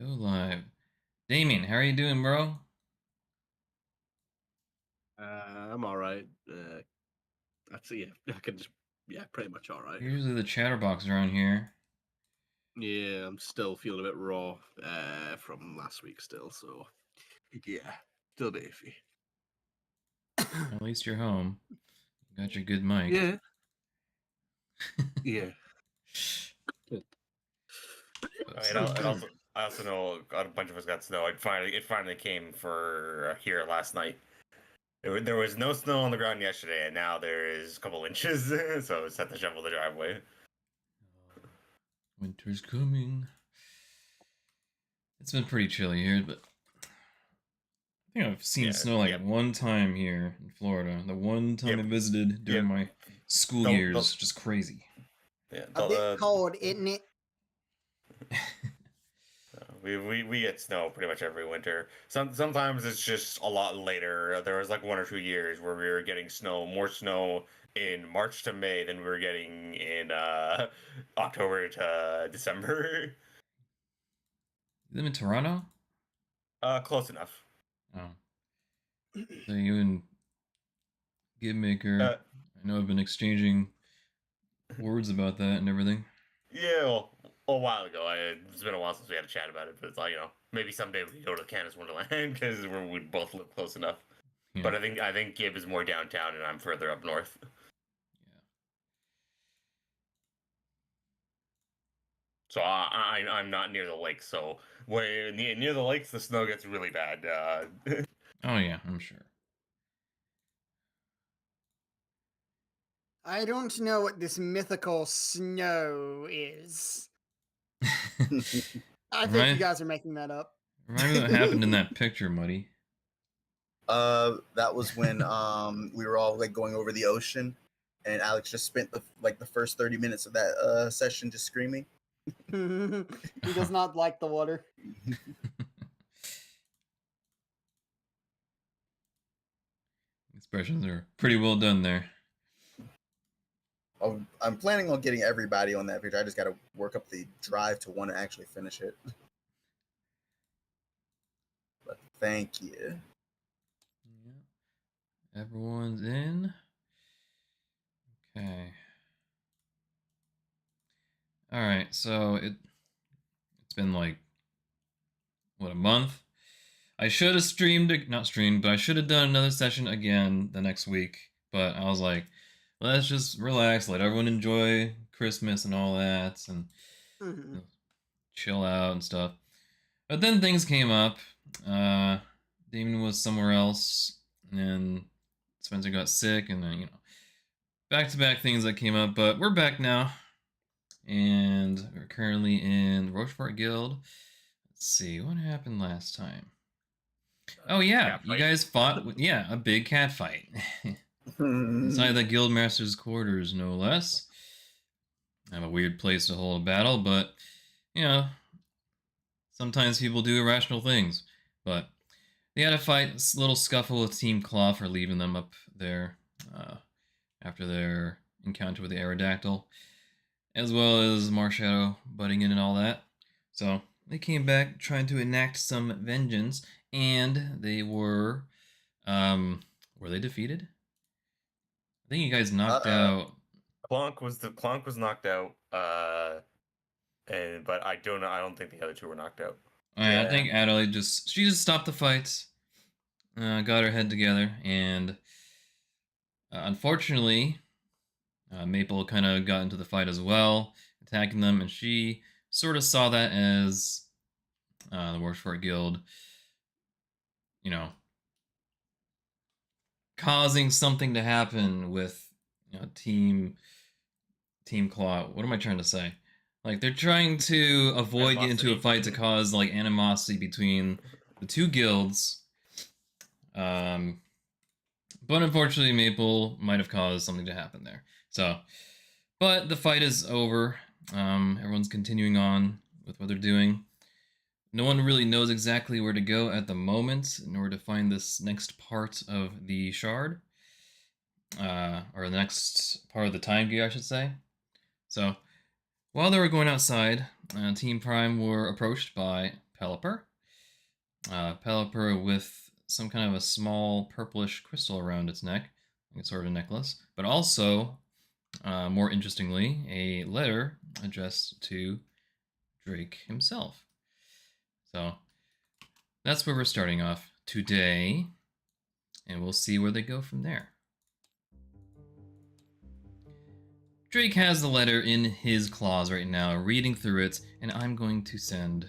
Go live. Damien, how are you doing, bro? I'm all right. Actually, yeah, I can just, pretty much all right. You're usually the chatterbox around here. Yeah, I'm still feeling a bit raw from last week still, so yeah, still iffy. At least you're home. You got your good mic. Yeah, yeah. I also know a bunch of us got snow. It finally came for here last night. There was no snow on the ground yesterday, and now there is a couple inches. So it's had to shovel the driveway. Winter's coming. It's been pretty chilly here, but I think I've seen snow like one time here in Florida. The one time I visited during my school years, just crazy. Yeah, a bit cold, isn't it? we get snow pretty much every winter. Sometimes it's just a lot later. There was like 1 or 2 years where we were getting more snow in March to May than we were getting in October to December. You live in Toronto? Close enough. Oh. So you and Gibmaker, I know I've been exchanging words about that and everything. Yeah, well, a while ago. It's been a while since we had a chat about it, but it's like, maybe someday we can go to Canada's Wonderland because we both live close enough. Yeah. But I think Gib is more downtown and I'm further up north. Yeah. So I'm not near the lake. So near the lakes, the snow gets really bad. Oh yeah, I'm sure. I don't know what this mythical snow is. I think you guys are making that up. Remind me what happened in that picture, Muddy. That was when we were all like going over the ocean, and Alex just spent the first 30 minutes of that session just screaming. He does not like the water. Expressions are pretty well done there. I'm planning on getting everybody on that picture. I just got to work up the drive to want to actually finish it. But thank you. Yeah. Everyone's in. Okay. All right. So it's been like what, a month? I should have not streamed, but I should have done another session again the next week. But I was like, let's just relax, let everyone enjoy Christmas and all that, and chill out and stuff. But then things came up. Damon was somewhere else, and Spencer got sick, and then, back-to-back things that came up. But we're back now, and we're currently in Rochefort Guild. Let's see, what happened last time? Oh yeah, you guys fought, a big cat fight. Inside the Guildmaster's quarters, no less. I have a weird place to hold a battle, but, sometimes people do irrational things. But they had a fight, a little scuffle with Team Claw for leaving them up there after their encounter with the Aerodactyl, as well as Marshadow butting in and all that. So they came back trying to enact some vengeance, and they were they defeated? I think you guys knocked out. Clonk was knocked out. But I don't think the other two were knocked out. Yeah. I think Adelaide just stopped the fight, got her head together, and unfortunately, Maple kind of got into the fight as well, attacking them, and she sort of saw that as the Rochefort Guild, causing something to happen with Team Claw. What am I trying to say? Like, they're trying to avoid getting into a fight to cause like animosity between the two guilds. But unfortunately, Maple might have caused something to happen there. So, but the fight is over. Everyone's continuing on with what they're doing. No one really knows exactly where to go at the moment in order to find this next part of the shard. Or the next part of the time gate, I should say. So, while they were going outside, Team Prime were approached by Pelipper. Pelipper with some kind of a small purplish crystal around its neck, like it's sort of a necklace, but also, more interestingly, a letter addressed to Drake himself. So that's where we're starting off today, and we'll see where they go from there. Drake has the letter in his claws right now, reading through it, and I'm going to send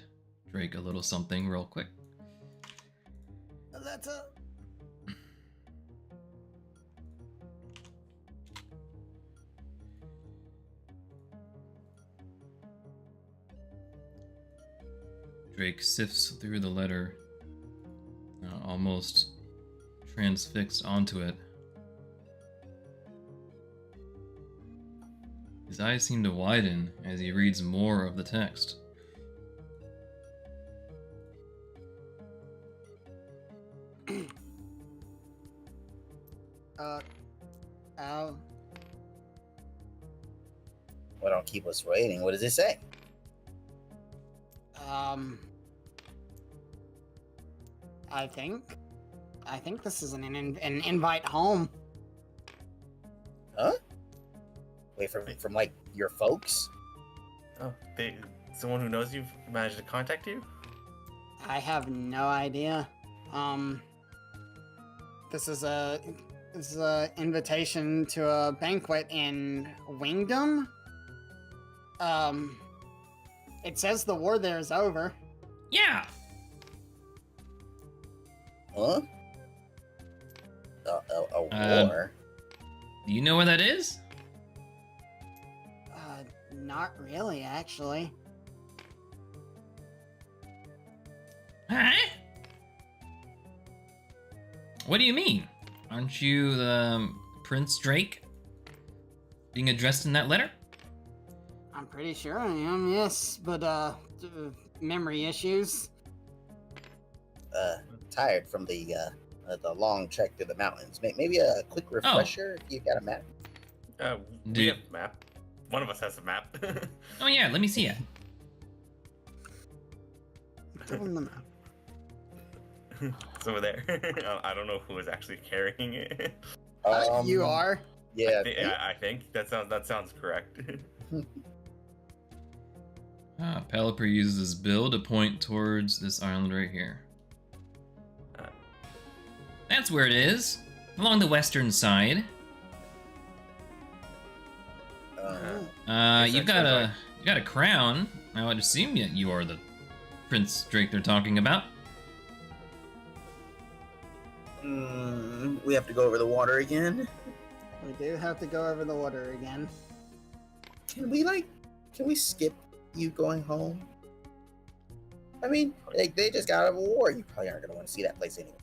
Drake a little something real quick. A letter. Drake sifts through the letter, almost transfixed onto it. His eyes seem to widen as he reads more of the text. Al. Well, don't keep us waiting. What does it say? I think this is an invite home. Huh? Wait, from like your folks? Oh, someone who knows you've managed to contact you? I have no idea. This is a invitation to a banquet in Wingdom. It says the war there is over. Yeah! Huh? A war? Do you know where that is? Not really, actually. Huh? What do you mean? Aren't you the Prince Drake being addressed in that letter? I'm pretty sure I am, yes, but memory issues. Tired from the long trek through the mountains. Maybe a quick refresher if you got a map. We have a map. One of us has a map. Oh yeah, let me see it. Give him the map. It's over there. I don't know who is actually carrying it. You are? Yeah. I think that sounds correct. Pelipper uses his bill to point towards this island right here. That's where it is, along the western side. You've got a crown. I would assume that you are the Prince Drake they're talking about. We have to go over the water again. We do have to go over the water again. Can we skip you going home? I mean, they just got out of a war. You probably aren't gonna want to see that place anyway.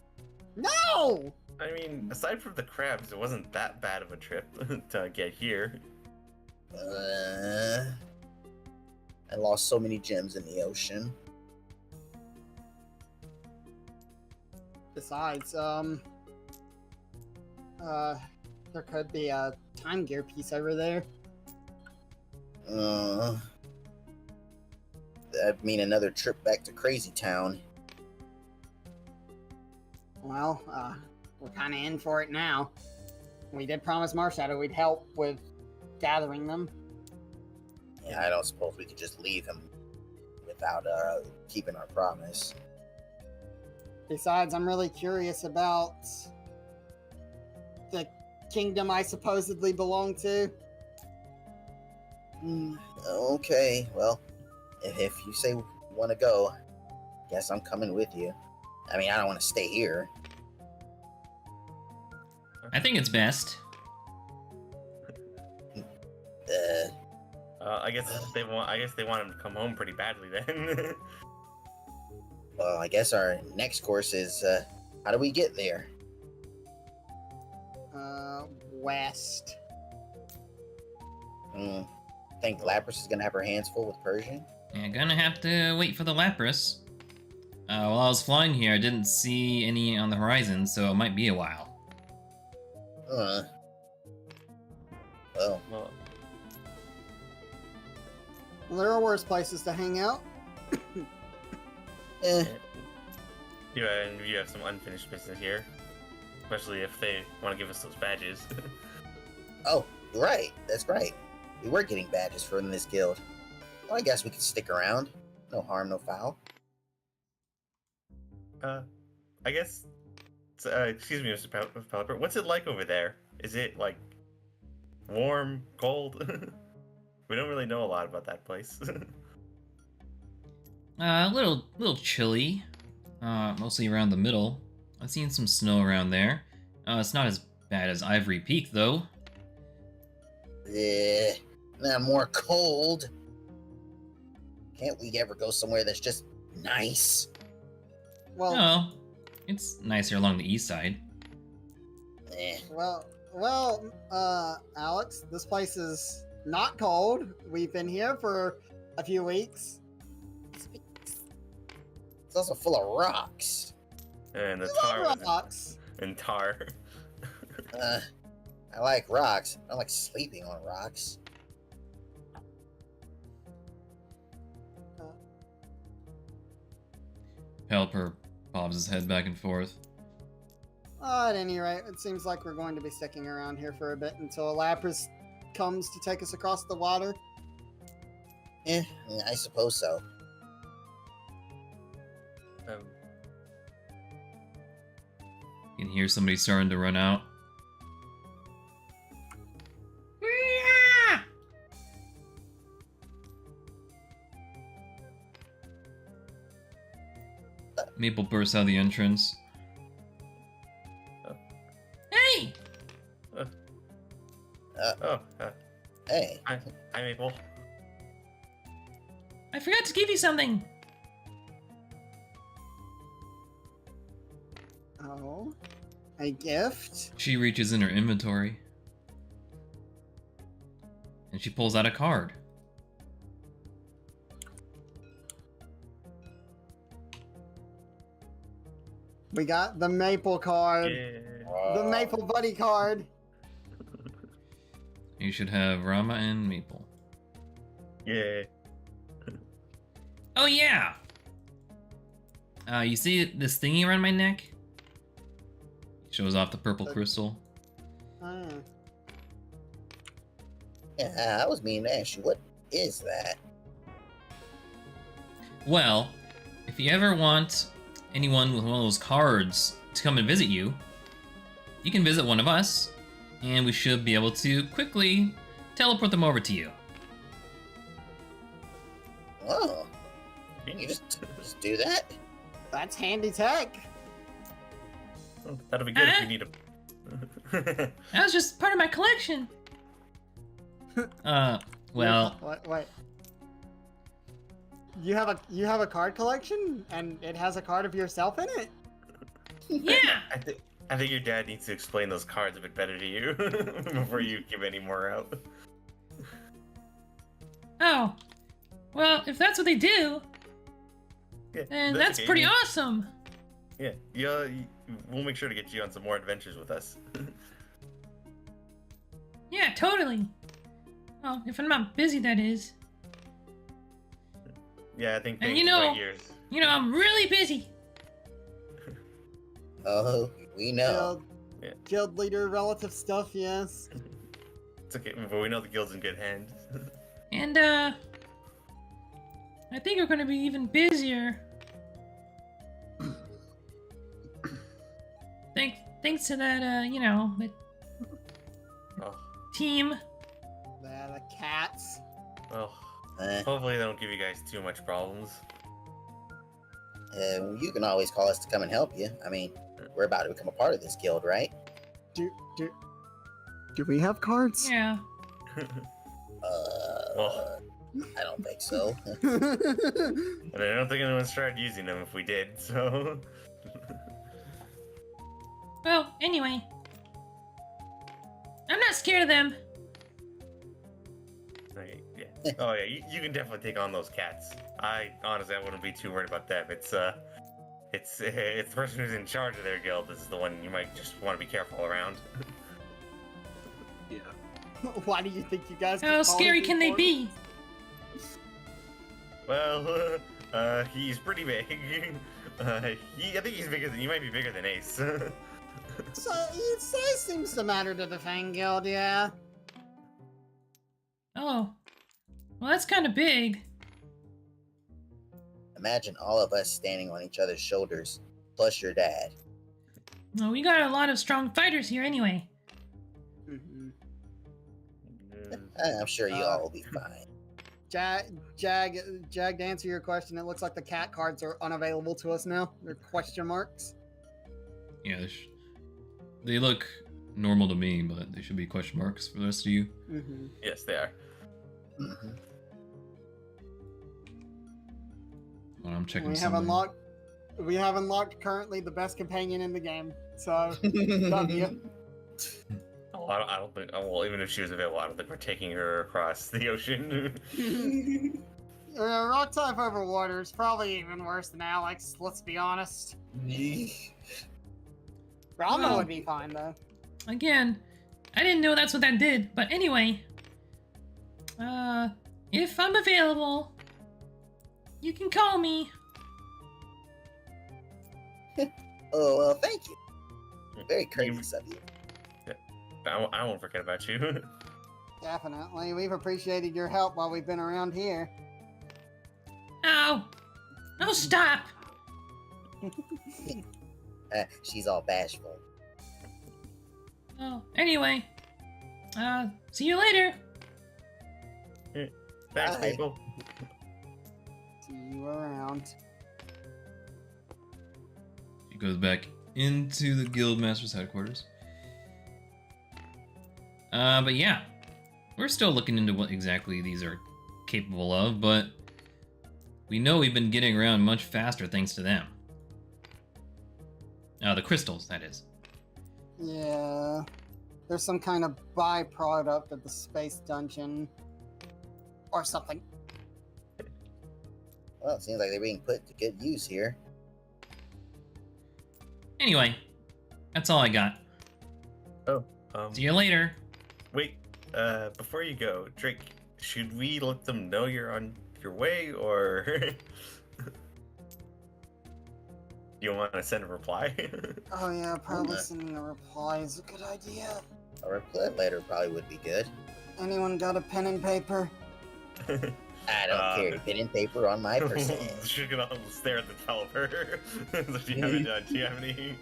No! I mean, aside from the crabs, it wasn't that bad of a trip to get here. I lost so many gems in the ocean. Besides, there could be a time gear piece over there. That'd mean another trip back to Crazy Town. Well, we're kind of in for it now. We did promise Marshadow we'd help with gathering them. Yeah, I don't suppose we could just leave him without keeping our promise. Besides, I'm really curious about the kingdom I supposedly belong to. Okay, well, if you say want to go, guess I'm coming with you. I mean, I don't want to stay here. I think it's best. I guess they want him to come home pretty badly then. Well, I guess our next course is, how do we get there? West. Think Lapras is gonna have her hands full with Persian? Yeah, gonna have to wait for the Lapras. While I was flying here, I didn't see any on the horizon, so it might be a while. Well, Well, there are worse places to hang out. Eh. You have some unfinished business here, especially if they want to give us those badges. Oh, right. That's right. We were getting badges from this guild. Well, I guess we could stick around. No harm, no foul. I guess. Excuse me, Mr. Pelipper. What's it like over there? Is it like warm, cold? We don't really know a lot about that place. A little chilly. Mostly around the middle. I've seen some snow around there. It's not as bad as Ivory Peak, though. Not more cold. Can't we ever go somewhere that's just nice? Well, No, it's nicer along the east side. well, Alex, this place is not cold. We've been here for a few weeks. It's also full of rocks. And the We tar. love rocks. And tar. I like rocks. I don't like sleeping on rocks. Pelipper bobs his head back and forth. At any rate, it seems like we're going to be sticking around here for a bit until Lapras comes to take us across the water. I suppose so. You can hear somebody starting to run out. Maple bursts out of the entrance. Hey! Hey. Hi, Maple. I forgot to give you something! Oh, a gift? She reaches in her inventory. And she pulls out a card. We got the Maple card. Yeah. The Maple Buddy card. You should have Rama and Maple. Yeah. Oh yeah! You see this thingy around my neck? Shows off the purple crystal. Ah. Yeah, I was meaning to ask you, what is that? Well, if you ever want anyone with one of those cards to come and visit you, you can visit one of us, and we should be able to quickly teleport them over to you. Oh, you just do that? That's handy tech. Oh, that'll be good if we need a. That was just part of my collection. Well, Wait. You have a card collection, and it has a card of yourself in it. yeah. I think your dad needs to explain those cards a bit better to you before you give any more out. Oh, well, if that's what they do, Yeah, then that's okay. pretty awesome. Yeah, we'll make sure to get you on some more adventures with us. Yeah, totally. Well, if I'm not busy, that is. Yeah, I think And things you know- right here. I'm really busy. Oh, we know. Guild leader relative stuff, yes. It's okay, but we know the guild's in good hands. And, I think we're gonna be even busier. Thanks to that, that Oh, team. The cats. well, Eh, hopefully they don't give you guys too much problems. you can always call us to come and help you. I mean, we're about to become a part of this guild, right? Do we have cards? Yeah. Well, I don't think so. and I don't think anyone's tried using them if we did, so. Well, anyway. I'm not scared of them. Okay, yeah. Oh yeah, you can definitely take on those cats. I wouldn't be too worried about them. It's the person who's in charge of their guild. This is the one you might just want to be careful around. Yeah. Why do you think you guys? How keep calling scary me can they for? be? Well, He's pretty big. I think he's bigger than, he might be bigger than Ace. So, size seems to matter to the Fang Guild, yeah. Oh. Well, that's kind of big. Imagine all of us standing on each other's shoulders, plus your dad. Well, we got a lot of strong fighters here anyway. Mm-hmm. I'm sure you all will be fine. Jag, to answer your question, it looks like the cat cards are unavailable to us now. They're question marks. Yeah, they look normal to me, but they should be question marks for the rest of you. Mm-hmm. Yes, they are. Mm-hmm. Well, I'm checking We have something. unlocked. We have unlocked currently the best companion in the game. So, W. Oh, I don't think. Oh, well, even if she was available, I don't think we're taking her across the ocean. Rock type over water is probably even worse than Alex. Let's be honest. Rama Well- would be fine though. Again, I didn't know that's what that did, but anyway. If I'm available, you can call me. Oh, well, thank you. Very courteous of you. I won't forget about you. Definitely, we've appreciated your help while we've been around here. Ow! No, stop! She's all bashful. Oh, anyway. See you later. Thanks, Bye. people. See you around. She goes back into the Guildmaster's headquarters. But yeah, we're still looking into what exactly these are capable of, but we know we've been getting around much faster thanks to them. The crystals, that is. Yeah. There's some kind of byproduct of the space dungeon. Or something. Well, it seems like they're being put to good use here. Anyway, that's all I got. See you later. Wait, before you go, Drake, should we let them know you're on your way, or you want to send a reply? Oh yeah, probably Okay. sending a reply is a good idea. A reply letter probably would be good. Anyone got a pen and paper? I don't carry pen and paper on my person. She's gonna stare at the Pelipper. Do you have any?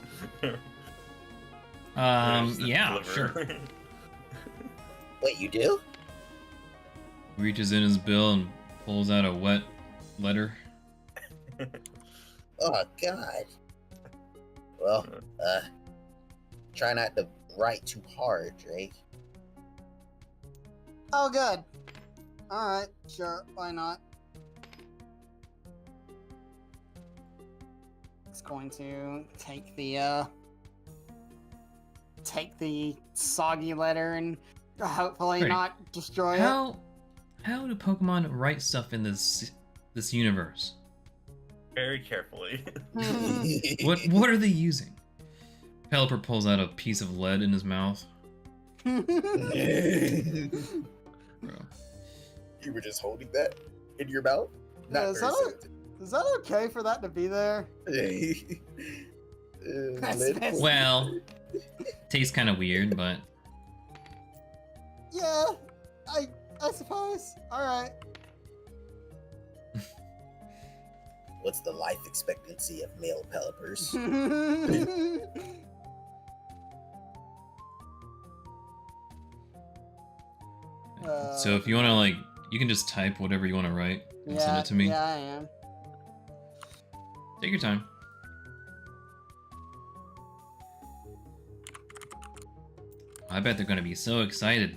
Yeah, Deliver. sure. Wait, you do? Reaches in his bill and pulls out a wet letter. Oh, God. Well, try not to write too hard, Drake. Oh good. Alright, sure, why not? It's going to take the soggy letter and hopefully Great. not destroy How do Pokemon write stuff in this universe? Very carefully. it. What are they using? Pelipper pulls out a piece of lead in his mouth. Bro. You were just holding that in your mouth? Not Is very that Is that okay for that to be there? Lid- Well, tastes kind of weird, but Yeah, I suppose. Alright. What's the life expectancy of male Pelippers? so if you want to like, you can just type whatever you want to write and send it to me. Yeah, I am. Take your time. I bet they're gonna be so excited.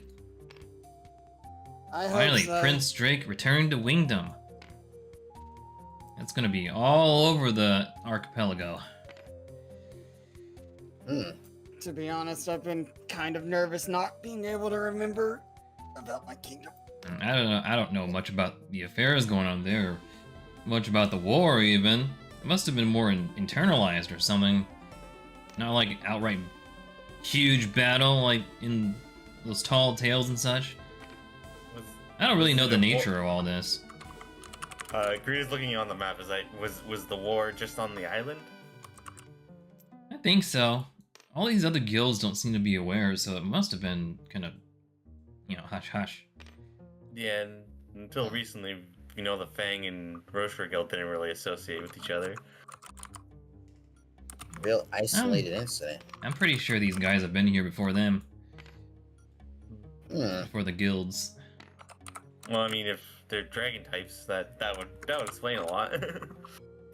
I Finally, hope so. Prince Drake returned to Wingdom. That's gonna be all over the archipelago. To be honest, I've been kind of nervous not being able to remember about my kingdom. I don't know much about the affairs going on there, or much about the war even. It must have been more internalized or something. Not like outright huge battle like in those tall tales and such. I don't really know the nature of all this. Greed is looking on the map. Is like, was the war just on the island? I think so. All these other guilds don't seem to be aware, so it must have been kind of, hush hush. Yeah, and until recently, the Fang and Rocher Guild didn't really associate with each other. Real isolated incident. I'm pretty sure these guys have been here before them. Before the guilds. Well, I mean, if they're dragon types, that would explain a lot.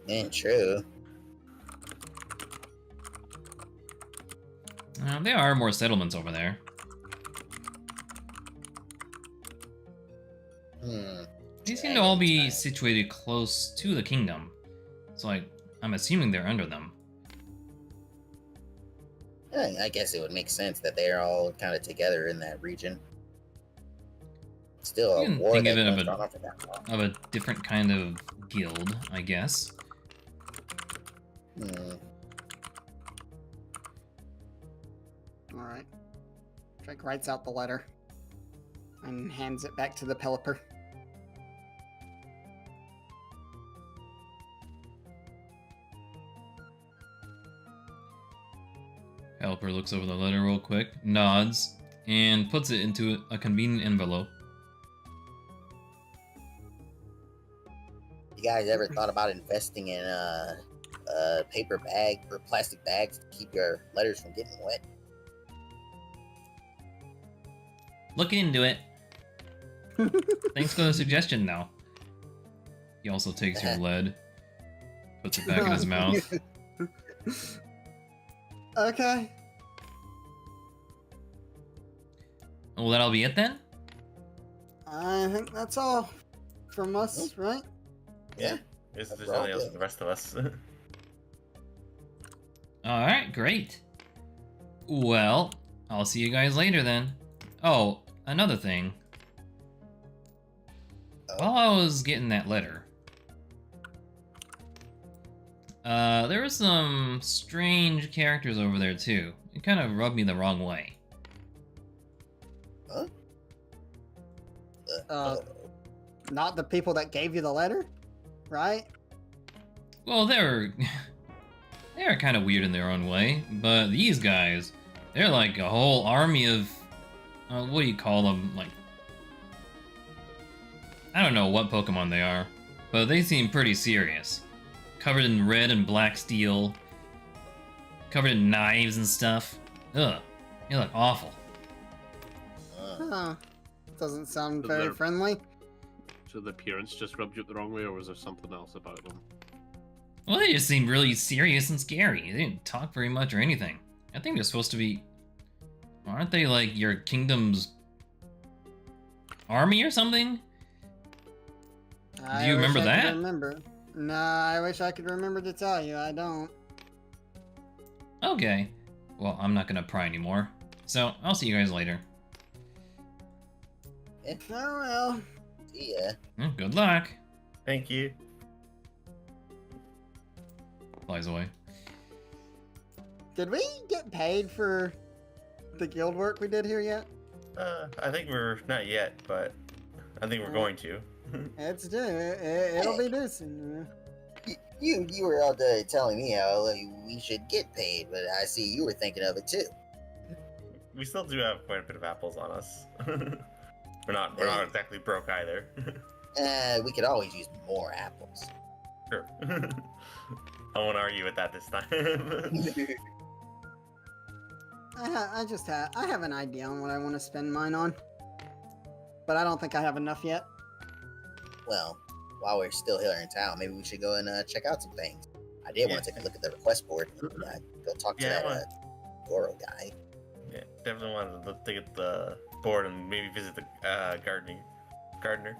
Yeah, true. There are more settlements over there. These seem to all be situated close to the kingdom. So, I'm assuming they're under them. I guess it would make sense that they're all kind of together in that region. Still You a can war think of that's it been going on for that long. of a different kind of guild, I guess. Alright. Drake writes out the letter and hands it back to the Pelipper. Pelipper looks over the letter real quick, nods, and puts it into a convenient envelope. You guys ever thought about investing in a paper bag or plastic bags to keep your letters from getting wet? Looking into it. Thanks for the suggestion, though. He also takes your lead, puts it back in his mouth. Okay. Well, that'll be it then? I think that's all from us, right? Yeah. There's That's nothing all else good. for the rest of us. Alright, great. Well, I'll see you guys later then. Oh, another thing. While I was getting that letter, there were some strange characters over there too. It kind of rubbed me the wrong way. Huh? Not the people that gave you the letter, right? Well, they were kind of weird in their own way, but these guys, they're like a whole army of, what do you call them? Like, I don't know what Pokemon they are, but they seem pretty serious. Covered in red and black steel, covered in knives and stuff. Ugh, they look awful. Huh. Doesn't sound So very they're- friendly. So the appearance just rubbed you up the wrong way, or was there something else about them? Well, they just seem really serious and scary. They didn't talk very much or anything. I think they're supposed to be... Aren't they like your kingdom's army or something? I you wish remember I could that? Remember. No, I wish I could remember to tell you. I don't. Okay. Well, I'm not gonna pry anymore. So, I'll see you guys later. Oh well. See ya. Good luck. Thank you. Flies away. Did we get paid for the guild work we did here yet? I think we're not yet, but I think we're going to. It's due. It'll be due soon. You were out there telling me how we should get paid, but I see you were thinking of it too. We still do have quite a bit of apples on us. we're not exactly broke either. We could always use more apples. Sure. I won't argue with that this time. I have an idea on what I want to spend mine on, but I don't think I have enough yet. Well, while we're still here in town, maybe we should go and check out some things. I did want to take a look at the request board and go talk to that Goro guy. Yeah, definitely wanted to look at the board and maybe visit the gardener.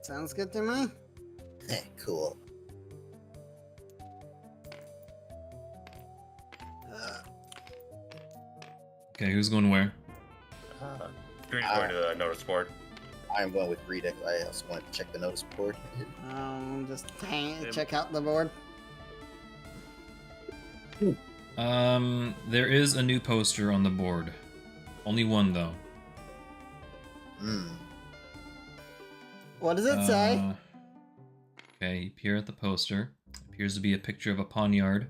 Sounds good to me. Cool. Okay, who's going where? Greed is going to the notice board. I'm going with Rita. I also want to check the notice board. Just check out the board. There is a new poster on the board. Only one, though. What does it say? Okay, you peer at the poster. Appears to be a picture of a Pawniard,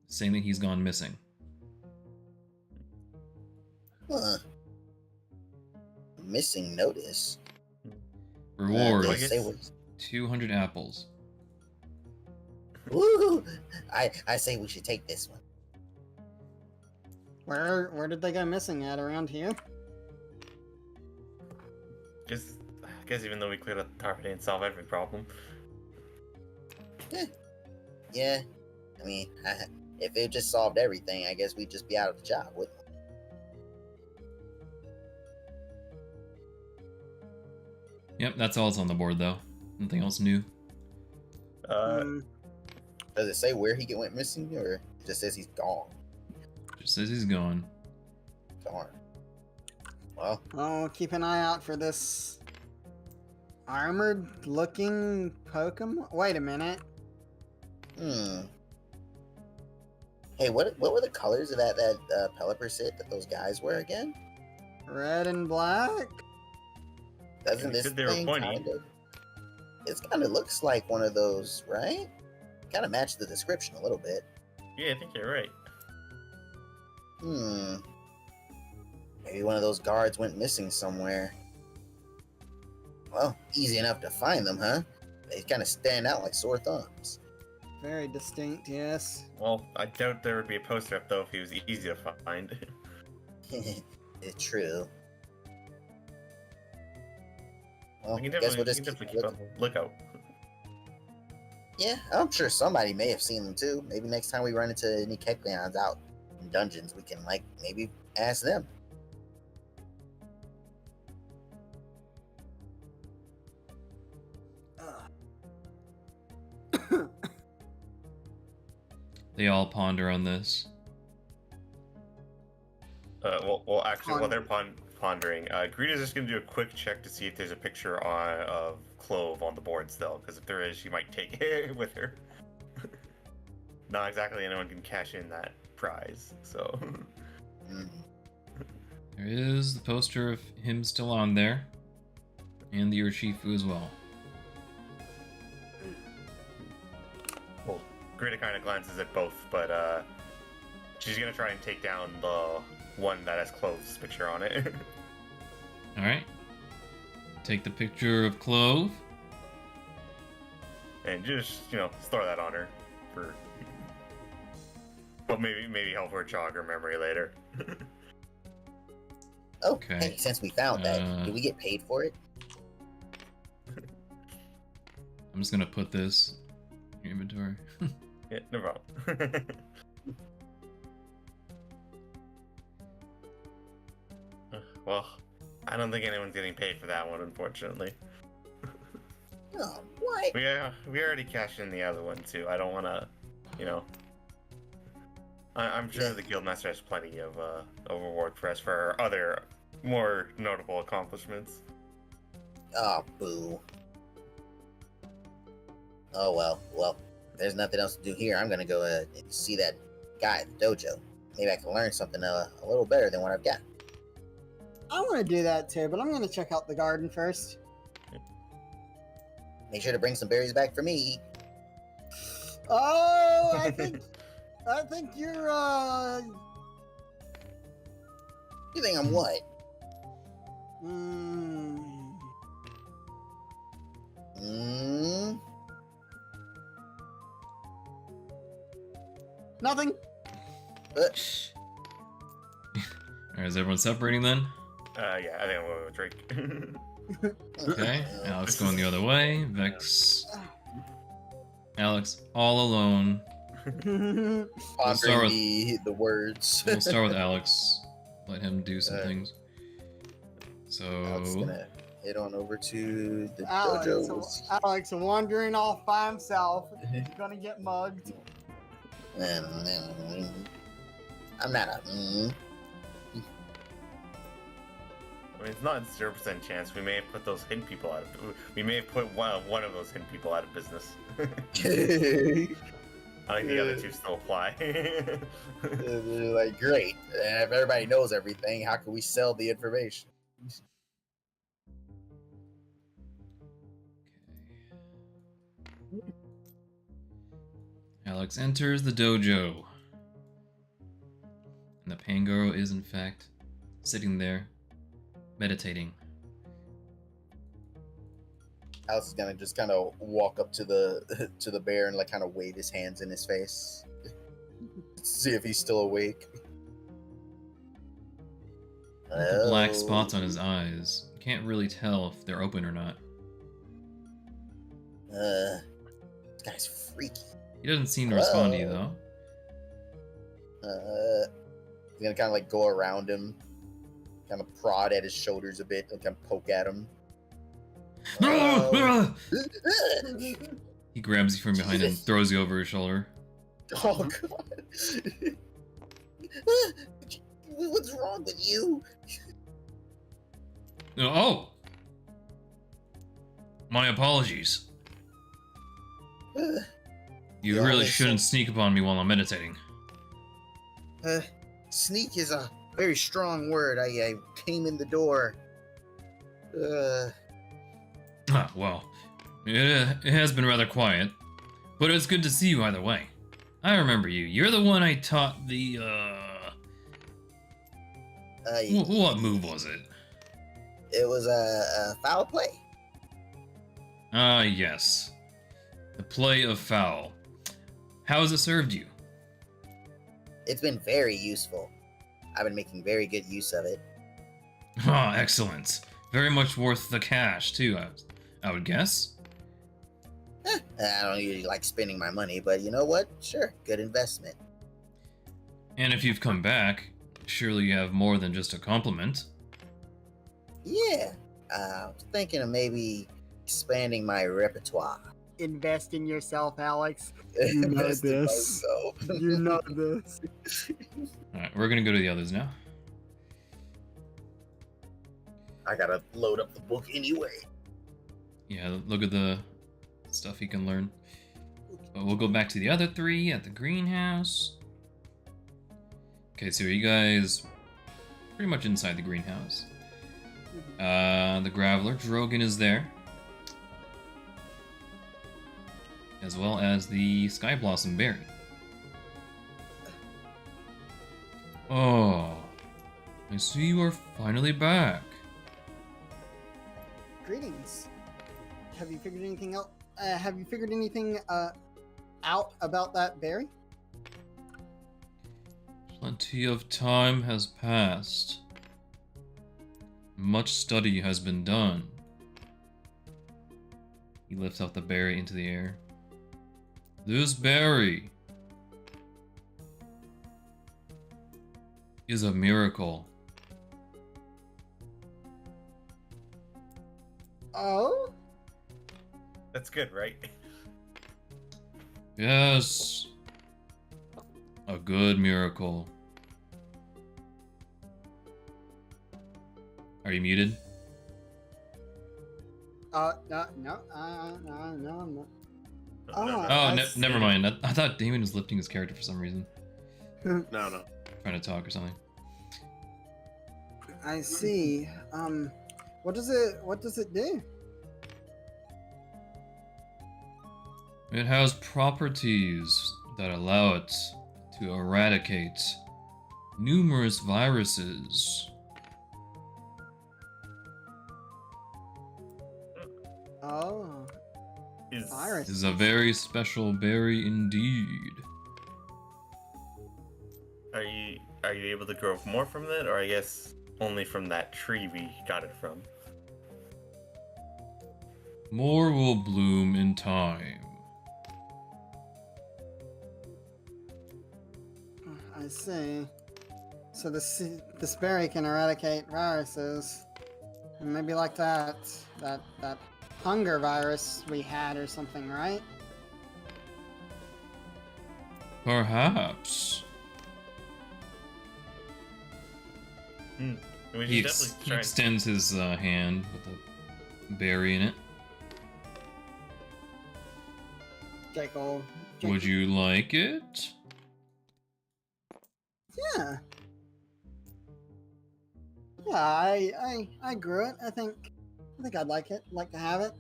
saying that he's gone missing. Huh. Missing notice. Reward, Did it say what- 200 apples. Woo! I say we should take this one. Where did they go missing at? Around here? Just, I guess even though we cleared up the target, it didn't solve every problem. Yeah. I mean, if it just solved everything, I guess we'd just be out of the job, wouldn't we? Yep, that's all that's on the board though. Nothing else new. Does it say where he went missing, or it just says he's gone? Just says he's gone. Darn. Well, Oh, keep an eye out for this armored-looking Pokemon. Wait a minute. Hey, what were the colors of that Pelipper set that those guys were again? Red and black? Doesn't They this said they were thing pointy. kind of? It kind of looks like one of those, right? Kind of matched the description a little bit. Yeah, I think you're right. Maybe one of those guards went missing somewhere. Well, easy enough to find them, huh? They kind of stand out like sore thumbs. Very distinct, yes. Well, I doubt there would be a poster up though if he was easy to find. It's true. Well, We can guess we'll definitely, just we can keep definitely keep looking. a lookout. Yeah, I'm sure somebody may have seen them too. Maybe next time we run into any Kekleons out in dungeons, we can, like, maybe ask them. They all ponder on this. Well, actually, while they're pondering, Greta's just gonna do a quick check to see if there's a picture of Clove on the board still, because if there is, she might take it with her. Not exactly anyone can cash in that prize, so. There is the poster of him still on there, and the Urshifu as well. Well, Greta kind of glances at both, but she's gonna try and take down the one that has Clove's picture on it. All right. Take the picture of Clove. And just, throw that on her for. Well, maybe help her jog her memory later. Okay. Okay. Since we found that, do we get paid for it? I'm just gonna put this in your inventory. Yeah, no problem. Well, I don't think anyone's getting paid for that one, unfortunately. Oh, what? We already cashed in the other one too. I don't want to, I'm sure the Guildmaster has plenty of reward for us for our other more notable accomplishments. Oh, boo. Oh, well, there's nothing else to do here. I'm gonna go and see that guy at the dojo. Maybe I can learn something a little better than what I've got. I want to do that too, but I'm going to check out the garden first. Make sure to bring some berries back for me. Oh, I think you're You think I'm what? Nothing. Alright, is everyone separating then? Yeah, I think I'm going with Drake. Okay, Alex going the other way. Vex. Alex all alone. Pondering the words. We'll start with Alex. Let him do some things. Alex So, gonna head on over to the Alex, dojo. Alex wandering off by himself. Gonna get mugged. I'm not a. I mean, it's not a 0% chance. We may have put those hidden people out of. We may have put one of those hidden people out of business. I think the other two still apply. They're like, great. If everybody knows everything, how can we sell the information? Alex enters the dojo. And the Pangoro is, in fact, sitting there, meditating. Alex is gonna just kind of walk up to the to the bear and like kind of wave his hands in his face, see if he's still awake. The black spots on his eyes. You can't really tell if they're open or not. This guy's freaky. He doesn't seem to respond to you, though. He's gonna kind of like go around him, kind of prod at his shoulders a bit, and kind of poke at him. He grabs you from behind and throws you over his shoulder. Oh god! What's wrong with you? Oh! My apologies. You Yeah, really listen. shouldn't sneak upon me while I'm meditating. Sneak is a very strong word. I came in the door. Ah, well, it has been rather quiet, but it's good to see you either way. I remember you. You're the one I taught the, what move was it? It was a foul play. Ah, yes. The play of foul. How has it served you? It's been very useful. I've been making very good use of it. Ah, excellent. Very much worth the cash, too, I would guess. I don't usually like spending my money, but you know what? Sure, good investment. And if you've come back, surely you have more than just a compliment. Yeah, I was thinking of maybe expanding my repertoire. Invest in yourself, Alex. You know Invest in this. myself. You know this. Alright, we're gonna go to the others now. I gotta load up the book anyway. Yeah, look at the stuff you can learn. But we'll go back to the other three at the greenhouse. Okay, so you guys pretty much inside the greenhouse. The Graveler, Drogan is there. As well as the Skyblossom berry. Oh, I see you are finally back. Greetings. Have you figured anything out? Have you figured anything out about that berry? Plenty of time has passed. Much study has been done. He lifts out the berry into the air. This berry is a miracle. Oh? That's good, right? Yes. A good miracle. Are you muted? No, I'm not. Oh, never mind. I thought Damon was lifting his character for some reason. No. Trying to talk or something. I see. What does it do? It has properties that allow it to eradicate numerous viruses. Oh, Is virus. It is a very special berry indeed. are you able to grow more from that, or I guess only from that tree we got it from? More will bloom in time. I see. So this berry can eradicate viruses, maybe like that hunger virus we had or something, right? Perhaps. We He, should definitely he try. extends his hand with a berry in it. Jekyll. Would you like it? Yeah. Yeah, I grew it. I think I'd like it. Like to have it.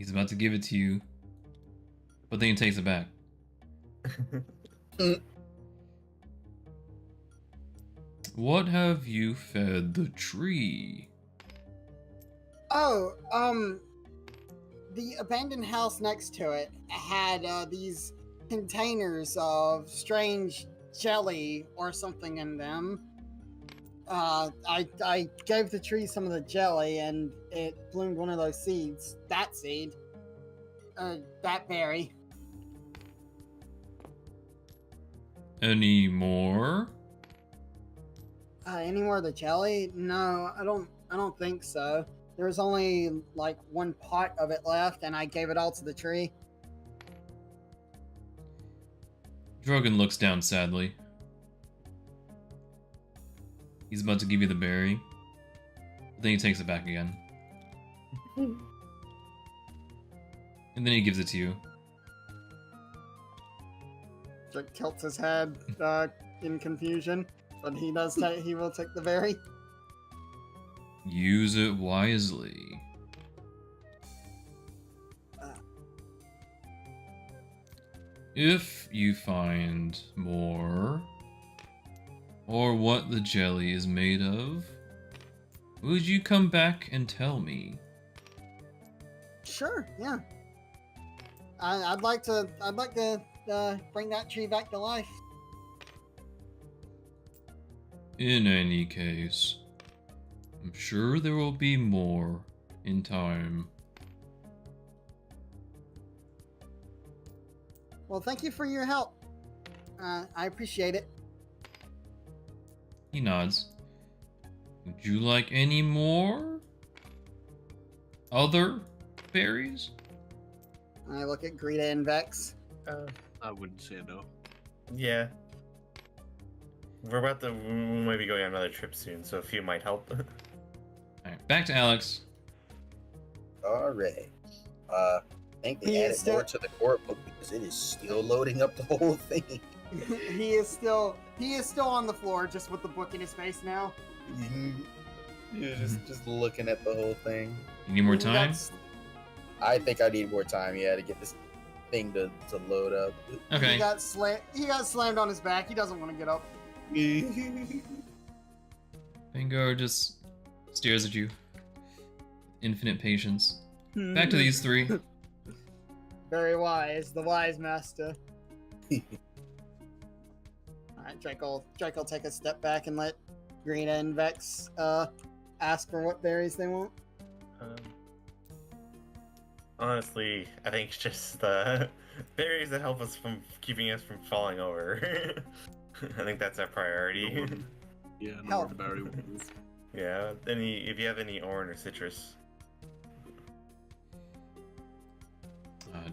He's about to give it to you, but then he takes it back. What have you fed the tree? Oh, the abandoned house next to it had these containers of strange jelly or something in them. I gave the tree some of the jelly and it bloomed one of those seeds. That seed. That berry. Any more? Any more of the jelly? No, I don't think so. There was only like one pot of it left, and I gave it all to the tree. Drogan looks down sadly. He's about to give you the berry. But then he takes it back again. And then he gives it to you. Drake tilts his head in confusion, but he will take the berry. Use it wisely. If you find more, or what the jelly is made of, would you come back and tell me? Sure, yeah. I'd like to bring that tree back to life. In any case, I'm sure there will be more in time. Well, thank you for your help. I appreciate it. He nods. Would you like any more? Other berries? I look at Greta and Vex. I wouldn't say no. Yeah. We're about to maybe going on another trip soon, so a few might help. Alright, back to Alex. Alright. I think they added more to the core book because it is still loading up the whole thing. He is still on the floor, just with the book in his face now. You're just looking at the whole thing. You need more time? I think I need more time, yeah, to get this thing to load up. Okay. He got slammed on his back. He doesn't want to get up. Bingo just stares at you. Infinite patience. Back to these three. Very wise, the wise master. Alright, Drake will take a step back and let Greta and Vex ask for what berries they want. Honestly, I think it's just the berries that help us from keeping us from falling over. I think that's our priority. Yeah, no Help. more berry ones. Yeah, if you have any orange or citrus.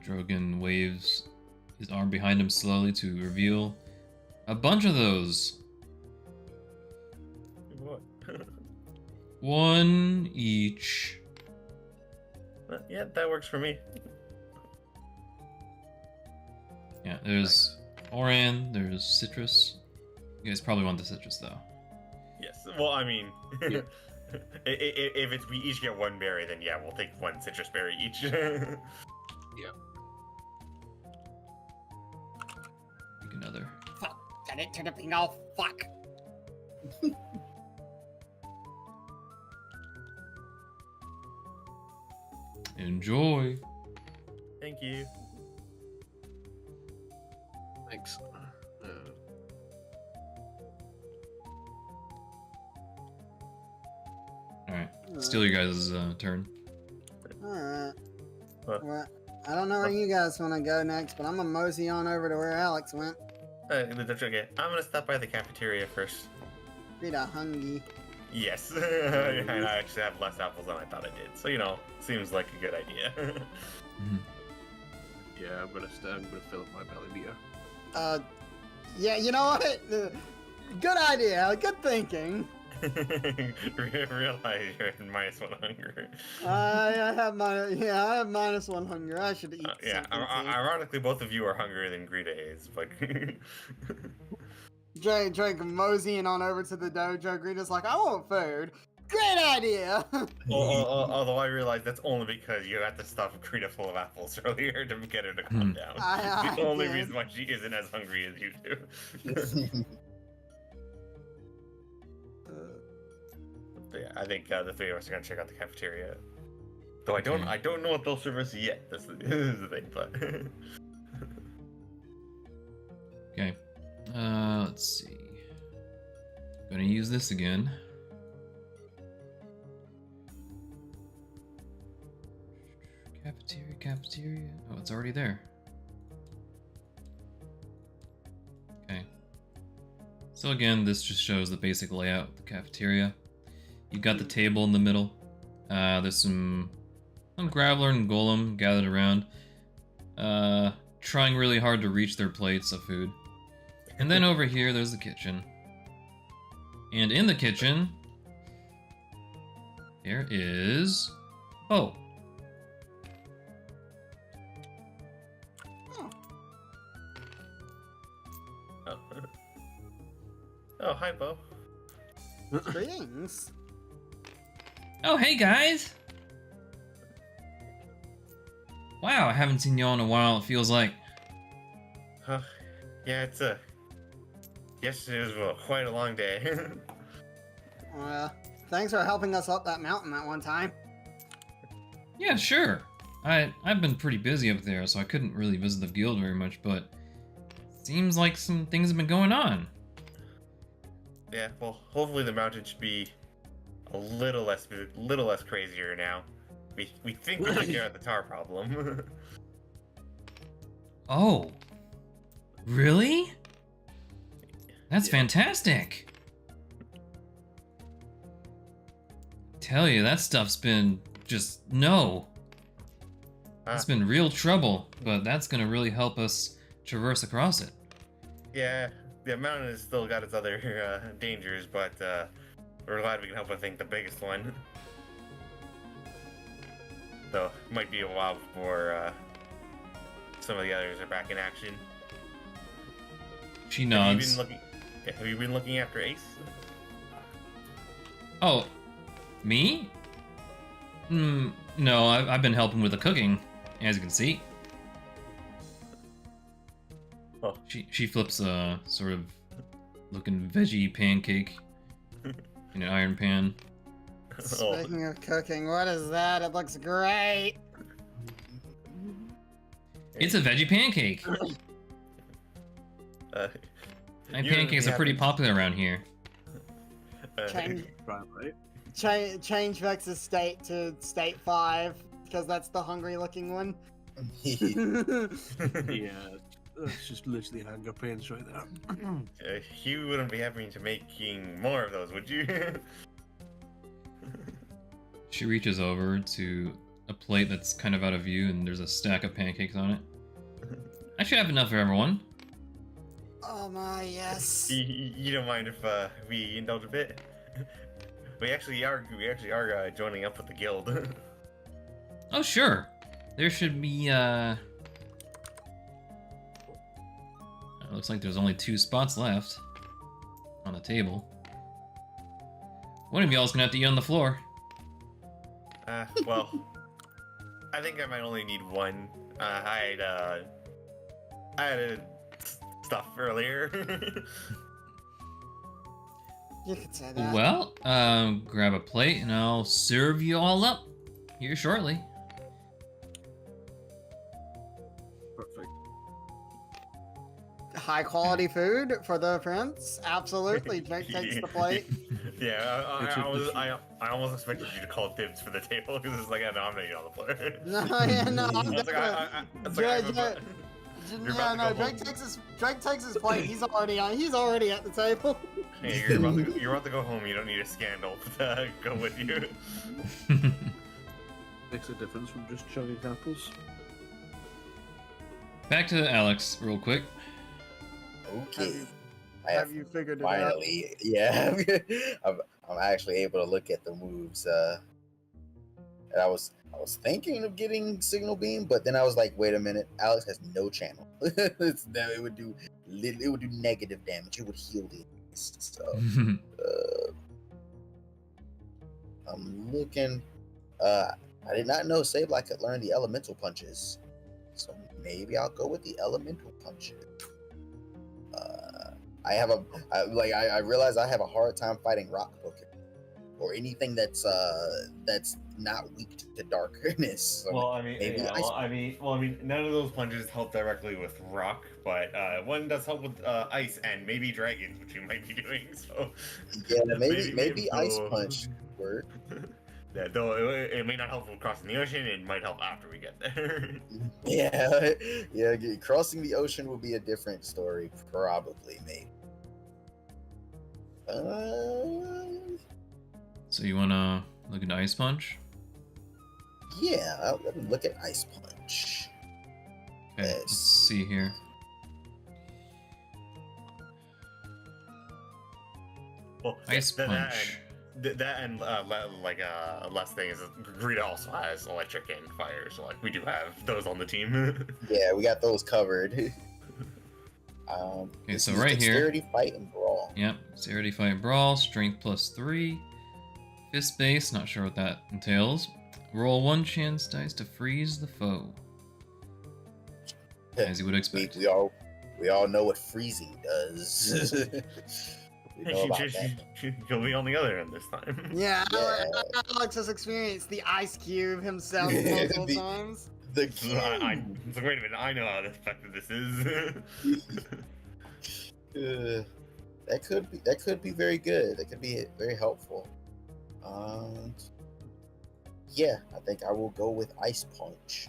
Drogan waves his arm behind him slowly to reveal a bunch of those. What? One each. Yeah, that works for me. Yeah, there's Oran, there's citrus. You guys probably want the citrus though. Yes. Well, I mean, Yeah. if it's we each get one berry, then yeah, we'll take one citrus berry each. Take another. Fuck, got it to the thing all fuck. Enjoy. Thank you. Thanks. Alright, still your guys' turn. Alright. What? Well, I don't know where you guys want to go next, but I'm gonna mosey on over to where Alex went. That's okay. I'm gonna stop by the cafeteria first. Greta hungry. Yes. And I actually have less apples than I thought I did. So, seems like a good idea. Yeah, I'm gonna fill up my belly beer. Yeah, you know what? Good idea. Good thinking. Realize you're at -1 hunger. I have -1 hunger. I should eat Yeah, something. ironically, both of you are hungrier than Greta is, but... Drake moseying on over to the dojo. Greta's like, I want food. Great idea. Although I realize that's only because you had to stuff Karina full of apples earlier to get her to calm down. I The only did. reason why she isn't as hungry as you two. But yeah, I think the three of us are gonna check out the cafeteria. Though I don't know what they'll serve us yet. That's the thing, but. Okay. Let's see. Gonna use this again. Cafeteria. Oh, it's already there. Okay. So again, this just shows the basic layout of the cafeteria. You've got the table in the middle. There's some Graveler and Golem gathered around, trying really hard to reach their plates of food. And then over here, there's the kitchen. And in the kitchen, there is Bo. Oh, hi, Bo. Greetings. Oh, hey guys! Wow, I haven't seen y'all in a while, it feels like. Yeah, it's yesterday was quite a long day. Thanks for helping us up that mountain that one time. Yeah, sure. I've been pretty busy up there, so I couldn't really visit the guild very much, but seems like some things have been going on. Yeah, well, hopefully the mountain should be a little less crazier now. We think we took care of the tar problem. Oh. Really? That's fantastic. Tell you, that stuff's been just it's been real trouble, but that's gonna really help us traverse across it. Yeah, the mountain has still got its other dangers, but we're glad we can help. I think the biggest one. So it might be a while before some of the others are back in action. She nods. Have you been looking after Ace? Oh, me? No, I've been helping with the cooking, as you can see. Oh. She flips a sort of looking veggie pancake in an iron pan. Speaking of cooking, what is that? It looks great. It's a veggie pancake. And pancakes are pretty popular around here. Change, Right. change Vex's state to state 5, because that's the hungry-looking one. Yeah, that's just literally hunger pains right there. You wouldn't be having to making more of those, would you? She reaches over to a plate that's kind of out of view, and there's a stack of pancakes on it. I should have enough for everyone. Oh my, yes. You don't mind if we indulge a bit? We actually are joining up with the guild. Oh, sure. There should be, it looks like there's only 2 spots left on the table. One of y'all's gonna have to eat on the floor. Well, I think I might only need one. I had stuff earlier. You could say that. Well, grab a plate and I'll serve you all up here shortly. Perfect. High quality food for the prince. Absolutely. Drake takes the plate. Yeah, I almost expected you to call dibs for the table because it's like, no, I'm not eating on the floor. No, yeah, no, I'm Drake takes his plate. He's already at the table. Hey, you're about to go home. You don't need a scandal to go with you. Makes a difference from just chugging apples. Back to Alex, real quick. Okay. Have you figured it out? Finally, yeah. I'm actually able to look at the moves. And I was thinking of getting Signal Beam, but then I was like, wait a minute, Alex has no channel. It would do negative damage. It would heal the enemies. So I'm looking. I did not know Sableye could learn the elemental punches, so maybe I'll go with the elemental punches. I realize I have a hard time fighting rock poker or anything that's not weak to darkness. So Well, I mean, maybe yeah, ice. I mean, none of those punches help directly with rock, but one does help with ice and maybe dragons, which you might be doing. So Yeah, maybe ice though- punch work. Yeah, though it may not help with crossing the ocean, it might help after we get there. Yeah. Crossing the ocean will be a different story, probably, maybe. So you wanna look at Ice Punch? Yeah, let me look at ice punch. Okay, Yes. let's see here. Well, Ice Punch. That and last thing is Greta also has electric and fire, so like we do have those on the team. Yeah, we got those covered. Okay, this so is right here. dexterity, fight, and brawl. Yep, Dexterity Fight Brawl, Strength +3, Fist Base, not sure what that entails. Roll 1 chance dice to freeze the foe. As you would expect. We all know what freezing does. We know about that. You'll be on the other end this time. Yeah, Yeah. Alex has experienced the ice cube himself multiple The- times. The So cube. so wait a minute, I know how effective this is. That could be very good. That could be very helpful. Yeah, I think I will go with ice punch.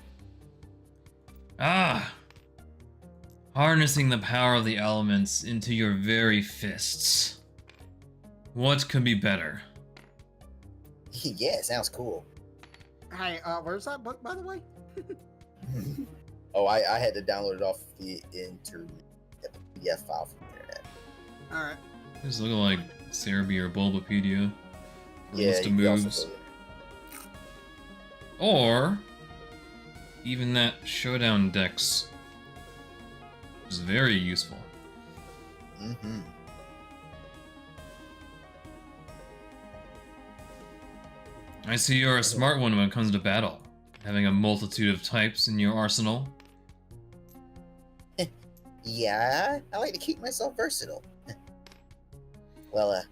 Ah! Harnessing the power of the elements into your very fists. What could be better? Yeah, sounds cool. Hey, where's that book, by the way? Oh, I had to download it off the PDF file from the internet. All right. This looking like Cerebi or Bulbapedia. For Yeah, list of you can also moves. go- Or even that Showdown Dex. Which is very useful. Mhm. I see you're a smart one when it comes to battle, having a multitude of types in your arsenal. Yeah, I like to keep myself versatile. Well,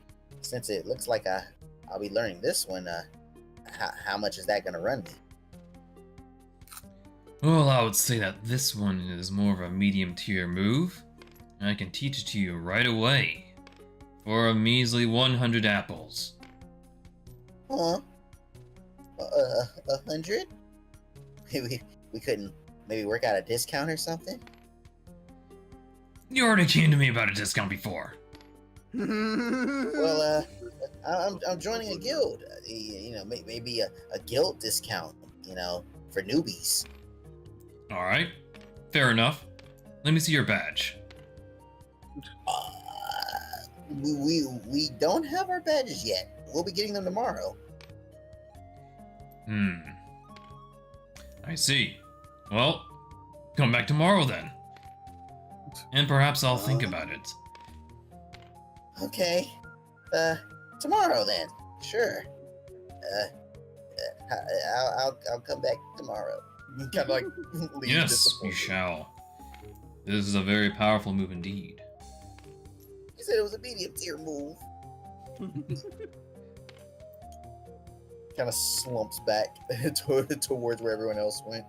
since it looks like I'll be learning this one, how much is that gonna run me? Well, I would say that this one is more of a medium tier move, and I can teach it to you right away. For a measly 100 apples. Huh? 100? We couldn't maybe work out a discount or something? You already came to me about a discount before. Well, I'm joining a guild. You know, maybe a guild discount. You know, for newbies. Alright, fair enough. Let me see your badge. We don't have our badges yet. We'll be getting them tomorrow. I see. Well, come back tomorrow then. And perhaps I'll think about it. Okay. Tomorrow then. Sure. I'll come back tomorrow. Kind of like leave Yes, disappointed. you shall. This is a very powerful move indeed. You said it was a medium tier move. Kind of slumps back towards where everyone else went.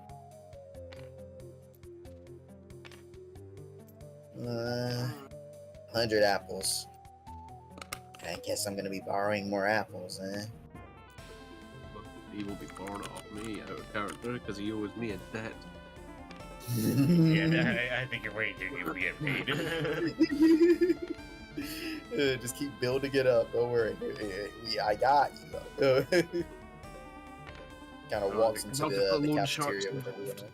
100 apples. I guess I'm gonna be borrowing more apples, eh? He will be born off me out of character because he owes me a debt. Yeah, I think you're waiting to get paid. Just keep building it up. Don't worry. I got you. Kind of walks into Not the the loan cafeteria sharks with involved.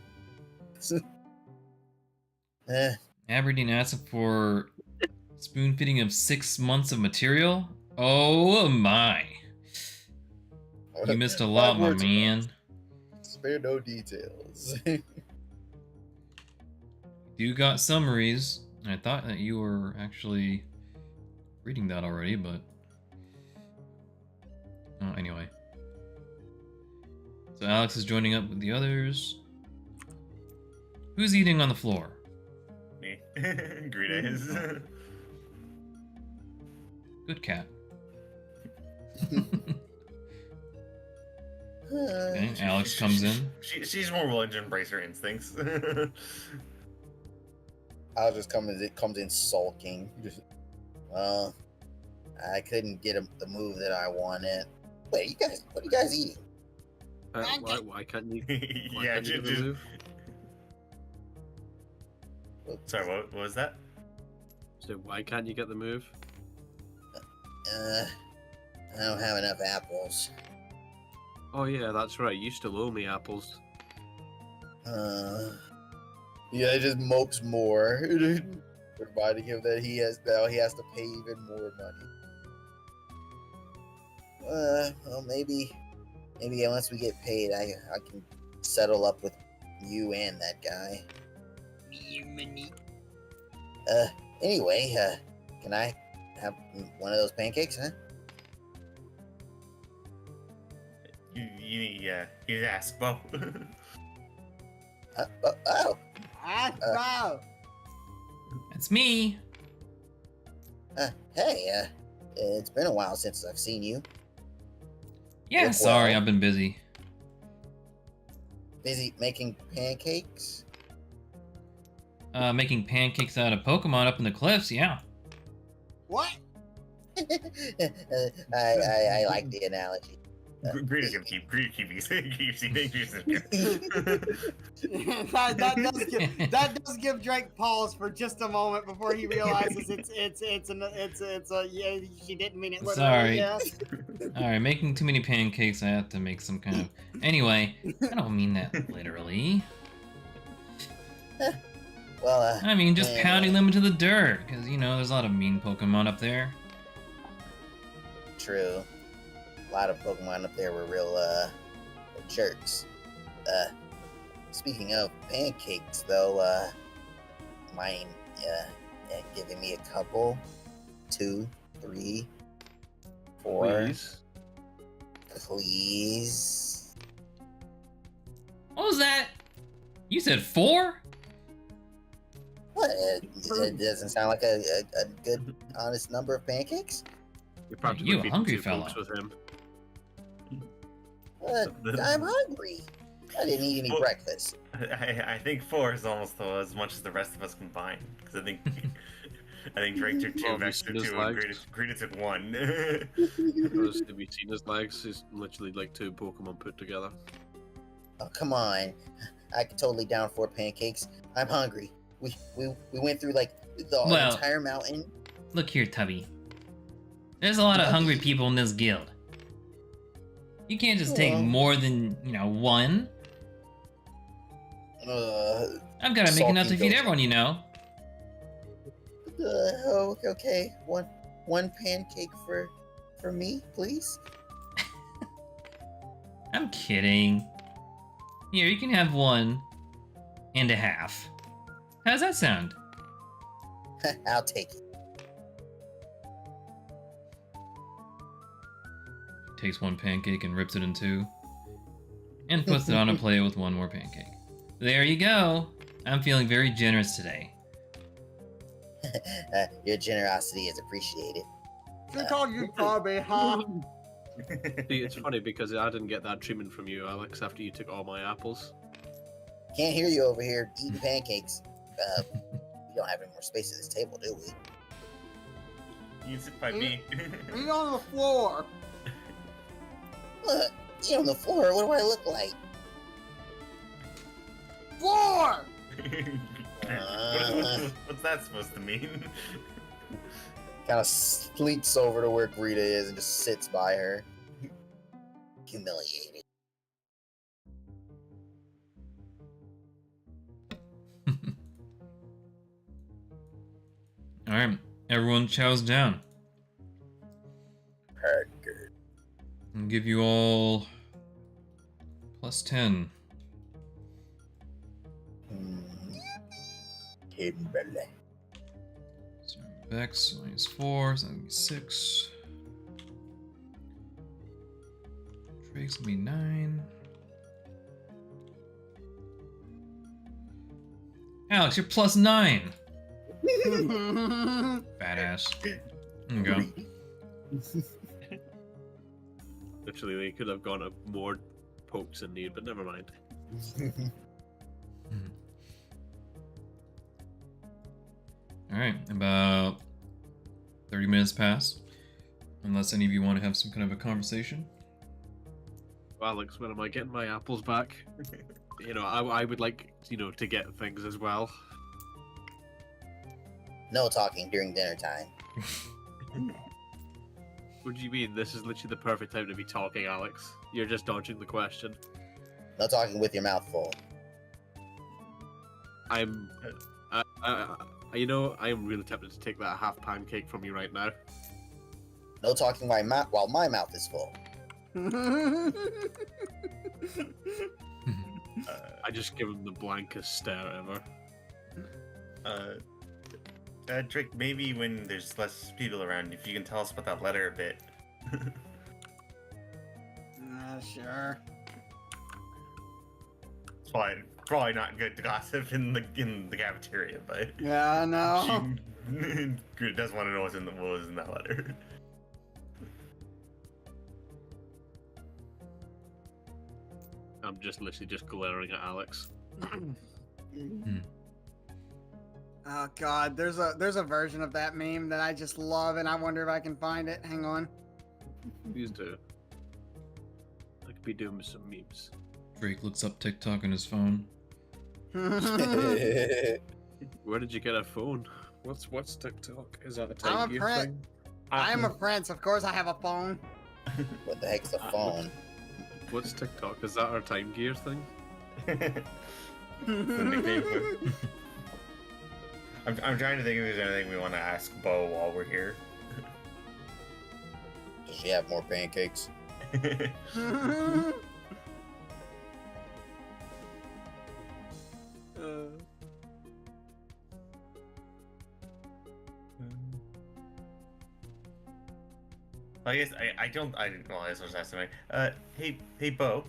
everyone else. Aberdeen asked for spoon feeding of 6 months of material? Oh my. You missed a lot, my words, man. Spare no details. You got summaries. I thought that you were actually reading that already, but... Oh, anyway. So Alex is joining up with the others. Who's eating on the floor? Me. Greta is. Good cat. Uh, Okay, Alex comes in. She's more willing to embrace her instincts. I'll just comes in sulking. Well, I couldn't get the move that I wanted. Wait, what are you guys eating? Why can't you? Why Yeah, can't you just- move? Sorry, what was that? So why can't you get the move? I don't have enough apples. Oh yeah, that's right. You still owe me apples. Yeah, it just mopes more, reminding him that he has to pay even more money. Well, maybe once we get paid, I can settle up with you and that guy. Anyway, can I have one of those pancakes, huh? You need to ask Bo. Oh, Wow. That's me. hey, it's been a while since I've seen you. Yeah, Well, sorry, I've been busy. Busy making pancakes? Making pancakes out of Pokemon up in the cliffs, yeah. What? I like the analogy. Greta's gonna keep using that does give Drake pause for just a moment before he realizes yeah, she didn't mean it literally. Sorry. Yeah. Alright, making too many pancakes, I have to make some kind of... Anyway, I don't mean that literally. Well, I mean just anyway. pounding them into the dirt, because, you know, there's a lot of mean Pokemon up there. True. A lot of Pokemon up there were real jerks. Speaking of pancakes, though, mind giving me a couple, 2, 3, 4, Please. please. What was that? You said 4? What? It doesn't sound like a good, honest number of pancakes. You're practically You a feeding hungry 2 fella. punks with him. What? I'm hungry. I didn't eat any Well- breakfast. I think 4 is almost as much as the rest of us combined. Because I think Drake took 2, Well, have you Vex took seen his 2, and legs? Greta took 1. Have you seen his legs? He's literally like 2 Pokemon put together. Oh, come on. I could totally down 4 pancakes. I'm hungry. We went through like the Well- entire mountain. Look here, Tubby. There's a lot of hungry people in this guild. You can't just take Well. more than, 1. I've got to make enough to Salty feed goat. everyone, you know. Oh, okay. One pancake for me, please. I'm kidding. Here, you can have 1.5. How's that sound? I'll take it. Takes 1 pancake and rips it in 2. And puts it on a plate with 1 more pancake. There you go. I'm feeling very generous today. Your generosity is appreciated. She called you Bobby, huh? See, it's funny because I didn't get that treatment from you, Alex, after you took all my apples. Can't hear you over here eating pancakes. We don't have any more space at this table, do we? You sit by me. Eat on the floor. Look, eat on the floor. What do I look like? Floor! What's that supposed to mean? Kind of slinks over to where Greta is and just sits by her. Humiliated. Alright, everyone chows down. Good. I'll give you all +10. Kimberly. So Vex -4, so that'll be 6. Drake's gonna be 9. Alex, you're +9. Badass. There you go. Literally, they could have gone to more pokes in need, but never mind. Alright, about 30 minutes pass. Unless any of you want to have some kind of a conversation. Alex, when am I getting my apples back? You know, I would like, you know, to get things as well. No talking during dinner time. What do you mean? This is literally the perfect time to be talking, Alex. You're just dodging the question. No talking with your mouth full. I'm, you know, I am really tempted to take that half pancake from you right now. No talking while my mouth is full. I just give him the blankest stare ever. Drake, maybe when there's less people around, if you can tell us about that letter a bit. Sure. It's probably not good to gossip in the cafeteria, but Yeah, I know. she does want to know what was in that letter. I'm just literally just glaring at Alex. Oh god, there's a version of that meme that I just love, and I wonder if I can find it. Hang on. Please do. I could be doing some memes. Drake looks up TikTok on his phone. Where did you get a phone? What's TikTok? Is that a I'm a Time Gear prince. thing? I am a prince, of course I have a phone. What the heck's a phone? What's TikTok? Is that our Time Gear thing? The nickname for it. I'm trying to think if there's anything we want to ask Bo while we're here. Does she have more pancakes? I guess I didn't know this was asking. Hey Bo,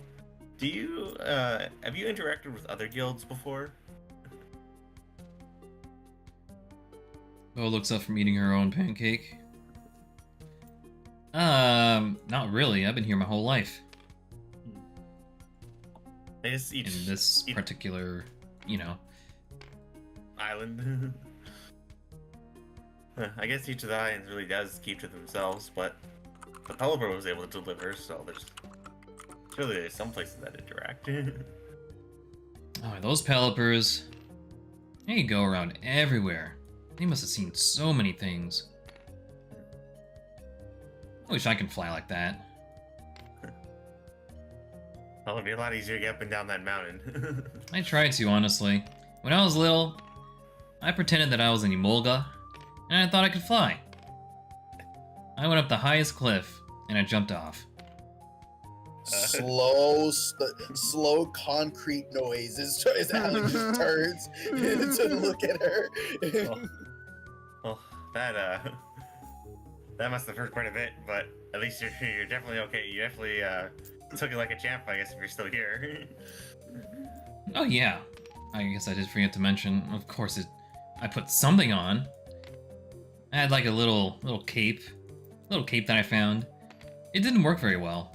do you have you interacted with other guilds before? Bo looks up from eating her own pancake. Not really. I've been here my whole life. I guess In this particular, island. I guess each of the islands really does keep to themselves, but the Pelipper was able to deliver, so there's some places that interact. Oh, those Pelippers. They go around everywhere. They must have seen so many things. I wish I could fly like that. Well, it'd be a lot easier to get up and down that mountain. I tried to, honestly. When I was little, I pretended that I was an Emolga, and I thought I could fly. I went up the highest cliff, and I jumped off. Slow concrete noise as Alex just turns to look at her. Well, that must have hurt quite a bit, but at least you're definitely okay. You definitely took it like a champ, I guess, if you're still here. Oh yeah, I guess I did forget to mention. Of course, I put something on. I had like a little cape that I found. It didn't work very well.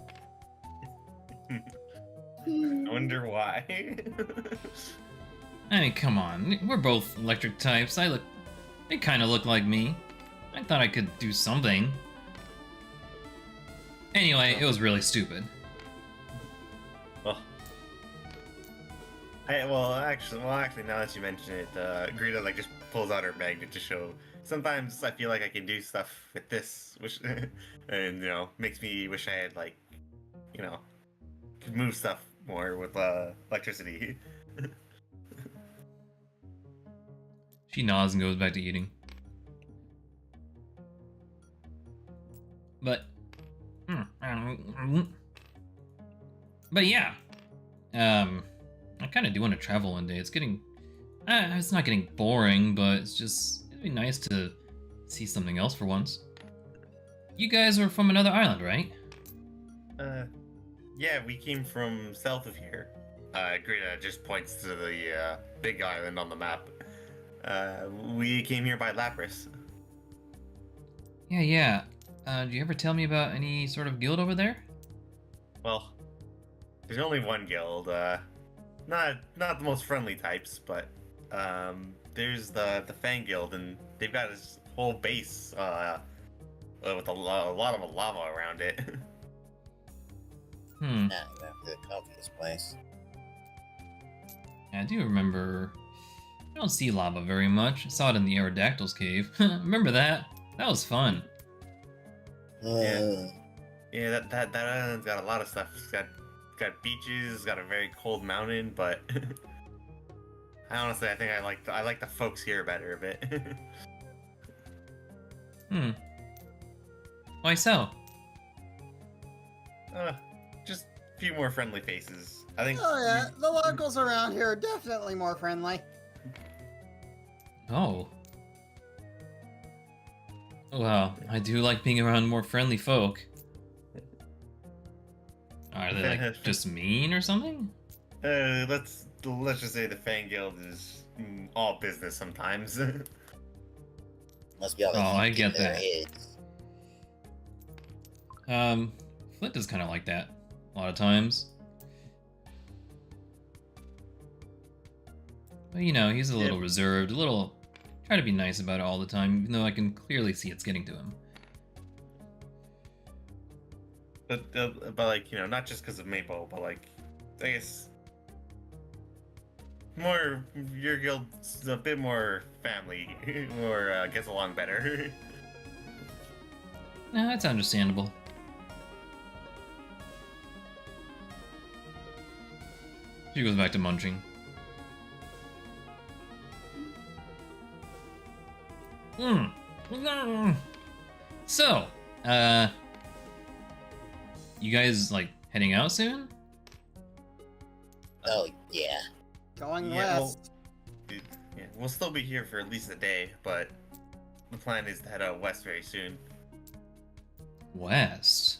I wonder why. I mean, come on, we're both electric types. They kind of look like me. I thought I could do something. Anyway, it was really stupid. Actually, now that you mention it, Greta just pulls out her magnet to show. Sometimes I feel like I can do stuff with this, which, and makes me wish I had could move stuff more with electricity. She nods and goes back to eating. But yeah, I kind of do want to travel one day. It's not getting boring, but it'd be nice to see something else for once. You guys are from another island, right? Yeah, we came from south of here. Greta just points to the big island on the map. We came here by Lapras. Yeah. Do you ever tell me about any sort of guild over there? Well, there's only one guild. Not the most friendly types, but there's the Fang Guild, and they've got this whole base with a lot of lava around it. Hmm. Not exactly the comfiest place. Yeah, I do remember. I don't see lava very much. I saw it in the Aerodactyl's cave. Remember that? That was fun. Uh, Yeah, that island's got a lot of stuff. It's got beaches, it's got a very cold mountain, but honestly, I think I like the folks here better a bit. Hmm. Why so? Just a few more friendly faces. I think. Oh yeah, the locals around here are definitely more friendly. Oh. Well, I do like being around more friendly folk. Are they like just mean or something? Let's just say the Fang Guild is all business sometimes. must be all the Oh, I heat get in their that. heads. Flint is kind of like that a lot of times. But you know, he's a little reserved, a little try to be nice about it all the time, even though I can clearly see it's getting to him. But like, you know, not just because of Maple, but like, I guess more your guild's a bit more family, more gets along better. Nah, that's understandable. She goes back to munching. So, you guys like heading out soon? Oh yeah. Going Yeah, west. Yeah, we'll still be here for at least a day, but the plan is to head out west very soon. West.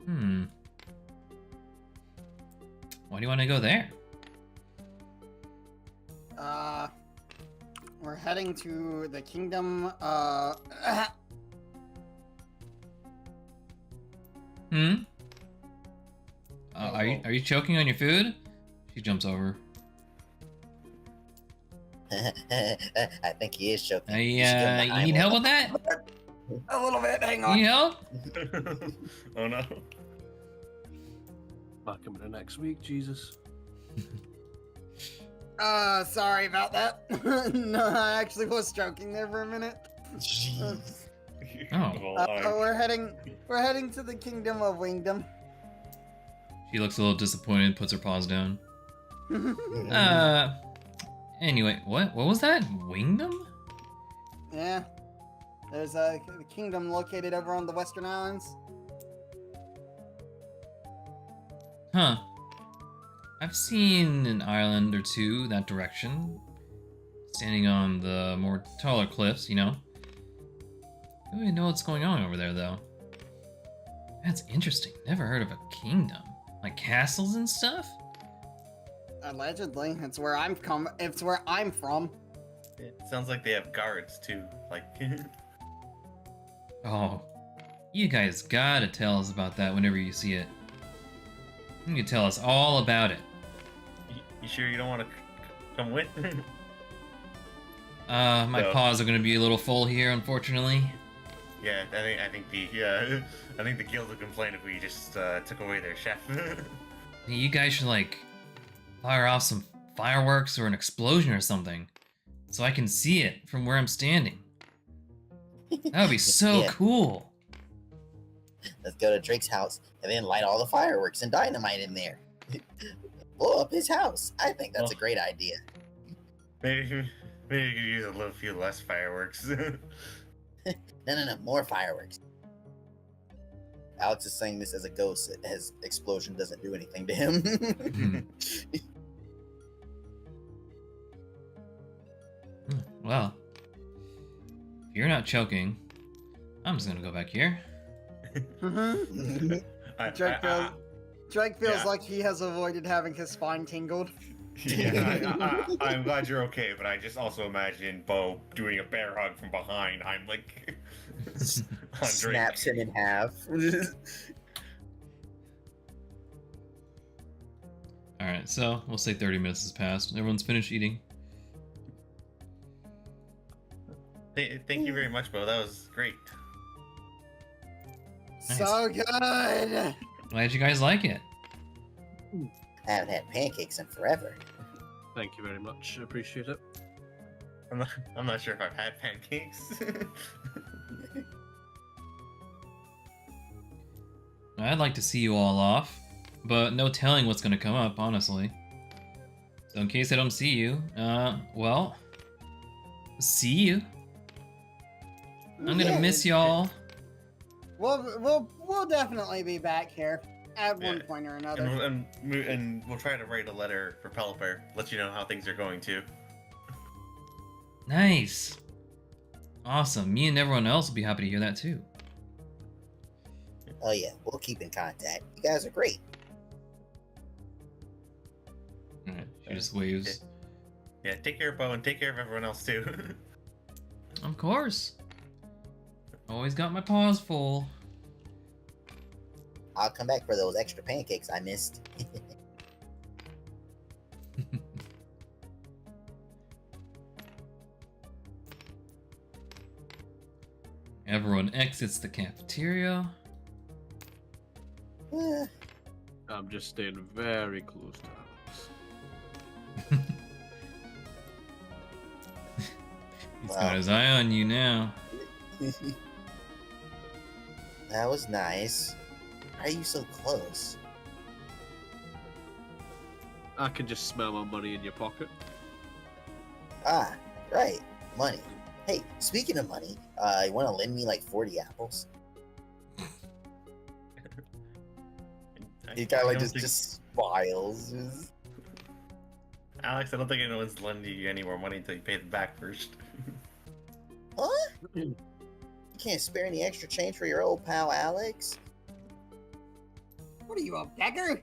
Why do you want to go there? We're heading to the kingdom. Are you choking on your food? She jumps over. I think he is choking. You need help with that? A little bit. Hang You on. need help? Oh no. Back coming in next week, Jesus. Sorry about that. No, I actually was joking there for a minute. Jeez. Oh. We're heading to the kingdom of Wingdom. She looks a little disappointed, puts her paws down. Anyway, what was that? Wingdom? Yeah. There's a kingdom located over on the Western Islands. Huh. I've seen an island or two that direction. Standing on the more taller cliffs, you know. I don't even know what's going on over there, though. That's interesting. Never heard of a kingdom. Like castles and stuff? Allegedly, it's where I'm from. It sounds like they have guards too. Like, Oh. You guys gotta tell us about that whenever you see it. You can tell us all about it. you sure you don't want to come with? My So- paws are gonna be a little full here, unfortunately. Yeah, I think the guild would complain if we just took away their chef. You guys should, like, fire off some fireworks or an explosion or something. So I can see it from where I'm standing. That would be so Yeah. cool. Let's go to Drake's house and then light all the fireworks and dynamite in there. Blow up his house. I think that's a great idea. maybe you could use a little few less fireworks. No, more fireworks. Alex is saying this as a ghost, as explosion doesn't do anything to him. Well, if you're not choking, I'm just gonna go back here. Mm-hmm. I, Drake I, Drake feels Yeah. like he has avoided having his spine tingled. Yeah, I'm glad you're okay, but I just also imagine Bo doing a bear hug from behind. I'm like, on Drake. Snaps him in half. Alright, so we'll say 30 minutes has passed. Everyone's finished eating. Thank you very much, Bo. That was great. So good! Glad you guys like it. I haven't had pancakes in forever. Thank you very much. I appreciate it. I'm not sure if I've had pancakes. I'd like to see you all off, but no telling what's gonna come up, honestly. So in case I don't see you, well, see you. I'm gonna miss y'all. We'll definitely be back here at one Yeah. point or another. and we'll try to write a letter for Pelipper, let you know how things are going too. Nice. Awesome. Me and everyone else will be happy to hear that too. Oh yeah, we'll keep in contact. You guys are great. Alright, she just waves. Yeah, take care of Bo and take care of everyone else too. Of course. Always got my paws full. I'll come back for those extra pancakes I missed. Everyone exits the cafeteria. Eh, I'm just staying very close to Alex. He's got his eye on you now. that was nice. Why are you so close? I can just smell my money in your pocket. Ah, right. Money. Hey, speaking of money, you want to lend me like 40 apples? He kind of like just smiles. Alex, I don't think anyone's lending you any more money until you pay them back first. Huh? You can't spare any extra change for your old pal Alex? What are you, a beggar?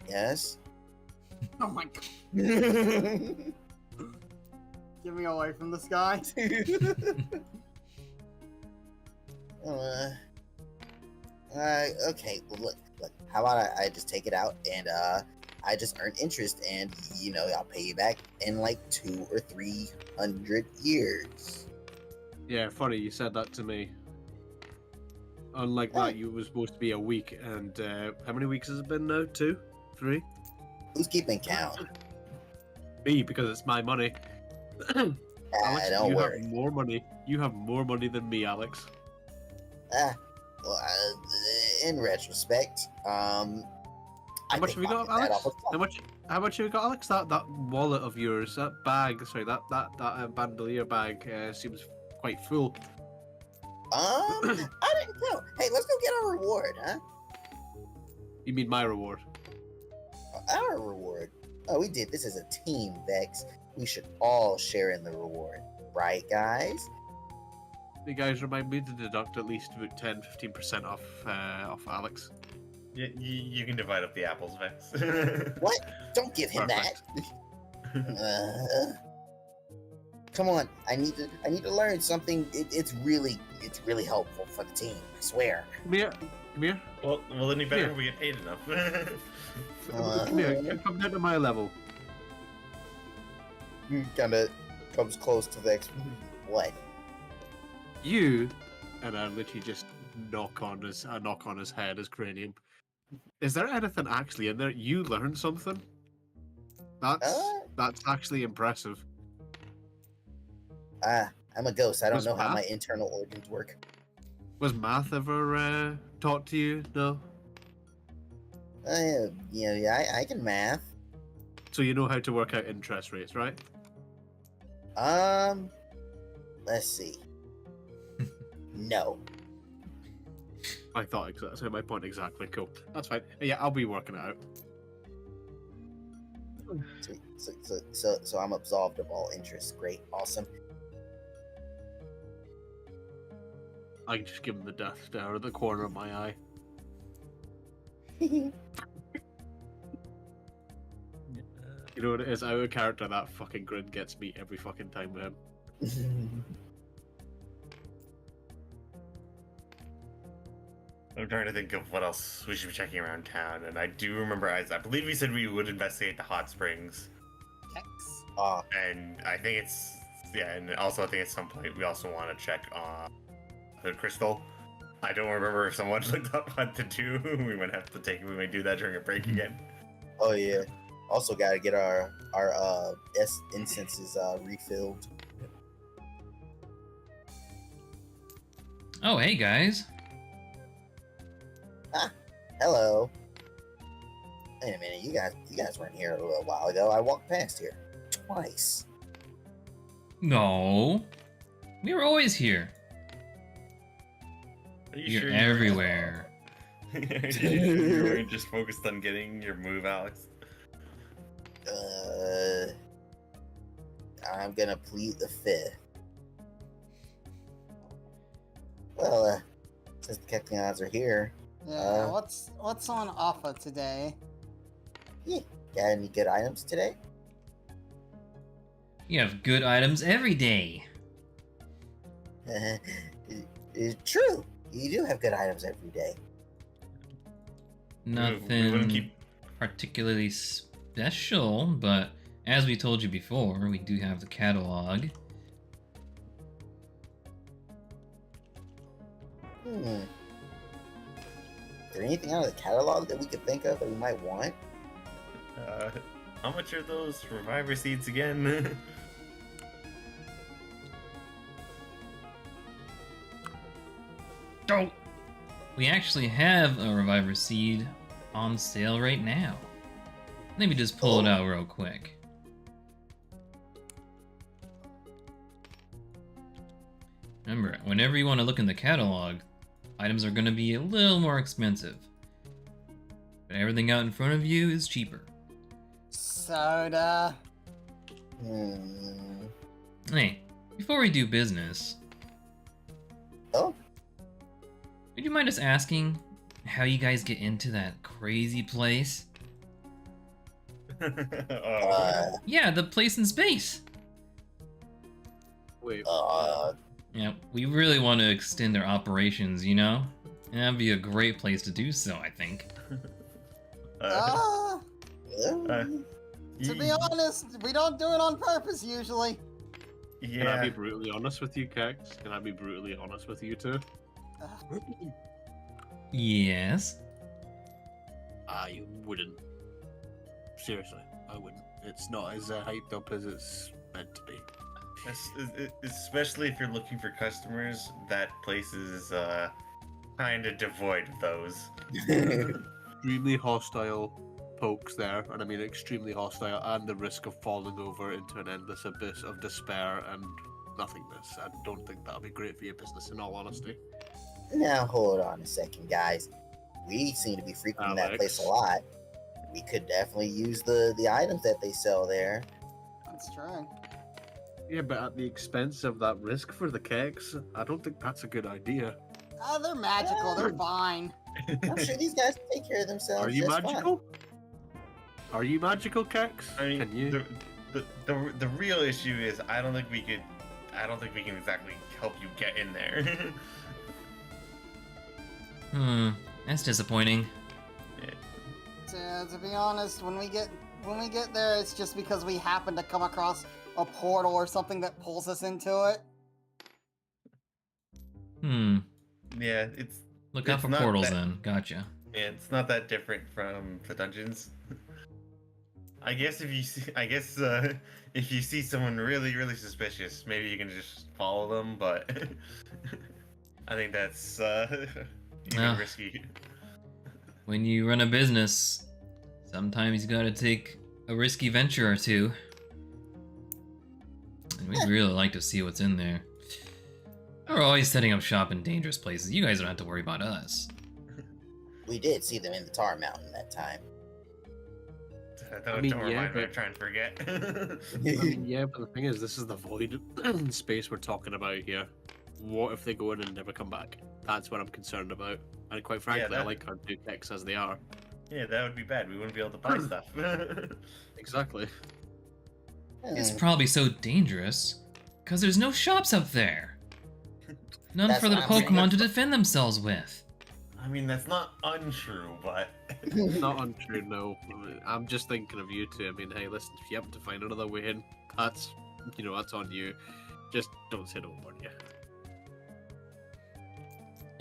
Yes. Oh my god. Get me away from this guy. Okay, well, look, how about I just take it out and I just earn interest and, you know, I'll pay you back in like 200 or 300 years. Yeah, funny you said that to me. Unlike that, you was supposed to be a week, and how many weeks has it been now? 2? 3? Who's keeping count? Me, because it's my money. Alex, Don't you worry. have more money. You have more money than me, Alex. Well, in retrospect, How much have you got, Alex? How much have you got, Alex? That wallet of yours, that bag, sorry, that bandolier bag seems quite full. I didn't know. Hey, let's go get our reward, huh? You mean my reward? Our reward. Oh, we did this as a team, Vex. We should all share in the reward, right, guys? You guys remind me to deduct at least about 10-15% off Alex. You can divide up the apples, Vex. What? Don't give him Perfect. that. Come on, I need to learn something. It's really helpful for the team. I swear. Come here. well, then you better we get paid enough. Come here. Come down to my level. Kind of comes close to Vex. What? You, and I literally just knock on his head, his cranium. Is there anything actually in there? You learned something? That's actually impressive. I'm a ghost. I don't Was know how math? my internal organs work. Was math ever taught to you? No. I can math. So you know how to work out interest rates, right? Let's see. No. I thought exactly. So my point exactly. Cool. That's fine. Yeah, I'll be working it out. So I'm absolved of all interest. Great, awesome. I can just give him the death stare at the corner of my eye. You know what it is? Out of character, that fucking grin gets me every fucking time with him. I'm trying to think of what else we should be checking around town, and I do remember, I believe we said we would investigate the hot springs, X. and I think it's, yeah, and also I think at some point we also want to check the crystal. I don't remember if someone looked up what to do. We might do that during a break again. Oh yeah. Also gotta get our incenses refilled. Oh, hey guys. Hello. Wait a minute, you guys weren't here a little while ago. I walked past here twice. No. We were always here. Are you You're sure everywhere. You weren't just focused on getting your move, Alex? I'm gonna plead the fifth. Well, since the Keklions are here, Yeah, what's on offer today? got any good items today? You have good items every day. It's true. You do have good items every day. We wouldn't Nothing keep- particularly special, but as we told you before, we do have the catalog. Is there anything out of the catalog that we could think of that we might want? How much are those reviver seeds again? Oh! We actually have a reviver seed on sale right now. Let me just pull it out real quick. Remember, whenever you want to look in the catalog, items are going to be a little more expensive. But everything out in front of you is cheaper. Soda. Hey, before we do business, Oh, would you mind us asking how you guys get into that crazy place? Yeah, the place in space! Wait. Yeah, we really want to extend our operations, you know? And that'd be a great place to do so, I think. uh, To be honest, we don't do it on purpose usually. Can I be yeah. brutally honest with you, Kex? Can I be brutally honest with you too? Yes? I wouldn't. Seriously, I wouldn't. It's not as hyped up as it's meant to be. Especially if you're looking for customers, that place is kind of devoid of those. Extremely hostile pokes there, and I mean extremely hostile, and the risk of falling over into an endless abyss of despair and nothingness. I don't think that'll be great for your business, in all honesty. Now hold on a second, guys. We seem to be frequenting that place a lot. We could definitely use the items that they sell there. That's true. Yeah, but at the expense of that risk for the keks, I don't think that's a good idea. Oh, they're magical. They're fine. I'm sure these guys take care of themselves. Are you just magical? Are you magical, keks? I mean, Can you? the real issue is I don't think we can exactly help you get in there. That's disappointing. To be honest, when we get there, it's just because we happen to come across a portal or something that pulls us into it. Yeah, it's Look out It's for not portals that- then. Gotcha. it's not that different from the dungeons. I guess if you see someone really, really suspicious, maybe you can just follow them, but I think that's even risky. When you run a business, sometimes you gotta take a risky venture or two. And we'd really like to see what's in there. We're always setting up shop in dangerous places. You guys don't have to worry about us. We did see them in the Tar Mountain that time. Don't mean, remind yeah, me, but- I'm trying to forget. I mean, yeah, but the thing is, this is the void space we're talking about here. What if they go in and never come back? That's what I'm concerned about. And quite frankly, I that- like our two keks as they are. Yeah, that would be bad. We wouldn't be able to buy stuff. Exactly. It's probably so dangerous because there's no shops up there. None That's for the what I'm saying. Pokemon to defend themselves with. I mean, that's not untrue, but Not untrue, no. I'm just thinking of you two. I mean, hey, listen, if you happen to find another way in, that's on you. Just don't say no more, yeah.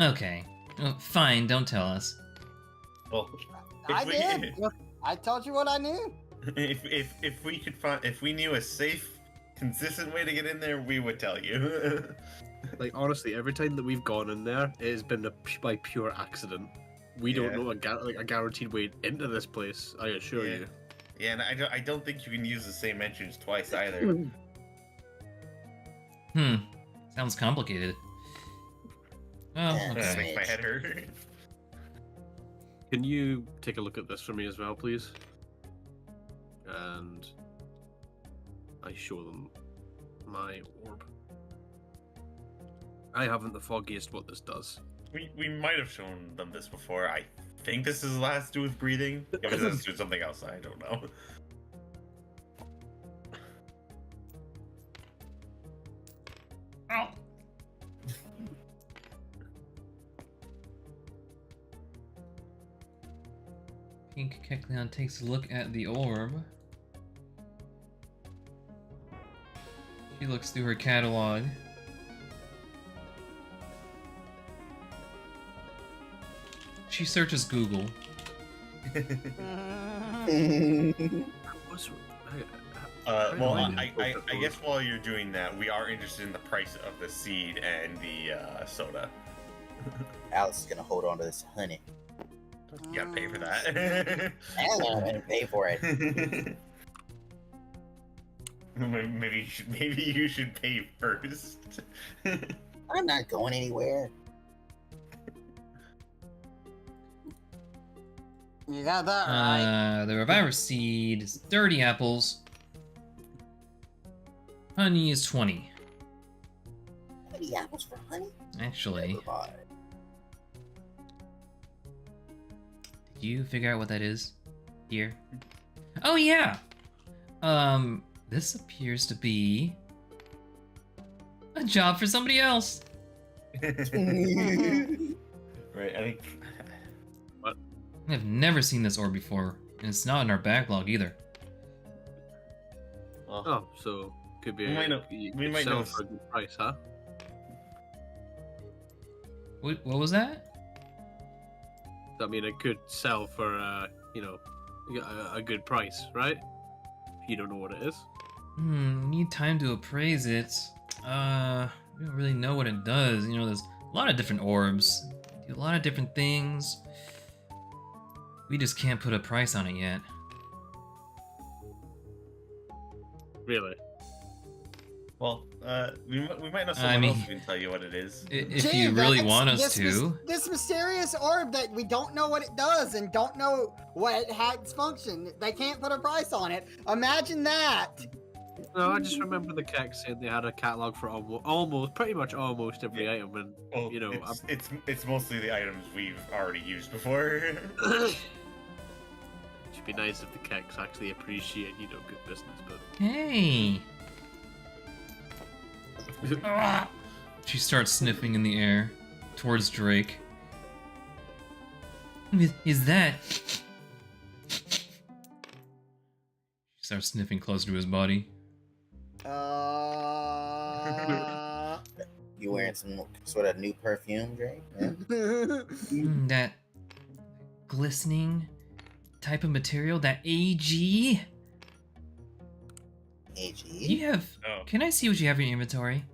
Okay. Well, fine, don't tell us. well, I if we- did. Look, I told you what I knew. if we could find, if we knew a safe, consistent way to get in there, we would tell you. Like, honestly, every time that we've gone in there, it has been by pure accident. We don't Yeah. know a guaranteed way into this place, I assure Yeah. you. Yeah, and I don't think you can use the same entrance twice either. Sounds complicated. Well, Yeah. That okay. makes my head hurt. Can you take a look at this for me as well, please? And I show them my orb. I haven't the foggiest what this does. We might have shown them this before. I think this is last to do with breathing. If it has to do with something else, I don't know. Ow. Pink Kecleon takes a look at the orb. She looks through her catalog. She searches Google. What's Well, I know. I guess while you're doing that, we are interested in the price of the seed and the soda. Alex is gonna hold on to this honey. You gotta pay for that. I'm gonna pay for it. Maybe you should pay first. I'm not going anywhere. You got that right. The Reviver Seed is 30 apples. Honey is 20. 30 apples for honey? Actually, Never mind. did you figure out what that is? Here? Oh yeah! This appears to be a job for somebody else. Right, I think. I've never seen this orb before, and it's not in our backlog either. Well, Oh, so could be We might know- you we could might sell know- for a good price, huh? What was that? I mean, it could sell for a good price, right? If you don't know what it is. Need time to appraise it. We don't really know what it does. You know, there's a lot of different orbs. Do a lot of different things. We just can't put a price on it yet. Really? well, we might know I someone mean- else who can tell you what it is. If Gee, you really that's- want us this mys- to. this mysterious orb that we don't know what it does and don't know what its function. They can't put a price on it. Imagine that. No, I just remember the Keck saying they had a catalog for pretty much almost every Yeah. item, and Well, you know, it's mostly the items we've already used before. it should be nice if the Kecks actually appreciate, good business, but Hey! Ah! She starts sniffing in the air towards Drake. Is that? She starts sniffing closer to his body. You wearing some sort of new perfume, Drake? Yeah? That glistening type of material, that AG? AG? You have. Oh. Can I see what you have in your inventory?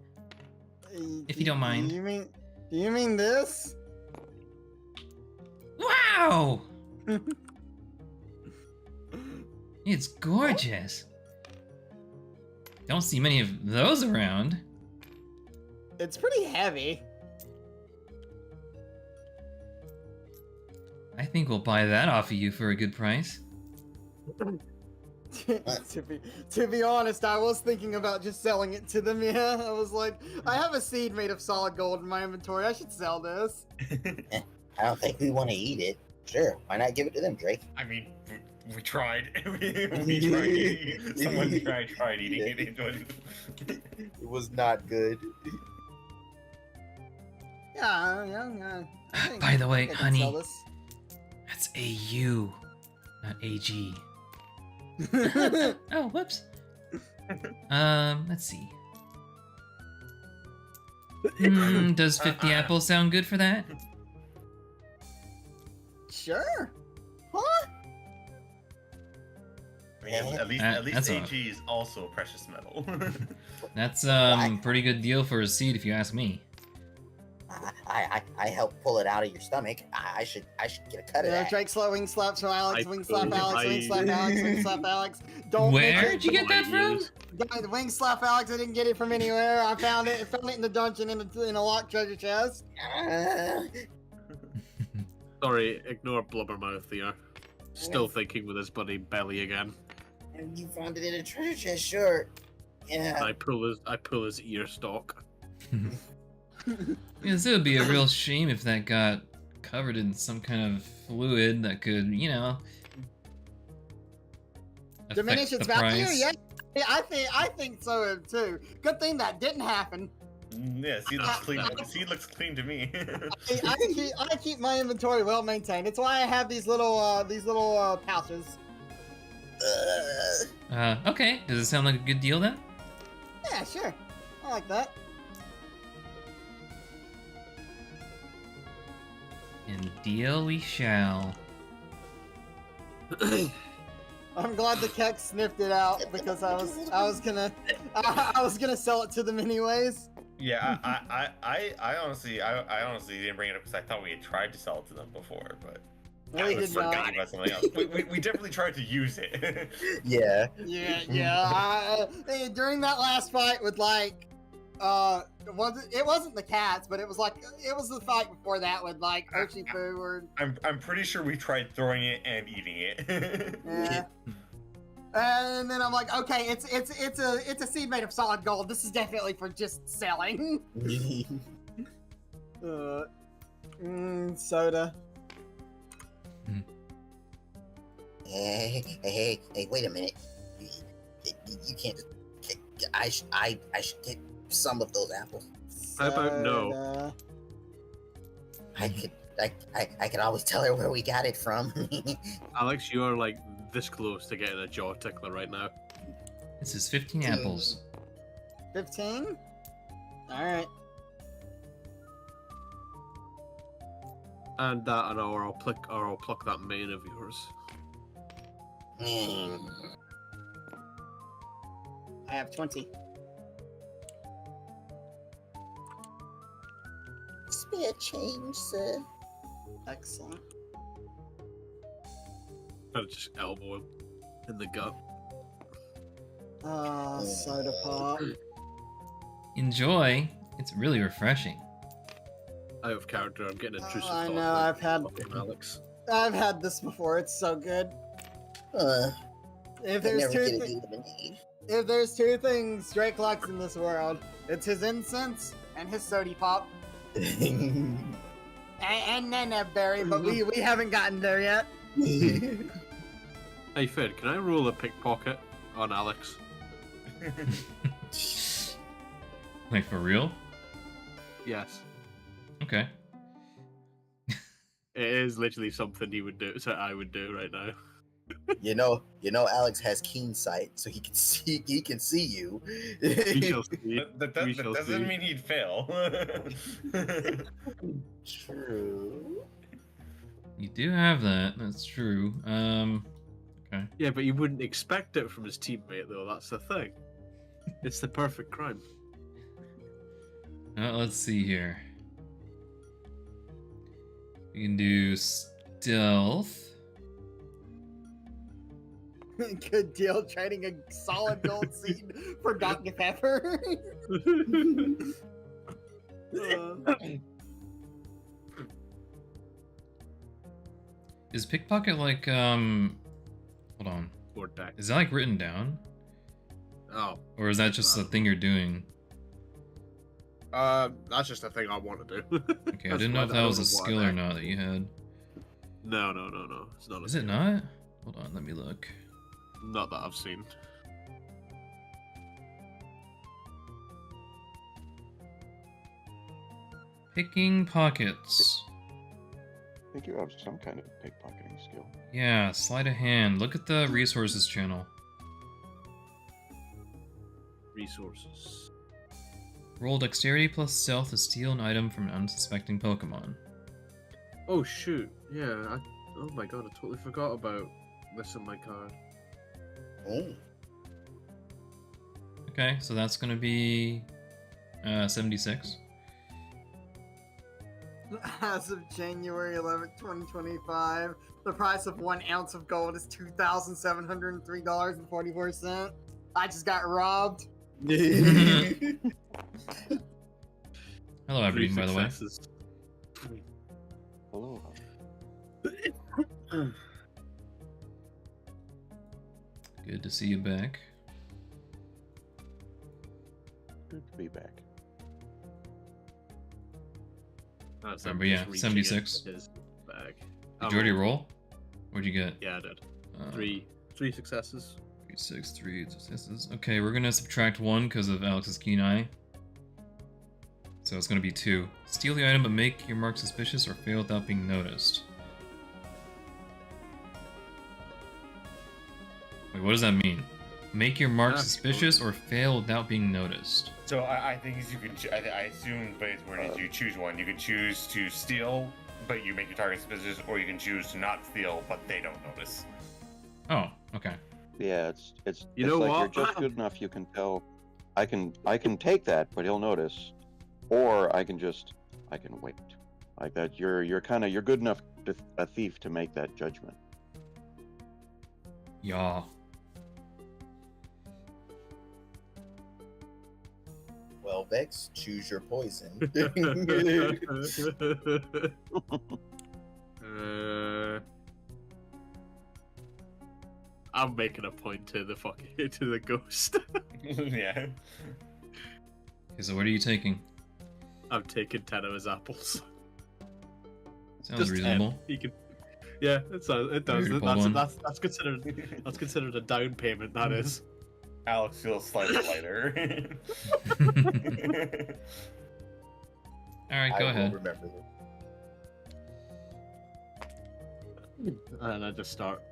If you don't mind. Do you mean this? Wow! It's gorgeous. Don't see many of those around. It's pretty heavy. I think we'll buy that off of you for a good price. to be honest, I was thinking about just selling it to them. Yeah, I was like, I have a seed made of solid gold in my inventory. I should sell this. I don't think we want to eat it. Sure, why not give it to them, Drake? I mean, we tried. we tried. Someone tried eating it. It was not good. Yeah. I think- By the way, I think I can sell honey, this. that's AU, not AG. Oh, whoops. Let's see. Does 50 apples sound good for that? Sure. At least That's a- AG is also a precious metal. That's pretty good deal for a seed if you ask me. I helped pull it out of your stomach. I should get a cut of Yeah, that. Drake slow wing slaps from Alex, I wing slap Alex, wing I- slap Alex, wing slap Alex. Don't Where'd you get that from? Guys, wing slap Alex, I didn't get it from anywhere. I found it in the dungeon in a locked treasure chest. Sorry, ignore Blubbermouth here. Still thinking with his buddy Belly again. You found it in a treasure chest, sure. Yeah. I pull his ear stalk. Yes, it would be a real shame if that got covered in some kind of fluid that could, you know, Diminish affect its the value? price. Yeah, I think so too. Good thing that didn't happen. Yeah, seed looks clean. Seed looks clean to me. I keep my inventory well maintained. It's why I have these little pouches. Okay, does it sound like a good deal then? Yeah, sure. I like that. And deal we shall. I'm glad the Keck sniffed it out because I was gonna sell it to them anyways. Yeah, I honestly didn't bring it up because I thought we had tried to sell it to them before, but We I was did not. forgetting about something else. We definitely tried to use it. Yeah. Yeah. During that last fight with like, it wasn't the cats, but it was the fight before that with like Urshifu or. I'm pretty sure we tried throwing it and eating it. Yeah. And then I'm like, okay, it's a seed made of solid gold. This is definitely for just selling. Soda. Hey, wait a minute. You can't. I should get some of those apples. How about no? Soda. I could always tell her where we got it from. Alex, you are like this close to getting a jaw tickler right now. This is 15 apples. 15? Alright. And that, and I'll pluck that mane of yours. I have 20. Spare change, sir. Excellent. I'll just elbow him in the gut. Soda pop. Enjoy. It's really refreshing. Out of character, I'm getting intrusive I thoughts know, about I've had- fucking Alex. I've had this before. It's so good. If I there's never two get a things, lemonade. if there's two things Drake likes in this world, it's his incense and his sody pop and Nana Berry. But we haven't gotten there yet. Hey Fid, can I roll a pickpocket on Alex? Like, for real? Yes. Okay. It is literally something he would do, so I would do right now. You know, Alex has keen sight, so he can see you. We shall see. That We shall doesn't see. mean he'd fail. True. You do have that. That's true. Okay. Yeah, but you wouldn't expect it from his teammate, though. That's the thing. It's the perfect crime. Let's see here. We can do stealth. Good deal trading a solid gold seed for Dr. Pepper. Is pickpocket like hold on. Or deck. Is that like written down? Oh. Or is that just a thing you're doing? That's just a thing I want to do. Okay, I didn't know if that was a skill or not that you had. No. It's not. Is it not? Hold on, let me look. Not that I've seen. Picking pockets. I think you have some kind of pickpocketing skill. Yeah, sleight of hand. Look at the resources channel. Resources. Roll dexterity plus stealth to steal an item from an unsuspecting Pokemon. Oh shoot! Yeah. Oh my god! I totally forgot about this on my card. Oh. Okay, so that's gonna be 76. As of January 11th, 2025, the price of 1 ounce of gold is $2,703.44. I just got robbed. Hello, Aberdeen, by the way. Successes. Hello. Good to see you back. Good to be back. Remember, yeah, 76. His bag. Did you already roll? What'd you get? Yeah, I did. Uh, Three successes. 3, 6, 3 successes. Okay, we're gonna subtract 1 because of Alex's keen eye. So it's gonna be 2. Steal the item but make your mark suspicious or fail without being noticed. Wait, what does that mean? Make your mark suspicious or fail without being noticed. So I think you can. I assume the base word is you choose one. You can choose to steal, but you make your target suspicious, or you can choose to not steal, but they don't notice. Oh, okay. Yeah, it's You know like what? you're just good enough. You can tell. I can take that, but he'll notice, or I can wait. Like that, you're good enough to a thief to make that judgment. Yeah. Well, Vex, choose your poison. I'm making a point to the ghost. Yeah. Okay, so what are you taking? I'm taking 10 of his apples. Sounds Just 10. reasonable. He can. Yeah, it does. Beautiful one. That's considered a down payment. That is. Alex feels slightly lighter. Alright, I go will ahead. remember this. And I just start.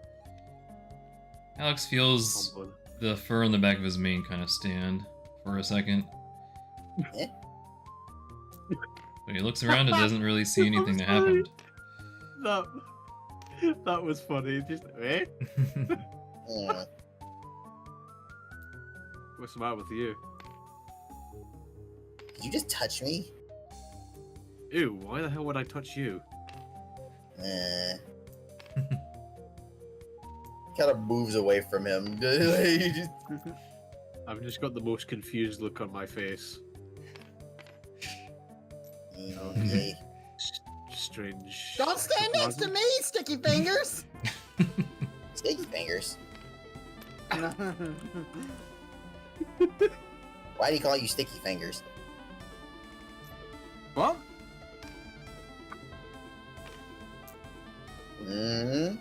Alex feels fumbling. the fur on the back of his mane kind of stand for a second. Eh? When he looks around, it doesn't really see anything that happened. That was funny. Just eh? Mm. What's the matter with you? Did you just touch me? Ew! Why the hell would I touch you? Kind of moves away from him. I've just got the most confused look on my face. Okay. Strange. Don't stand next to me, sticky fingers! Sticky fingers. Why do you call you sticky fingers? What? Mm-hmm.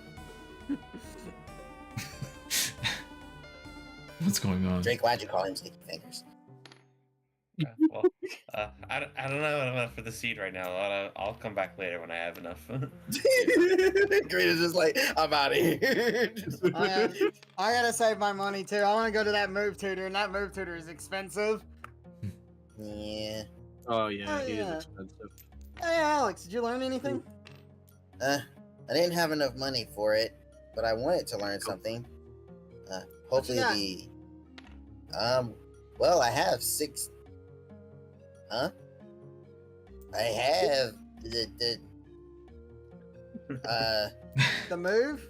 What's going on? Drake, why'd you call him sticky fingers? Well, I don't know enough for the seed right now. I'll come back later when I have enough. Green is just like, I'm out of here. I gotta save my money too. I wanna go to that move tutor, and that move tutor is expensive. Yeah. Oh yeah, Oh, he yeah. is expensive. Hey Alex, did you learn anything? I didn't have enough money for it, but I wanted to learn something. Hopefully got? well, I have 6. Huh? I have the The move?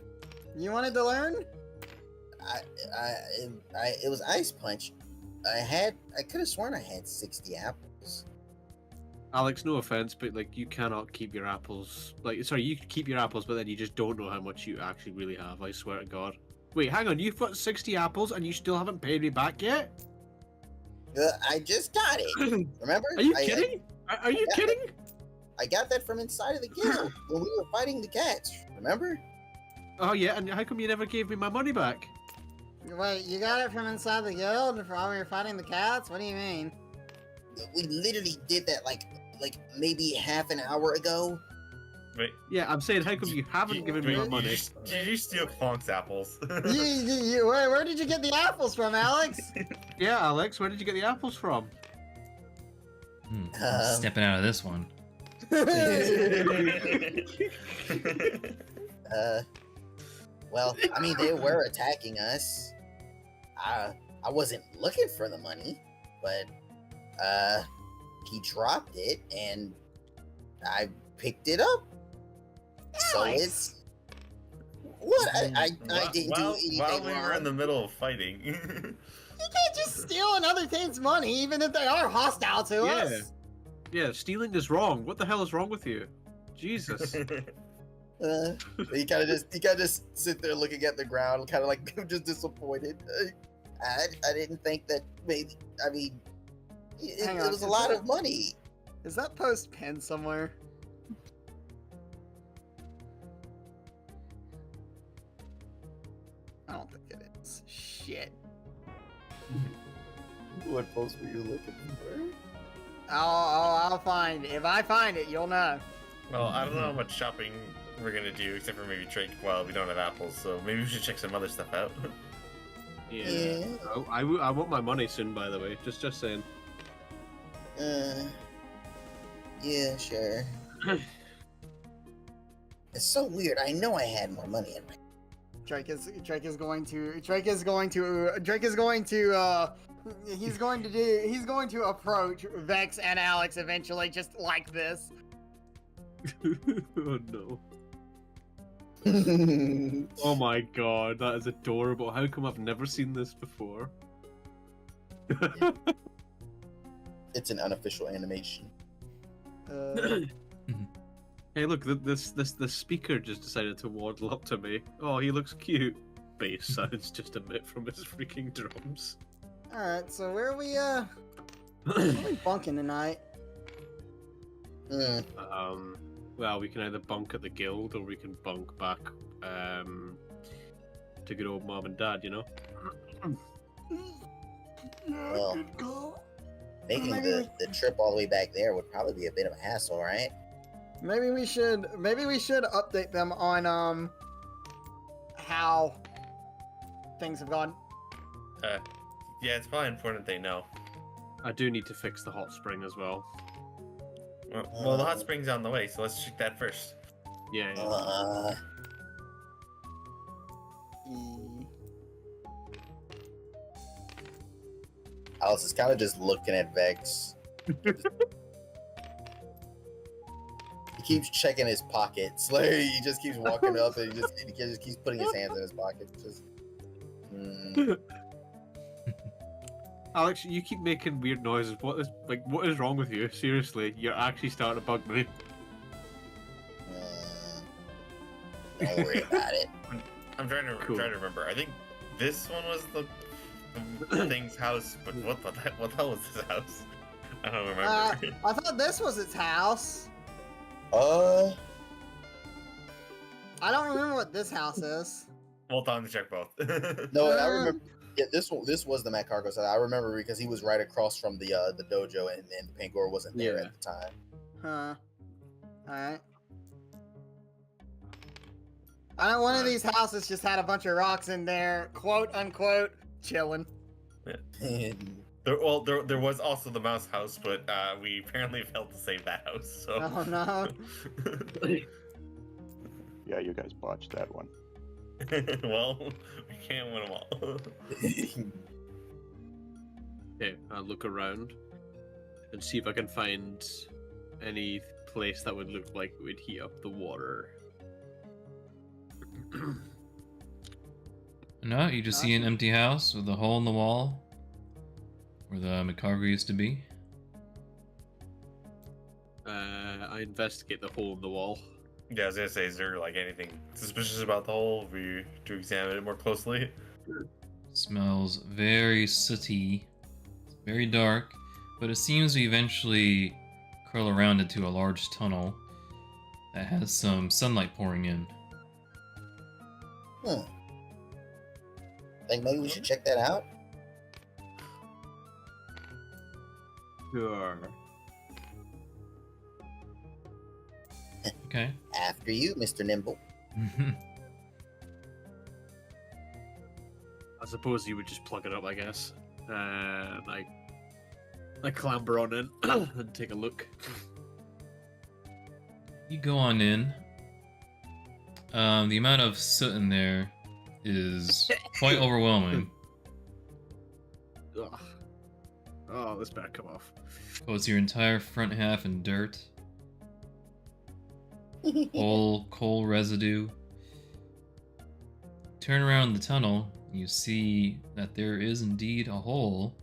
You wanted to learn? it was Ice Punch. I could have sworn I had 60 apples. Alex, no offense, but like you cannot keep your apples. Like, sorry, you can keep your apples, but then you just don't know how much you actually really have. I swear to God. Wait, hang on. You've got 60 apples and you still haven't paid me back yet? I just got it. Remember? Are you kidding? Are you Yeah. kidding? I got that from inside of the guild when we were fighting the cats. Remember? Oh yeah, and how come you never gave me my money back? Wait, you got it from inside the guild while we were fighting the cats? What do you mean? We literally did that like maybe half an hour ago. Wait, Yeah, I'm saying, how come you haven't given me my money? Did you steal Clonk's apples? Where did you get the apples from, Alex? Yeah, Alex, where did you get the apples from? Um, Stepping out of this one. Well, I mean, they were attacking us. I wasn't looking for the money, but he dropped it and I picked it up. So Alex. it's what I didn't do anything while we were wrong. in the middle of fighting. You can't just steal another team's money, even if they are hostile to us. Yeah, stealing is wrong. What the hell is wrong with you? Jesus. He kind of just sit there looking at the ground, kind of like just disappointed. I didn't think that maybe. I mean, Hang it on, was a is lot that- of money. Is that post pinned somewhere? I don't think it is. Shit. What post were you looking for? I'll find it. If I find it, you'll know. Well, I don't know how much shopping we're gonna do, except for maybe trade. Well, we don't have apples, so maybe we should check some other stuff out. Yeah. Yeah. I want my money soon, by the way. Just saying. Yeah, sure. It's so weird. I know I had more money in my. Drake is going to approach Vex and Alex eventually, just like this. Oh no. Oh my god, that is adorable. How come I've never seen this before? It's an unofficial animation. Hey, look, the speaker just decided to waddle up to me. Oh, he looks cute. Bass sounds just a bit from his freaking drums. All right, so where are we bunking tonight? Well, we can either bunk at the guild or we can bunk back to good old mom and dad, you know? Well, making the trip all the way back there would probably be a bit of a hassle, right? Maybe we should update them on how things have gone. Yeah, it's probably important they know. I do need to fix the hot spring as well. Well, the hot spring's on the way, so let's check that first. Yeah. Alice is kind of just looking at Vex. He keeps checking his pockets. Like he just keeps walking up and he just keeps putting his hands in his pockets. Just. Alex, you keep making weird noises. What is wrong with you? Seriously, you're actually starting to bug me. Don't worry about it. I'm trying to remember. I think this one was the thing's house, but what the hell was this house? I don't remember. I thought this was its house. Uh, I don't remember what this house is. Well, time to check both. no, I remember. Yeah, this was the Matt Cargo side. I remember because he was right across from the dojo, and the Pangor wasn't there Yeah. at the time. Huh. Alright. I know one of these houses just had a bunch of rocks in there, quote unquote, chilling. There was also the mouse house, but we apparently failed to save that house. So. Oh no. Yeah, you guys botched that one. Well, we can't win them all. Okay, I'll look around and see if I can find any place that would look like it would heat up the water. No, you just see an empty house with a hole in the wall where the McCarver used to be. I investigate the hole in the wall. Yeah, I was gonna say, is there like anything suspicious about the hole? We to examine it more closely. Smells very sooty, very dark, but it seems to eventually curl around into a large tunnel that has some sunlight pouring in. Think maybe we should check that out? Sure. Okay. After you, Mr. Nimble. I suppose you would just plug it up, I guess. I clamber on in and take a look. You go on in. The amount of soot in there is quite overwhelming. Ugh. Oh, this better come off. Coats your entire front half in dirt. Coal residue. Turn around the tunnel, you see that there is indeed a hole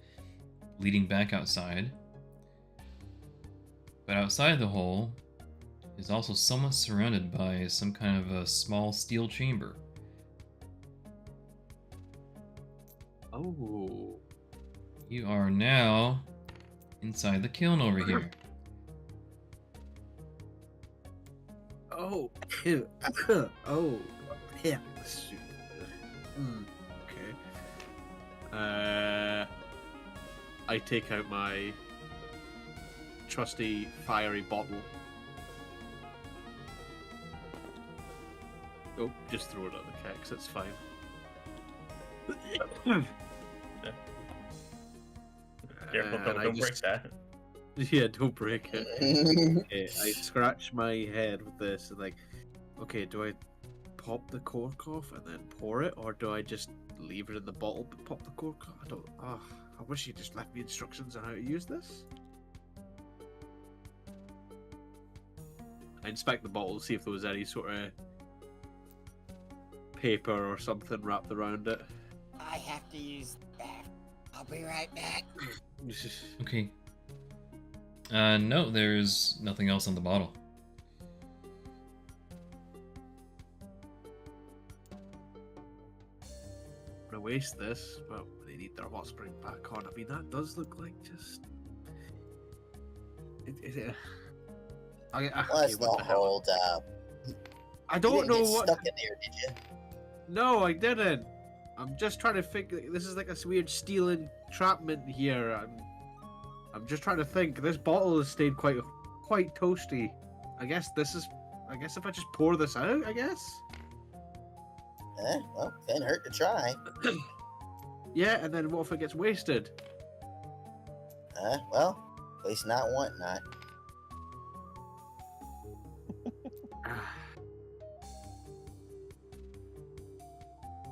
leading back outside. But outside the hole is also somewhat surrounded by some kind of a small steel chamber. Oh. You are now inside the kiln over here. Oh. Ew. Oh. Yeah. Okay. I take out my trusty fiery bottle. Oh, just throw it at the kegs, it's fine. Careful, And don't break that. Yeah, don't break it. Okay, I scratch my head with this and like, okay, do I pop the cork off and then pour it, or do I just leave it in the bottle but pop the cork off? I don't. I wish you just left me instructions on how to use this. I inspect the bottle to see if there was any sort of paper or something wrapped around it. I have to use that. I'll be right back. Okay. No, there's nothing else on the bottle. I'm gonna waste this, but they need their hot spring back on. I mean, that does look like just. Let's what not the hell? hold up. I You don't didn't know get what. stuck in there, did you? No, I didn't. I'm just trying to figure. This is like a weird steel entrapment here. I'm just trying to think. This bottle has stayed quite toasty. I guess if I just pour this out, I guess. Well, can't hurt to try. Yeah, and then what if it gets wasted? Well, at least not want not.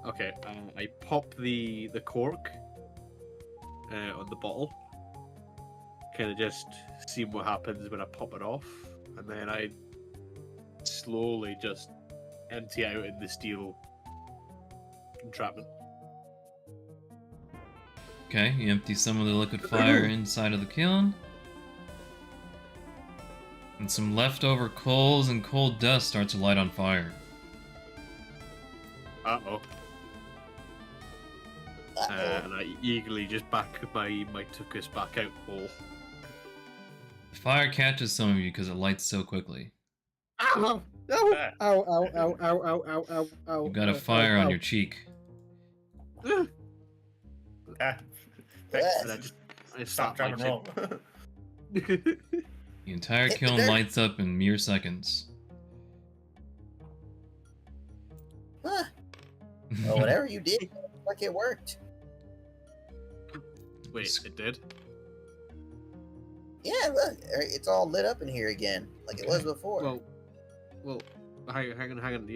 Okay, I pop the cork on the bottle. Kind of just seeing what happens when I pop it off, and then I slowly just empty out in the steel entrapment. Okay, you empty some of the liquid fire inside of the kiln. And some leftover coals and coal dust start to light on fire. Uh-oh. And I eagerly just back my tuchus back out hole. The fire catches some of you because it lights so quickly. Ow! Ow! Ow! Ow! Ow! Ow! Ow! Ow! Ow! You've got a fire on your cheek. Thanks. And I Stop, slap drop, my and roll. chin. The entire Hit the kiln dirt. lights up in mere seconds. Well, whatever you did, it looked like it worked. Wait, it did? Yeah, look, it's all lit up in here again, like it was before. Well, hang on.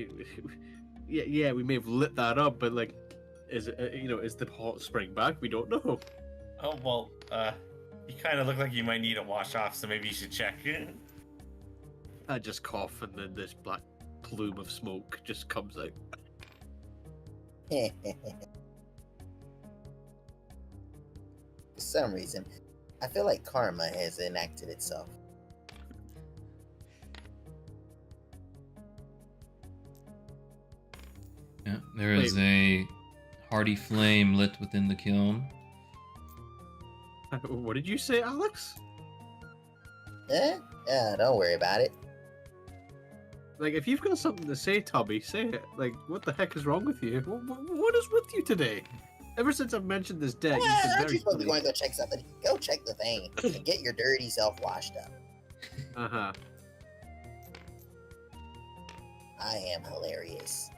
Yeah, we may have lit that up, but like, is it, is the hot spring back? We don't know. Oh, well, you kind of look like you might need a wash off, so maybe you should check. I just cough, and then this black plume of smoke just comes out. For some reason, I feel like karma has enacted itself. Yeah, there is a hearty flame lit within the kiln. What did you say, Alex? Yeah, don't worry about it. Like, if you've got something to say, Tubby, say it. Like, what the heck is wrong with you? What is with you today? Ever since I've mentioned this deck, you've been Aren't very you supposed to be silly. going to go check something? Go check the thing and get your dirty self washed up. Uh-huh. I am hilarious.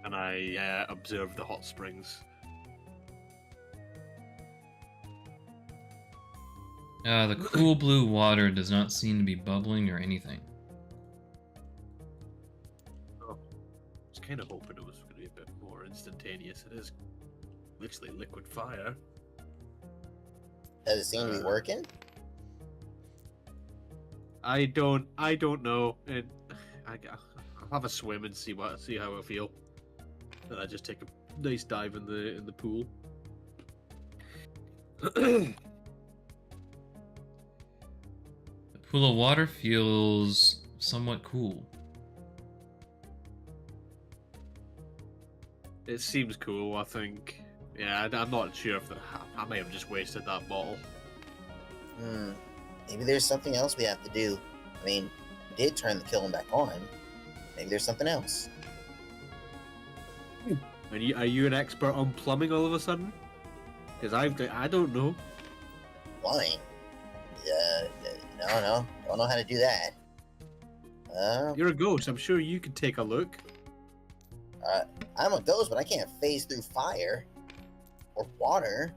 And I observe the hot springs. The cool blue water does not seem to be bubbling or anything. I was kind of hoping it was going to be a bit more instantaneous. It is literally liquid fire. Does it seem to be working? I don't know. And I'll have a swim and see how I feel. And I just take a nice dive in the pool. The pool of water feels somewhat cool. It seems cool, I think. Yeah, I'm not sure if I may have just wasted that bottle. Maybe there's something else we have to do. I mean, we did turn the kiln back on. Maybe there's something else. And are you an expert on plumbing all of a sudden? Because I don't know. Plumbing? No. Don't know how to do that. You're a ghost. I'm sure you could take a look. I'm a ghost, but I can't phase through fire or water.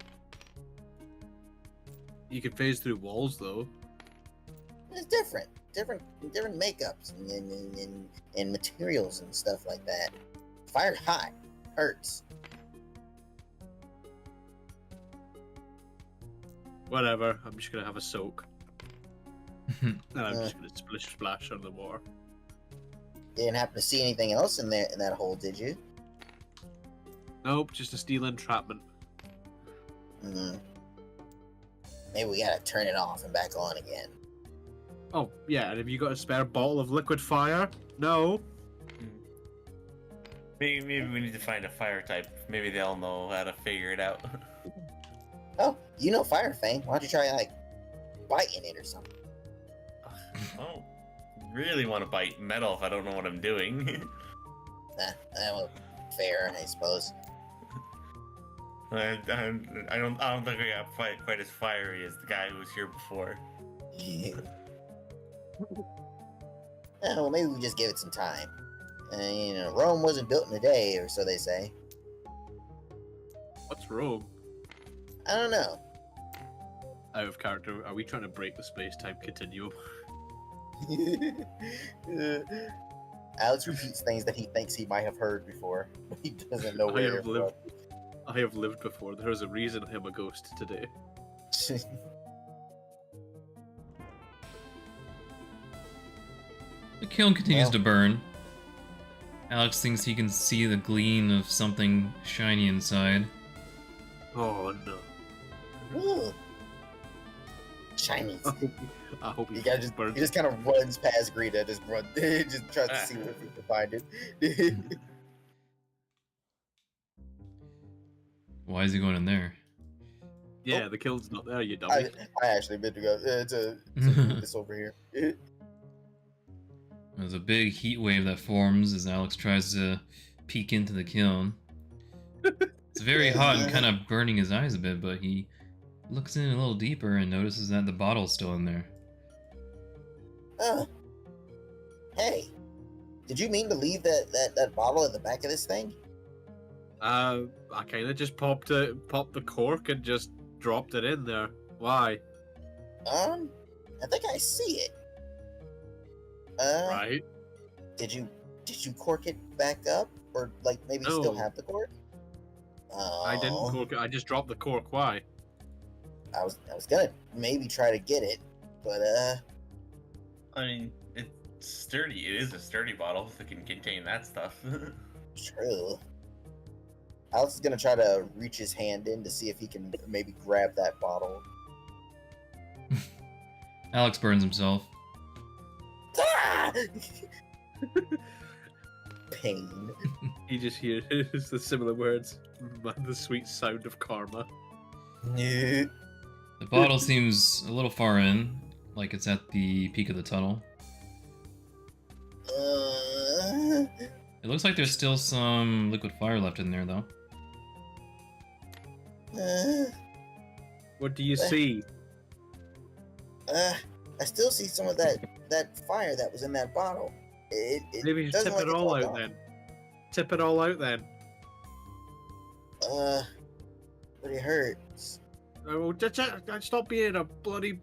You can phase through walls, though. It's different makeups and materials and stuff like that. Fire's hot, hurts. Whatever. I'm just gonna have a soak. And I'm just gonna splash on the water. Didn't happen to see anything else in that hole, did you? Nope, just a steel entrapment. Maybe we gotta turn it off and back on again. Oh, yeah, and have you got a spare bottle of liquid fire? No. Maybe we need to find a fire type. Maybe they'll know how to figure it out. Oh, you know Fire Fang. Why don't you try, like, biting it or something? I don't really want to bite metal if I don't know what I'm doing. Well, fair, I suppose. I don't think I got quite as fiery as the guy who was here before. Well, maybe we just give it some time. Rome wasn't built in a day, or so they say. What's Rome? I don't know. Out of character, are we trying to break the space-time continuum? Alex repeats things that he thinks he might have heard before, but he doesn't know where they're from. I have lived before. There is a reason I'm a ghost today. The kiln continues to burn. Alex thinks he can see the gleam of something shiny inside. Oh no. Ooh. Shiny. I hope He just kind of runs past Greta, just tries to see if he can find it. Why is he going in there? Yeah, the kill's not there, you dummy. I actually meant to go. It's over here. There's a big heat wave that forms as Alex tries to peek into the kiln. It's very hot and kind of burning his eyes a bit, but he looks in a little deeper and notices that the bottle's still in there. Hey, did you mean to leave that bottle at the back of this thing? I kind of just popped the cork and just dropped it in there. Why? I think I see it. Right. Did you cork it back up, or like maybe No. still have the cork? Oh, I didn't cork it. I just dropped the cork. Why? I was gonna maybe try to get it, but I mean, it's sturdy. It is a sturdy bottle that can contain that stuff. true. Alex is gonna try to reach his hand in to see if he can maybe grab that bottle. Alex burns himself. Ah! Pain. He just hears the similar words, the sweet sound of karma. The The bottle seems a little far in, like it's at the peak of the tunnel. It looks like there's still some liquid fire left in there, though. What do you see? I still see some of that fire that was in that bottle. It Maybe you doesn't tip like it all it's out gone. then. Tip it all out then. But it hurts. Oh, just stop being a bloody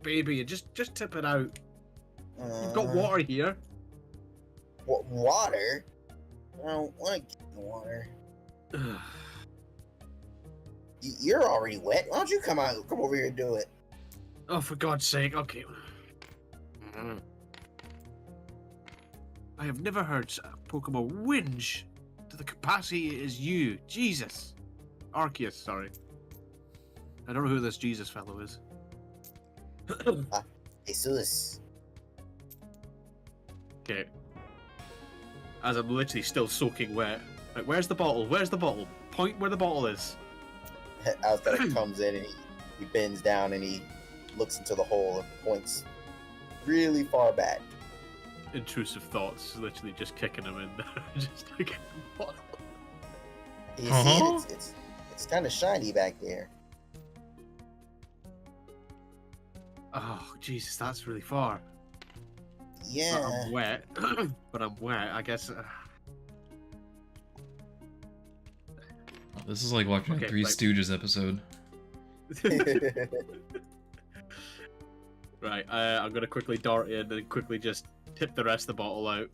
baby and just tip it out. You've got water here. What water? I don't want to get in the water. You're already wet. Why don't you come over here and do it? Oh, for God's sake! Okay. I have never heard a Pokemon whinge to the capacity it is you. Jesus. Arceus, sorry. I don't know who this Jesus fellow is. Jesus. Okay. As I'm literally still soaking wet. Like, where's the bottle? Where's the bottle? Point where the bottle is. Alphabet comes in and he bends down and he looks into the hole and points really far back. Intrusive thoughts, literally just kicking him in there. Just like, what? You see it? It's kind of shiny back there. Oh, Jesus, that's really far. Yeah. But I'm wet. But I'm wet, I guess. This is like watching Okay, a Three like- Stooges episode. Right, I'm gonna quickly dart in and quickly just tip the rest of the bottle out.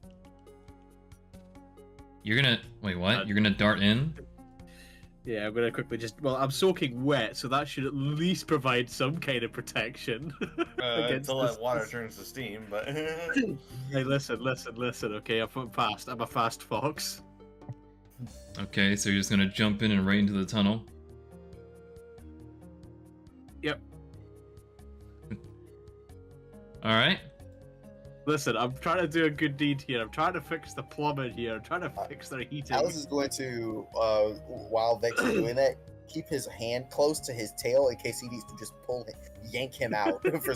You're gonna wait. What? Uh, You're gonna dart in? Yeah, I'm gonna quickly just. Well, I'm soaking wet, so that should at least provide some kind of protection. Until this- that water turns to steam, but Hey, listen. Okay, I'm fast. I'm a fast fox. Okay, so you're just gonna jump in and right into the tunnel. Yep. All right. Listen, I'm trying to do a good deed here. I'm trying to fix the plumbing here. I'm trying to fix their heating. Alice is going to, while Vex is doing that, keep his hand close to his tail in case he needs to just yank him out for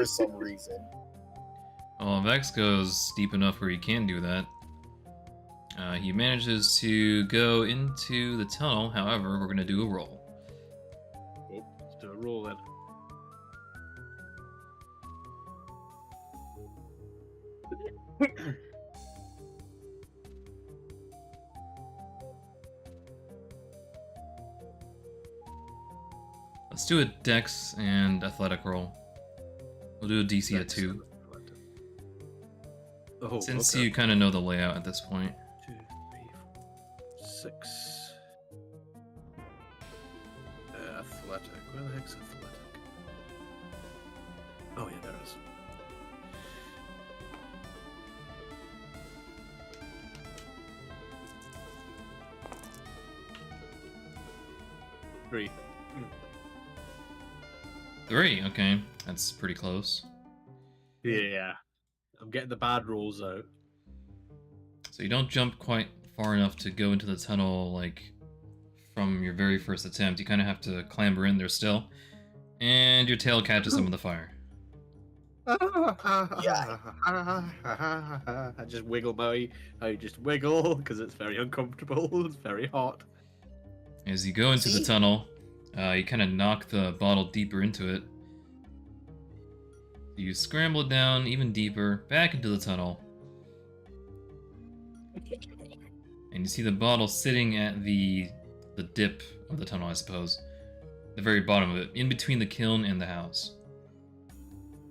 some reason. Well, Vex goes deep enough where he can do that. He manages to go into the tunnel. However, we're going to do a roll. Oh, let's do a roll then. Let's do a Dex and Athletic roll. We'll do a DC at 2. Oh, Since okay. you kind of know the layout at this point. 2, 3, 4, 6. Athletic. Where the heck's athletic? Oh yeah, there it is. Three. 3, okay. That's pretty close. Yeah. I'm getting the bad rolls out. So you don't jump quite far enough to go into the tunnel, like, from your very first attempt. You kind of have to clamber in there still. And your tail catches some of the fire. I just wiggle I just wiggle because it's very uncomfortable. It's very hot. As you go into the See? tunnel, you kind of knock the bottle deeper into it. You scramble it down even deeper, back into the tunnel. And you see the bottle sitting at the dip of the tunnel, I suppose. The very bottom of it, in between the kiln and the house.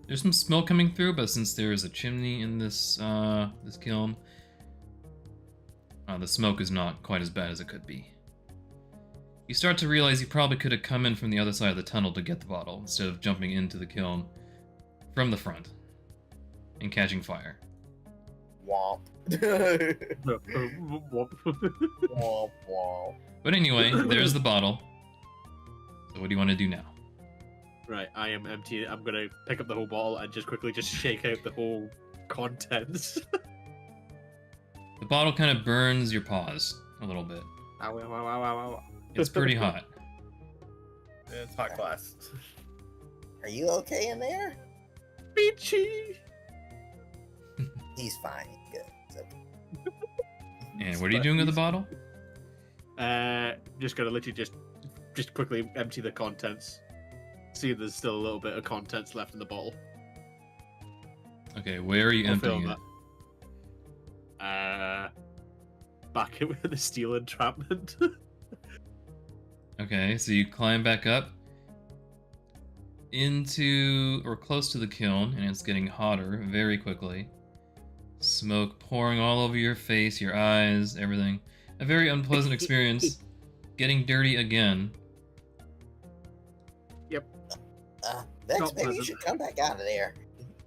There's some smoke coming through, but since there is a chimney in this this kiln, the smoke is not quite as bad as it could be. You start to realize you probably could have come in from the other side of the tunnel to get the bottle, instead of jumping into the kiln from the front and catching fire. Womp. Womp womp. But anyway, there's the bottle. So what do you want to do now? Right, I am empty. I'm gonna pick up the whole bottle and just quickly just shake out the whole contents. The bottle kind of burns your paws a little bit. Ow, ow, ow, ow, ow, ow. It's pretty hot. it's hot glass. Are you okay in there? Peachy. He's fine. He's good. It's okay. And what are you doing with the bottle? Just gonna let you just quickly empty the contents. See if there's still a little bit of contents left in the bottle. Okay, where are you I'll fill emptying it? that. Back in with the steel entrapment. Okay, so you climb back up into or close to the kiln, and it's getting hotter very quickly. Smoke pouring all over your face, your eyes, everything. A very unpleasant experience. Getting dirty again. Vex, Not maybe you pleasant. should come back out of there.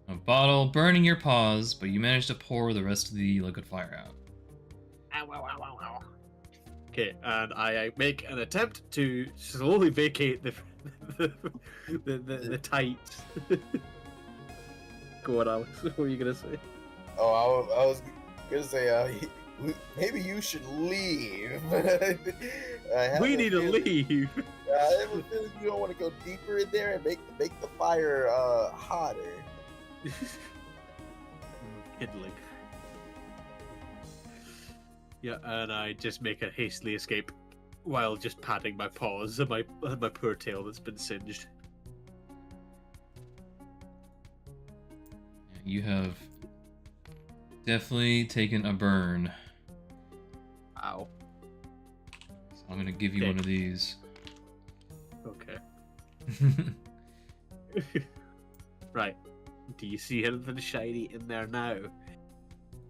A bottle burning your paws, but you manage to pour the rest of the liquid fire out. Ow, ow, ow, ow, ow. Okay, and I make an attempt to slowly vacate the tight. Go on, Alex. What were you gonna say? Oh, I was gonna say, maybe you should leave. We need to leave. I have a feeling you don't want to go deeper in there and make the fire hotter. Piddly. Yeah, and I just make a hastily escape while just patting my paws and my poor tail that's been singed. You have definitely taken a burn. Ow. So I'm gonna give you one of these. Okay. Right. Do you see anything shiny in there now?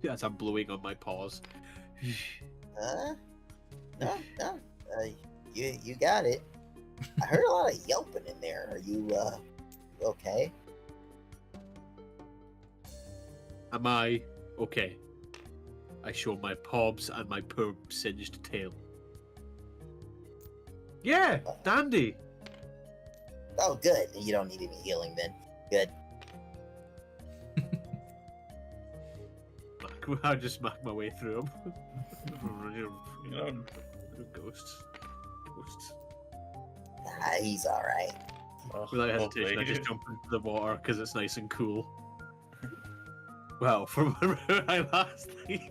As I'm blowing on my paws. Huh? No. You got it. I heard a lot of yelping in there. Are you okay? Am I okay? I show my paws and my poor singed tail. Yeah, dandy. Oh, good. You don't need any healing then. Good. I just smack my way through them. Ghosts. He's all right. Without hesitation, I just jump into the water because it's nice and cool. Well, from where I last leave.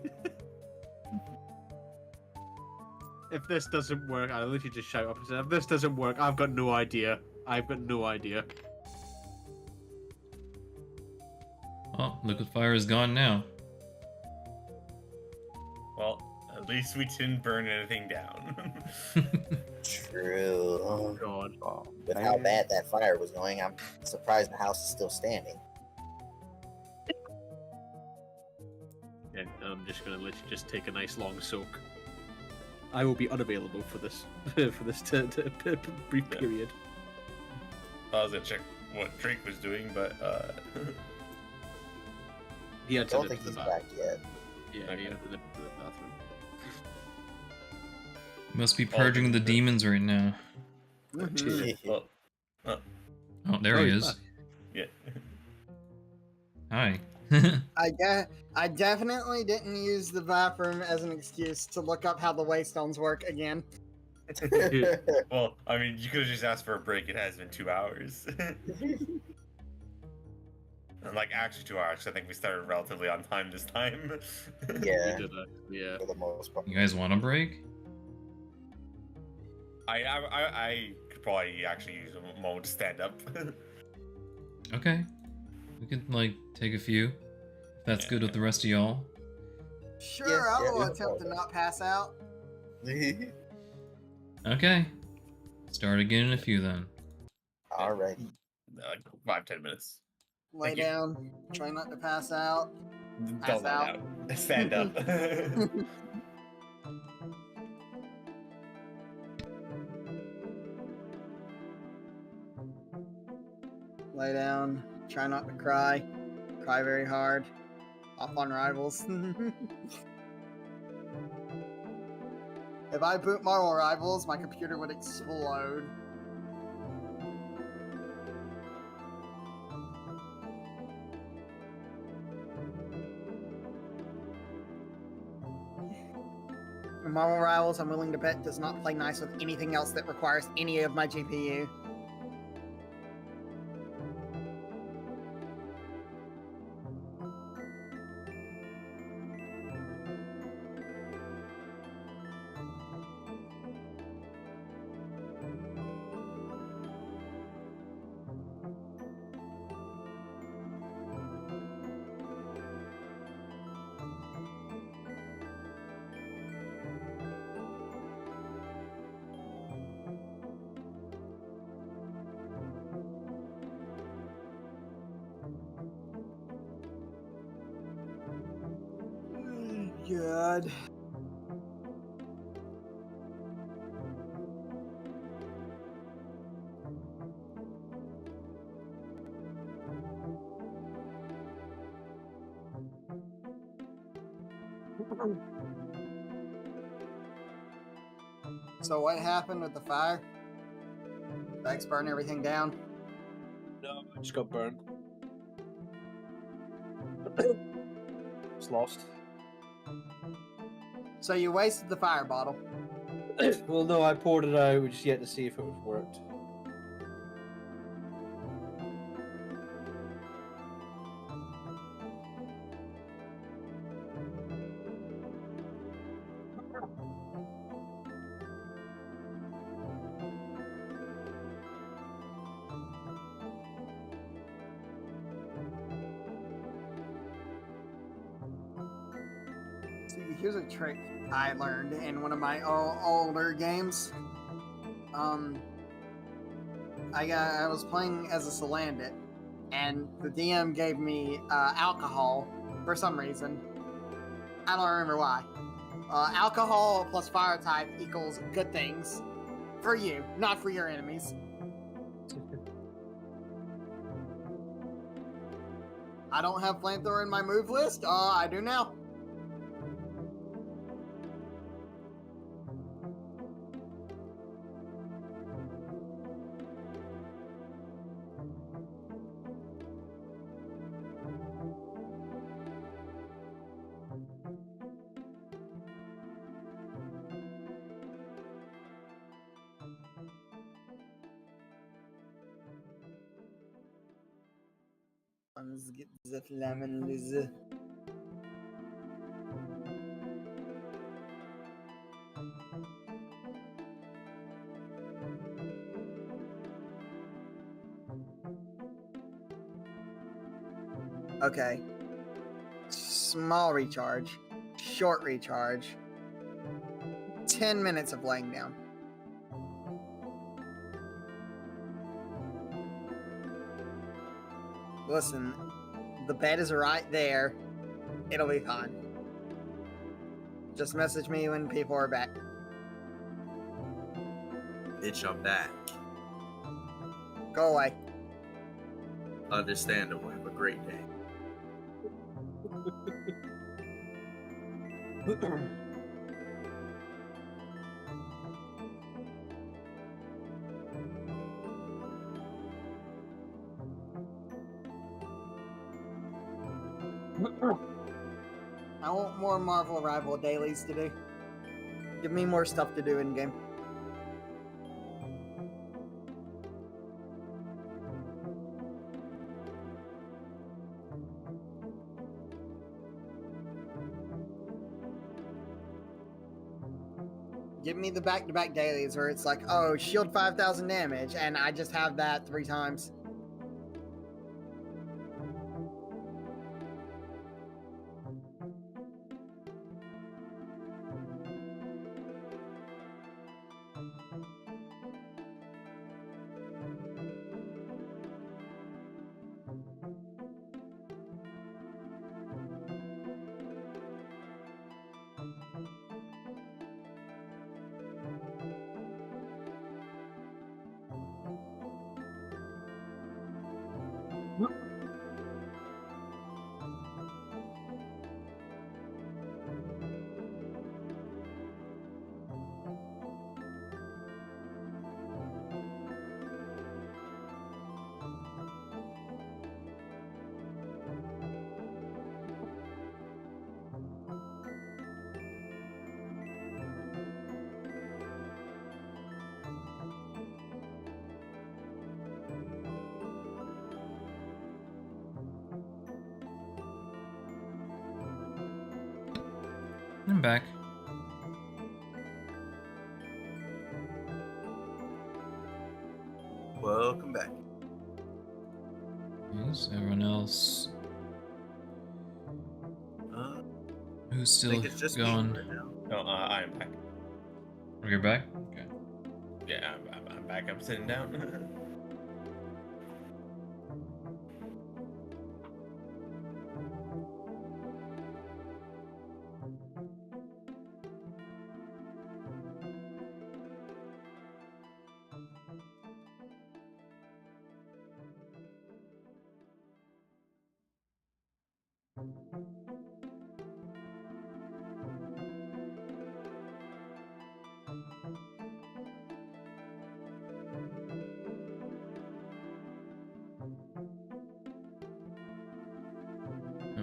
If this doesn't work, I literally just shout up and say, if this doesn't work, I've got no idea. I've got no idea. Oh, liquid fire is gone now. Well, at least we didn't burn anything down. True. Oh god. With how bad that fire was going, I'm surprised the house is still standing. And I'm just gonna let you just take a nice long soak. I will be unavailable for this brief Yeah. period. I was gonna check what Drake was doing, but He had I to don't nip think to the he's bath. back yet. Yeah, Okay. he had to nip to the bathroom. You must be purging the demons right now. well, Oh, there Oh, he he's is. back. yeah. Hi. I definitely didn't use the bathroom as an excuse to look up how the waystones work again. Well, I mean, you could have just asked for a break. It has been 2 hours. And like actually 2 hours. I think we started relatively on time this time. Yeah, He did that. Yeah. for the most part. You guys want a break? I could probably actually use a moment to stand up. Okay. We could, like, take a few. If that's good with the rest of y'all. Sure, Yeah, I yeah, will yeah. attempt to not pass out. Okay. Start again in a few then. Alright. Like 5-10 minutes. Lay Thank you. down. Try not to pass out. Don't let out. out. Stand up. Lay down. Try not to cry. Cry very hard. Off on rivals. If I boot Marvel Rivals, my computer would explode. In Marvel Rivals, I'm willing to bet, does not play nice with anything else that requires any of my GPU. God. So what happened with the fire? Vex burn everything down. No, I just got burned. It's lost. So you wasted the fire bottle. Well, no, I poured it out. We just yet to see if it would worked. See, here's a trick I learned in one of my older games. I was playing as a Salandit, and the DM gave me alcohol for some reason. I don't remember why. Alcohol plus fire type equals good things for you, not for your enemies. I don't have flamethrower in my move list. I do now. Let's get the flammens. Okay. Small recharge. Short recharge. 10 minutes of laying down. Listen, the bed is right there. It'll be fine. Just message me when people are back. Bitch, I'm back. Go away. Understandable. Have a great day. I want more Marvel Rival dailies to do. Give me more stuff to do in game. Give me the back-to-back dailies where it's like, oh, shield 5,000 damage, and I just have that 3 times. I'm back. Welcome back. Is everyone else who's I still think it's just me going? right now. No, I am back. Oh, you're back? Okay. Yeah, I'm back. I'm sitting down.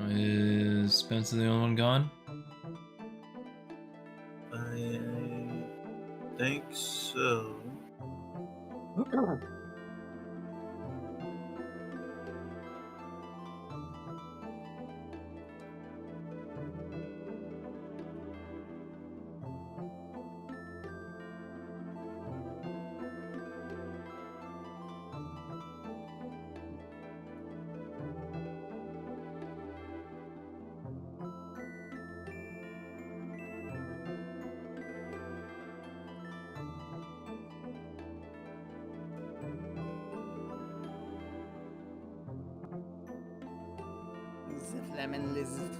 Is Spencer the only one gone? I think so. Zip lemon lizard.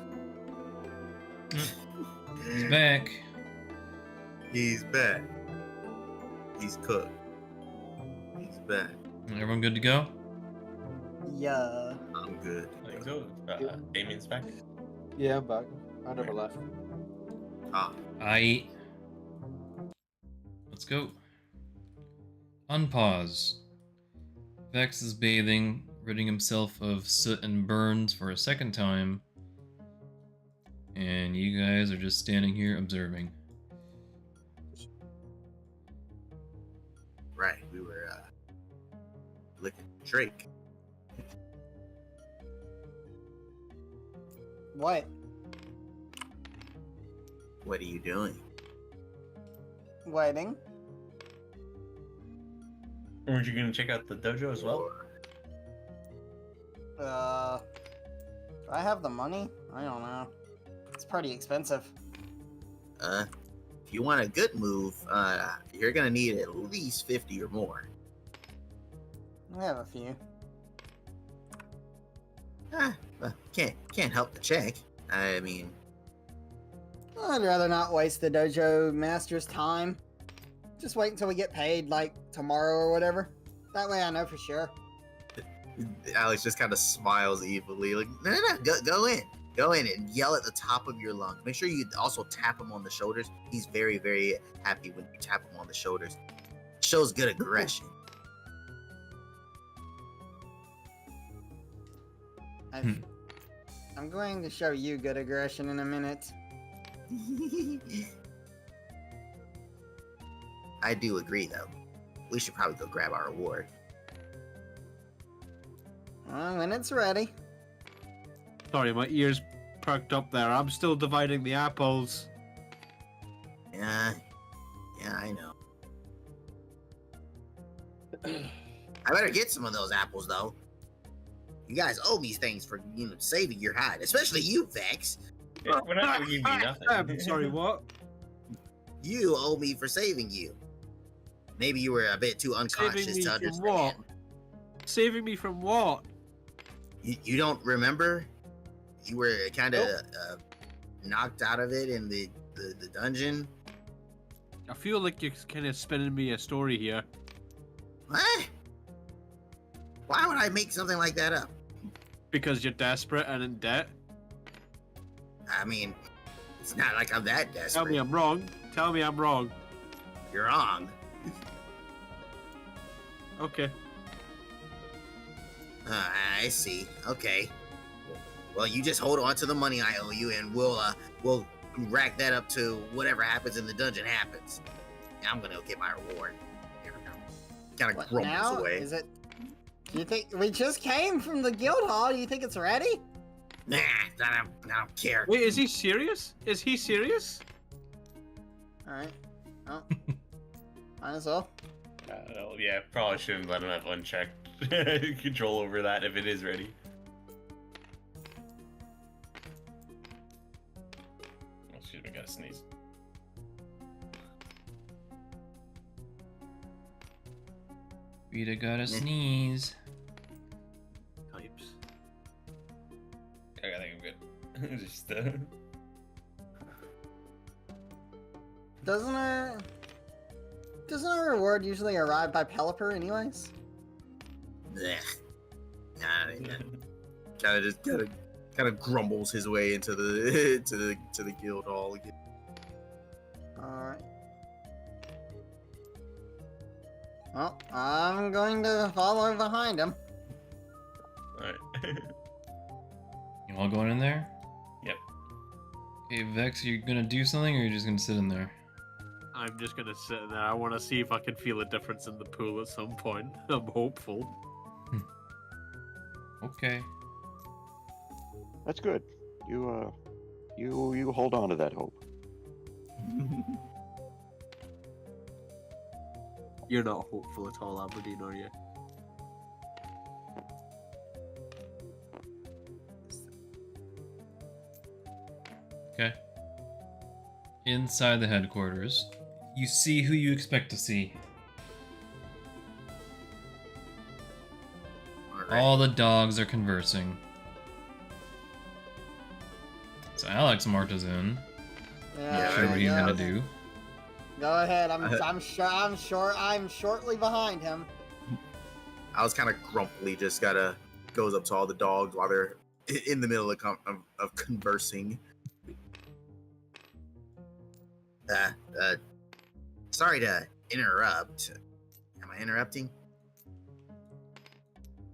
He's back. He's back. He's cooked. He's back. Everyone good to go? Yeah. I'm good. I think so. Damien's back. Yeah, I'm back. I never left. Ah, Let's go. Unpause. Vex is bathing, ridding himself of soot and burns for a second time. And you guys are just standing here observing. right. We were looking at Drake. What? What are you doing? Waiting. Weren't you gonna check out the dojo as well? Do I have the money? I don't know. It's pretty expensive. If you want a good move, you're gonna need at least 50 or more. I have a few. Can't help to check. I mean, I'd rather not waste the dojo master's time. Just wait until we get paid, like tomorrow or whatever. That way I know for sure. Alex just kind of smiles evilly, like, no, go in and yell at the top of your lungs. Make sure you also tap him on the shoulders. He's very, very happy when you tap him on the shoulders. Shows good aggression. I'm going to show you good aggression in a minute. I do agree, though. We should probably go grab our reward. Well, when it's ready. Sorry, my ears perked up there. I'm still dividing the apples. Yeah, I know. I better get some of those apples, though. You guys owe me things for saving your hide, especially you, Vex. Yeah, we're not gonna give you nothing. Sorry, what? You owe me for saving you. Maybe you were a bit too unconscious Saving me to from understand. what? Saving me from what? You don't remember? You were kind of knocked out of it in the dungeon. I feel like you're kind of spinning me a story here. What? Why would I make something like that up? Because you're desperate and in debt? I mean, it's not like I'm that desperate. Tell me I'm wrong. Tell me I'm wrong. You're wrong. Okay. I see. Okay. Well, you just hold on to the money I owe you, and we'll rack that up to whatever happens in the dungeon happens. I'm gonna get my reward. Kind of What grumbles now? away. Is it? Do you think we just came from the guild hall? Do you think it's ready? Nah, I don't care. Wait, is he serious? Is he serious? All right. Well, might as well. Yeah, probably shouldn't let him have unchecked control over that if it is ready. Oh, excuse me, gotta sneeze. Rita gotta sneeze. Types. I think I'm good. Just Doesn't it? Doesn't our reward usually arrive by Pelipper anyways? Blech. Kind of grumbles his way into the to the guild hall again. Alright. Well, I'm going to follow behind him. Alright. You all going in there? Yep. Okay, Vex, you gonna do something or you're just gonna sit in there? I'm just gonna sit in there. I want to see if I can feel a difference in the pool at some point. I'm hopeful. Okay. That's good. You hold on to that hope. You're not hopeful at all, Aberdeen, are you? Okay. Inside the headquarters, you see who you expect to see. Alright. All the dogs are conversing. So Alex marches in. Yeah, Not sure what he's yeah. gonna do. Go ahead. I'm shortly behind him. I was kind of grumpily just goes up to all the dogs while they're in the middle of conversing. Sorry to interrupt. Am I interrupting?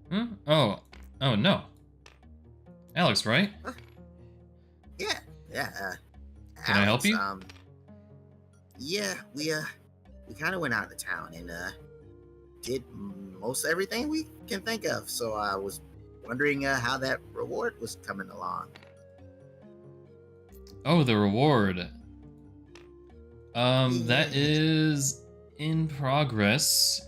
Hmm? Oh no. Alex, right? Yeah. Can I help you? Yeah, we kind of went out of town and did most everything we can think of. So I was wondering how that reward was coming along. Oh, the reward. That Yes. is in progress.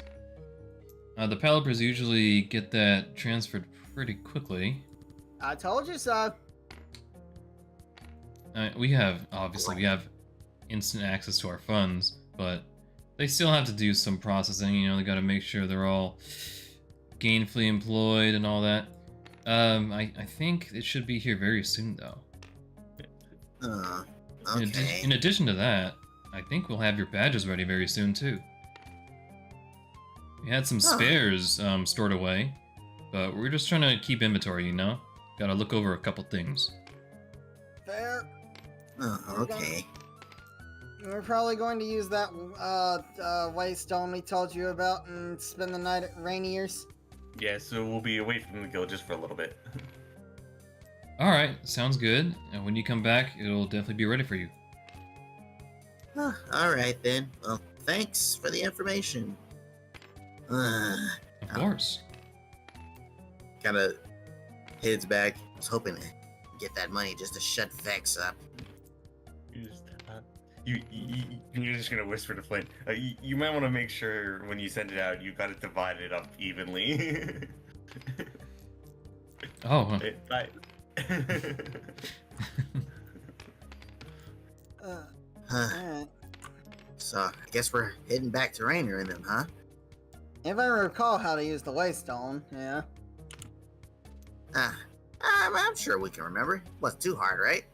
The Pelippers usually get that transferred pretty quickly. I told you so. We have instant access to our funds, but they still have to do some processing. You know, they got to make sure they're all gainfully employed and all that. I think it should be here very soon, though. Okay. In addition to that, I think we'll have your badges ready very soon too. We had some spares stored away, but we're just trying to keep inventory, you know? Gotta look over a couple things. Fair. Okay. We're probably going to use that waystone we told you about and spend the night at Rainier's. Yeah, so we'll be away from the guild just for a little bit. Alright, sounds good. And when you come back, it'll definitely be ready for you. All right then. Well, thanks for the information. Of course. Kind of heads back. I was hoping to get that money just to shut Vex up. You're just gonna whisper to Flynn. You might want to make sure when you send it out, you got it divided up evenly. Oh. Bye. Alright. So I guess we're heading back to Rainier in them, huh? If I recall how to use the waystone, yeah. I'm sure we can remember. Wasn't too hard, right?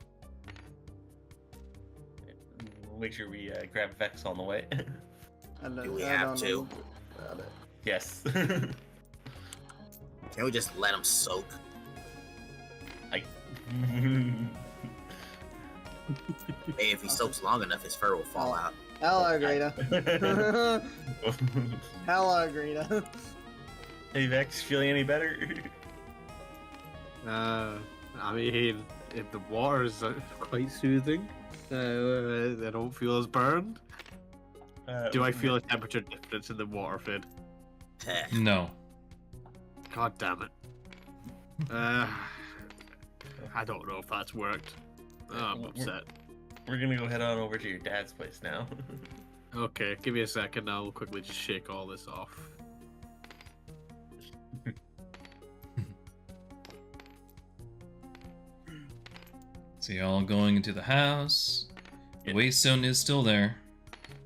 We'll make sure we grab Vex on the way. Do we have to? Yes. Can we just let him soak? Hey, if he soaks long enough, his fur will fall out. Hello, Greta. Hello, Greta. Hey Vex, feeling any better? I mean, if the water is quite soothing, I don't feel as burned. Do I feel a temperature difference in the water, Fid? No. God damn it. I don't know if that's worked. I'm upset. We're gonna go head on over to your dad's place now. Okay, give me a second. I'll quickly just shake all this off. So y'all going into the house. The Yeah. waystone is still there.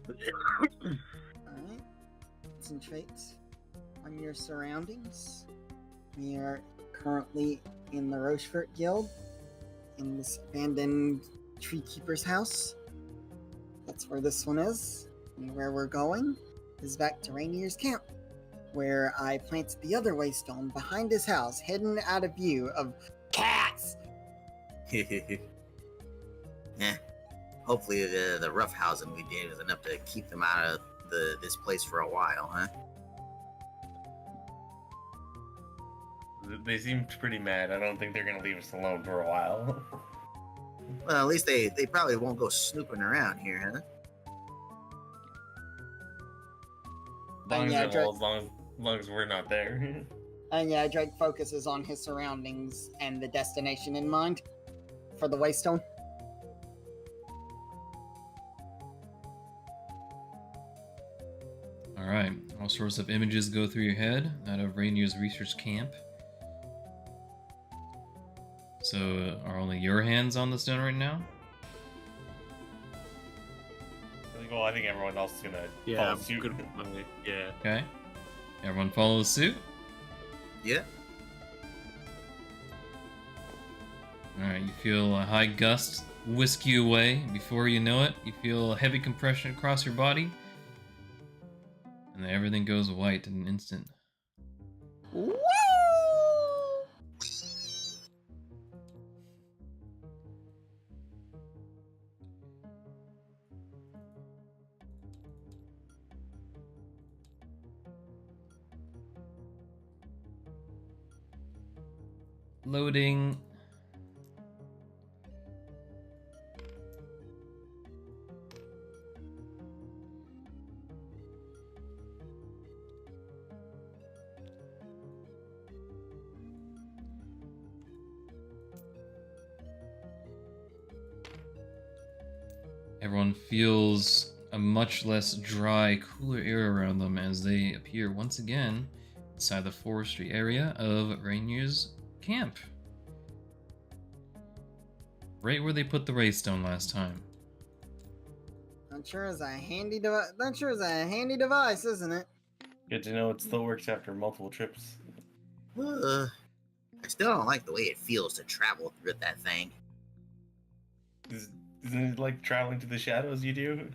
Alright. Concentrate on your surroundings. We are currently in the Rochefort Guild, in this abandoned tree keeper's house. That's where this one is, and where we're going. is back to Rainier's camp, where I planted the other waystone behind his house, hidden out of view of cats. Yeah. Hopefully the rough housing we did was enough to keep them out of this place for a while, huh? They seemed pretty mad. I don't think they're gonna leave us alone for a while. Well, at least they probably won't go snooping around here, huh? As long as we're not there. And yeah, Drake focuses on his surroundings and the destination in mind for the waystone. Alright, all sorts of images go through your head out of Rainier's research camp. So, are only your hands on the stone right now? Well, I think everyone else is gonna Yeah, follow I'm suit. good with my, yeah. Okay. Everyone follows suit? Yeah. Alright, you feel a high gust whisk you away. Before you know it, you feel a heavy compression across your body. And then everything goes white in an instant. Woo! Loading. Everyone feels a much less dry, cooler air around them as they appear once again inside the forestry area of Rainier's camp. Right where they put the raystone last time. That sure is a handy device, isn't it? Good to know it still works after multiple trips. I still don't like the way it feels to travel through that thing. Isn't it like traveling to the shadows you do?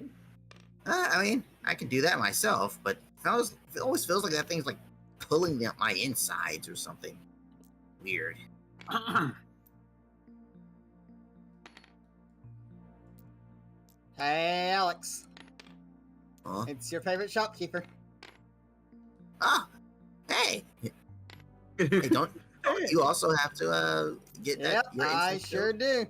I mean, I can do that myself, but it always feels like that thing's like pulling at my insides or something. Weird. Hey, Alex. Huh? It's your favorite shopkeeper. Ah, hey. Hey, don't you also have to get that? Yep, your I incense sure do.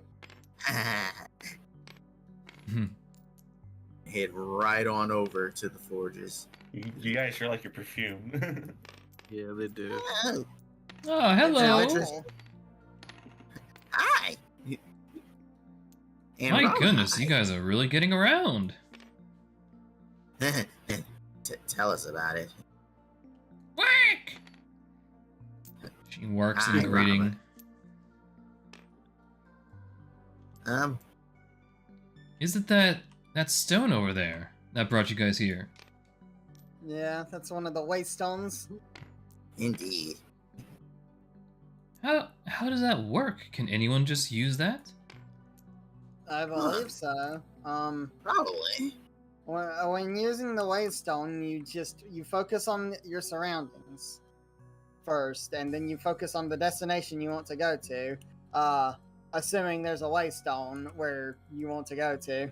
Head right on over to the forges. You guys sure like your perfume. Yeah, they do. Oh, Oh, hello! Alex. Hi. And My Rob, goodness, hi. you guys are really getting around. Tell us about it. Work! She works in Hi, the greeting. Robert. Is it that stone over there that brought you guys here? Yeah, that's one of the waystones. Indeed. How does that work? Can anyone just use that? I believe so. Probably. When using the waystone, you focus on your surroundings first, and then you focus on the destination you want to go to. Assuming there's a waystone where you want to go to.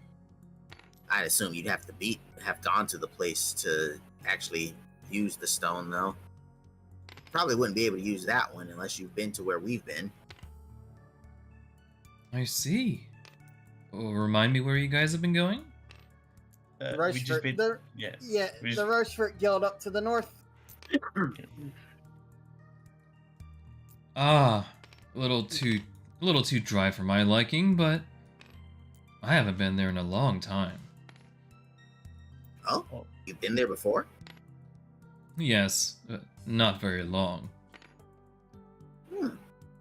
I'd assume you'd have gone to the place to actually use the stone, though. Probably wouldn't be able to use that one unless you've been to where we've been. I see. Well, remind me where you guys have been going? The We just Rochefort, been, the, yes. yeah, We the just- Rochefort Guild up to the north. Ah, a little too dry for my liking, but I haven't been there in a long time. Oh, you've been there before? Yes, not very long.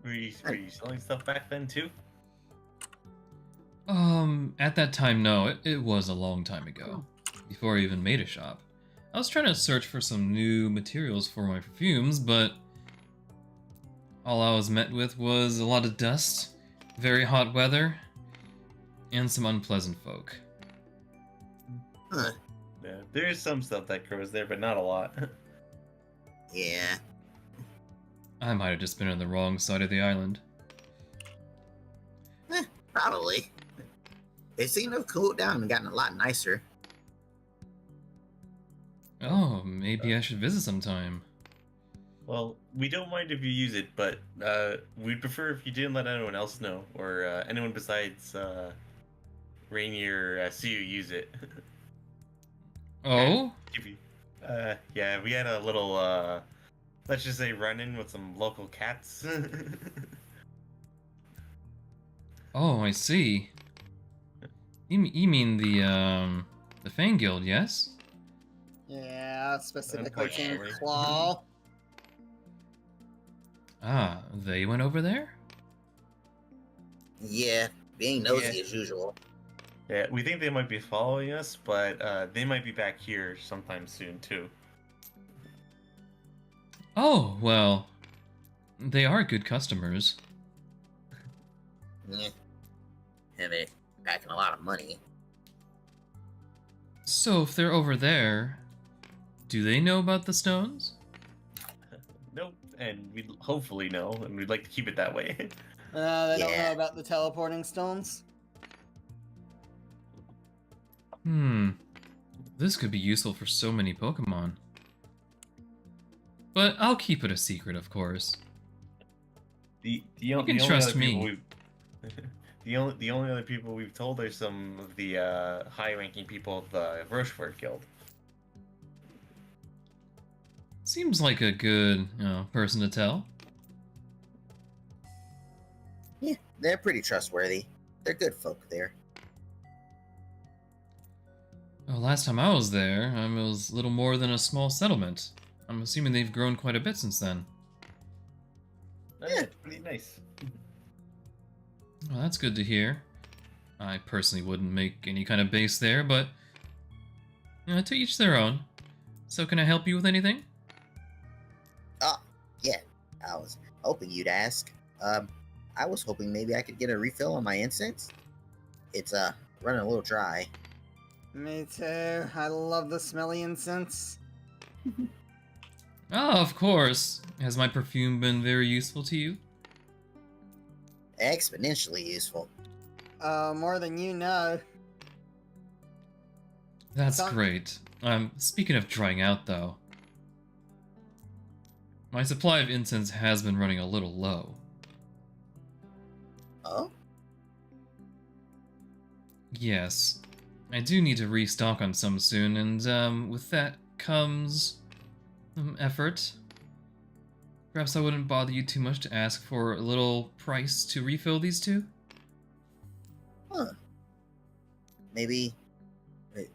Were you selling stuff back then too? At that time, no, it was a long time ago, before I even made a shop. I was trying to search for some new materials for my perfumes, but all I was met with was a lot of dust, very hot weather, and some unpleasant folk. Huh. Yeah, There is some stuff that grows there, but not a lot. Yeah. I might have just been on the wrong side of the island. Probably. They seem to have cooled down and gotten a lot nicer. Oh, maybe I should visit sometime. Well, we don't mind if you use it, but we'd prefer if you didn't let anyone else know, or anyone besides Rainier see you use it. Oh? Yeah, we had a little, let's just say, run-in with some local cats. Oh, I see. You mean the Fang Guild, yes? Yeah, specifically King Unfortunately. Claw. Ah, they went over there? Yeah, being nosy Yeah. as usual. Yeah, we think they might be following us, but they might be back here sometime soon, too. Oh, well, they are good customers. Yeah. And they're packing a lot of money. So if they're over there, do they know about the stones? Nope, and we hopefully know, and we'd like to keep it that way. They don't Yeah. know about the teleporting stones. This could be useful for so many Pokemon. But I'll keep it a secret, of course. The can only trust other people me. the only other people we've told are some of the high-ranking people of the Rochefort Guild. Seems like a good, person to tell. Yeah, they're pretty trustworthy. They're good folk there. Well, last time I was there, it was little more than a small settlement. I'm assuming they've grown quite a bit since then. That's pretty nice. Well, that's good to hear. I personally wouldn't make any kind of base there, but to each their own. So can I help you with anything? Oh, yeah. I was hoping you'd ask. I was hoping maybe I could get a refill on my incense. It's running a little dry. Me too. I love the smelly incense. Ah, of course. Has my perfume been very useful to you? Exponentially useful. More than you know. That's Some- great. Speaking of drying out, though, my supply of incense has been running a little low. Oh? Yes, I do need to restock on some soon, and with that comes effort. Perhaps I wouldn't bother you too much to ask for a little price to refill these two? Huh. Maybe. Do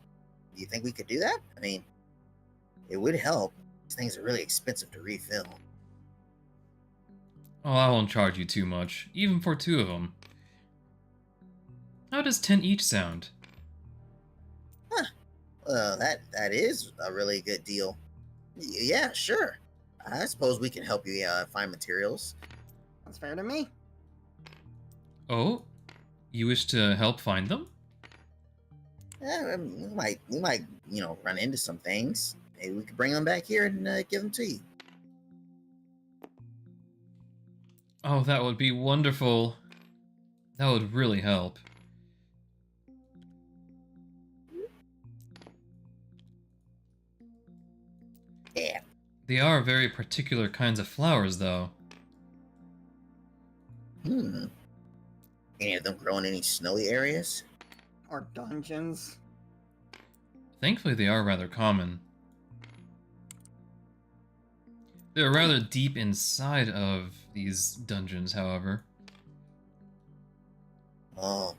you think we could do that? I mean, it would help. These things are really expensive to refill. Oh, I won't charge you too much, even for two of them. How does 10 each sound? Well, that is a really good deal. Yeah, sure. I suppose we can help you find materials. That's fair to me. Oh? You wish to help find them? Yeah, we might, run into some things. Maybe we could bring them back here and give them to you. Oh, that would be wonderful. That would really help. Yeah. They are very particular kinds of flowers, though. Any of them grow in any snowy areas? Or dungeons. Thankfully, they are rather common. They're rather deep inside of these dungeons, however. Oh,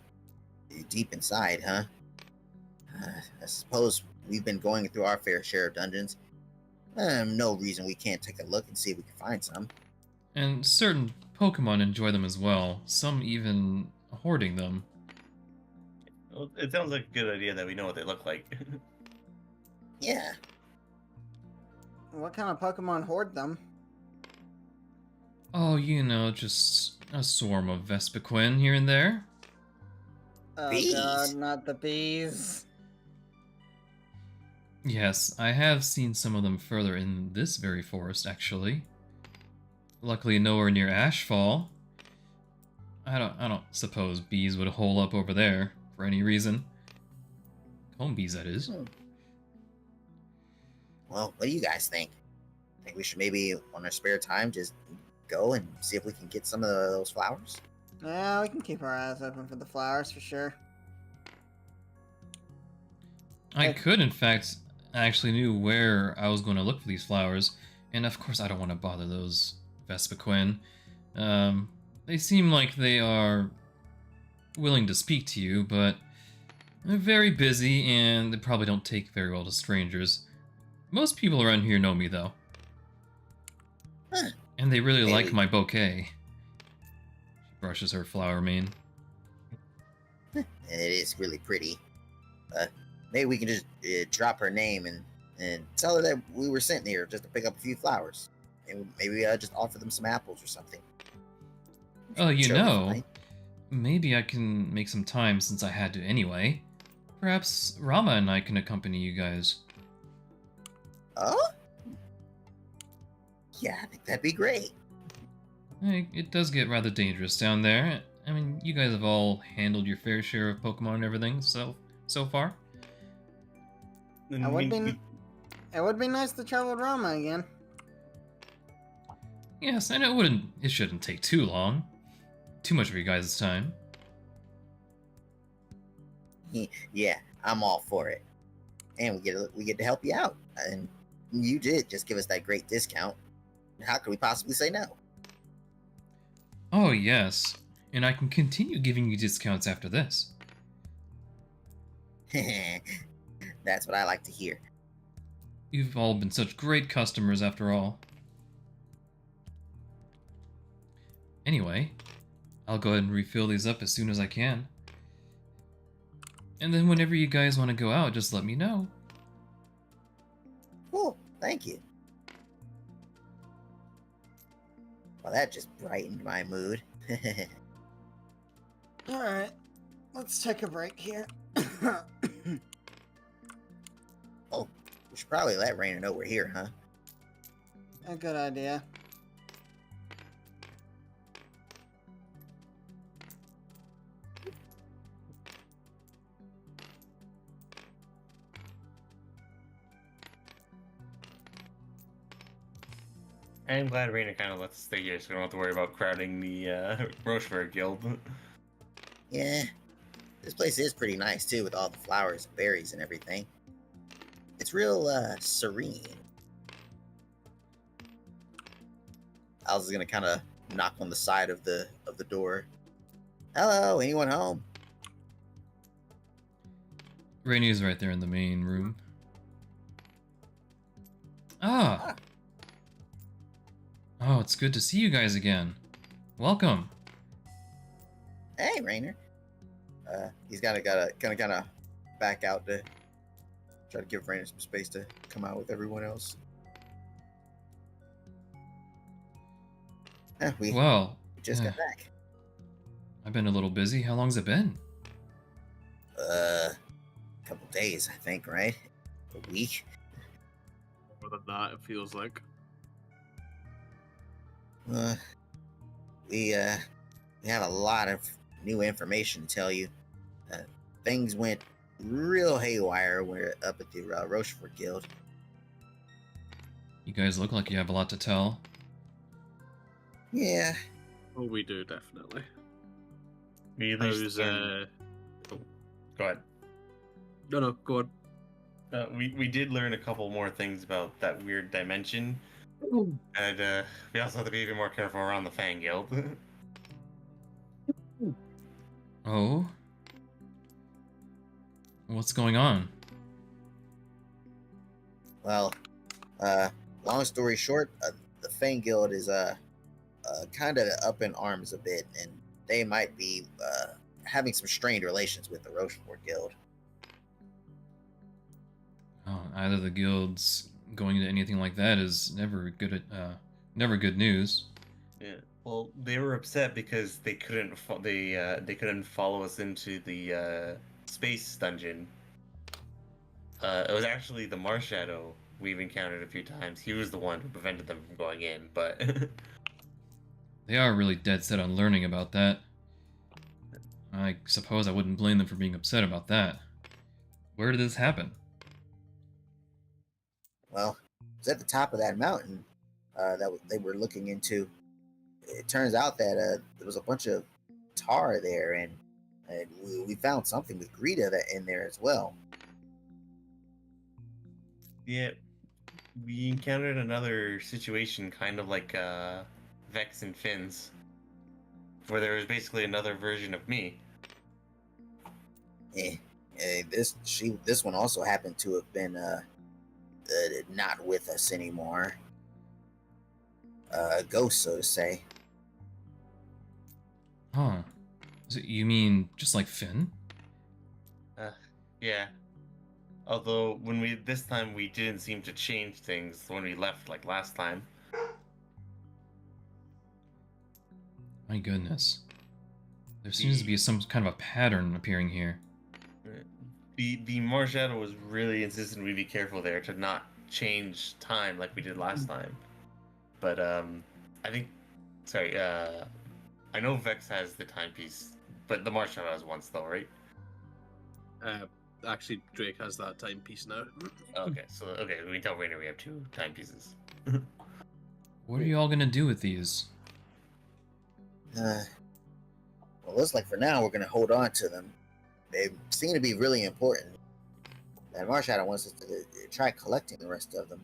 deep inside, huh? I suppose we've been going through our fair share of dungeons. No reason we can't take a look and see if we can find some. And certain Pokemon enjoy them as well, some even hoarding them. Well, it sounds like a good idea that we know what they look like. Yeah. What kind of Pokemon hoard them? Oh, just a swarm of Vespiquen here and there. Oh Bees. god, not the bees. Yes, I have seen some of them further in this very forest, actually. Luckily, nowhere near Ashfall. I don't suppose bees would hole up over there for any reason. Home bees, that is. Well, what do you guys think? Think we should maybe, on our spare time, just go and see if we can get some of those flowers? Yeah, we can keep our eyes open for the flowers for sure. I Hey. could, in fact, I actually knew where I was going to look for these flowers, and of course I don't want to bother those Vespiquen. They seem like they are willing to speak to you, but they're very busy and they probably don't take very well to strangers. Most people around here know me, though. Huh. And they really like Maybe. my bouquet. She brushes her flower mane. It is really pretty. Maybe we can just drop her name and tell her that we were sent here just to pick up a few flowers. And maybe just offer them some apples or something. Oh, you Show them know, something. maybe I can make some time since I had to anyway. Perhaps Rama and I can accompany you guys. Oh? Yeah, I think that'd be great. It does get rather dangerous down there. I mean, you guys have all handled your fair share of Pokemon and everything so far. And It would be nice to travel with Rama again. Yes, and it shouldn't take too long. Too much of your guys' time. Yeah, I'm all for it. And we get to help you out. And you did just give us that great discount. How could we possibly say no? Oh, yes. And I can continue giving you discounts after this. That's what I like to hear. You've all been such great customers after all. Anyway, I'll go ahead and refill these up as soon as I can. And then whenever you guys want to go out, just let me know. Cool, thank you. Well, that just brightened my mood. Alright, let's take a break here. Oh, we should probably let Rainer know we're here, huh? A good idea. I'm glad Raina kind of lets us stay here, so we don't have to worry about crowding the Rochefort Guild. Yeah, this place is pretty nice too, with all the flowers and berries and everything. It's real serene. I was gonna kind of knock on the side of the door. Hello, anyone home? Rainier's right there in the main room. Ah! Oh, it's good to see you guys again. Welcome. Hey, Rainer. He's gotta back out to try to give Rainer some space to come out with everyone else. We Well, just got back. I've been a little busy. How long's it been? Couple days, I think, right? A week. More than that, it feels like. We have a lot of new information to tell you. Things went real haywire when we were up at the Rochefort Guild. You guys look like you have a lot to tell. Yeah, Oh, we do, definitely. We at Those, least learned- Go ahead. No, go on. We did learn a couple more things about that weird dimension, and we also have to be even more careful around the Fang Guild. Oh? What's going on? well, long story short, the Fang Guild is kind of up in arms a bit, and they might be having some strained relations with the Rochefort Guild. Oh, either the guilds going into anything like that is never good news. Yeah. Well, they were upset because they couldn't they couldn't follow us into the space dungeon. It was actually the Marsh Shadow we've encountered a few times. He was the one who prevented them from going in, but They are really dead set on learning about that. I suppose I wouldn't blame them for being upset about that. Where did this happen? Well, it was at the top of that mountain they were looking into. It turns out that there was a bunch of tar there, and we found something with Greta in there as well. yeah, we encountered another situation kind of like Vex and Finn's, where there was basically another version of me. This one also happened to have been not with us anymore. A ghost, so to say. Huh. You mean just like Finn? Yeah. Although this time we didn't seem to change things when we left like last time. My goodness. There seems to be some kind of a pattern appearing here. The Marsh Shadow was really insistent we be careful there to not change time like we did last time. But I think, sorry, I know Vex has the timepiece, but the Marsh Shadow has once though, right? Actually, Drake has that timepiece now. Okay, so we can tell Rainer we have 2 timepieces. What are you all gonna do with these? Well, looks like for now we're gonna hold on to them. They seem to be really important. And Marshadow wants us to try collecting the rest of them.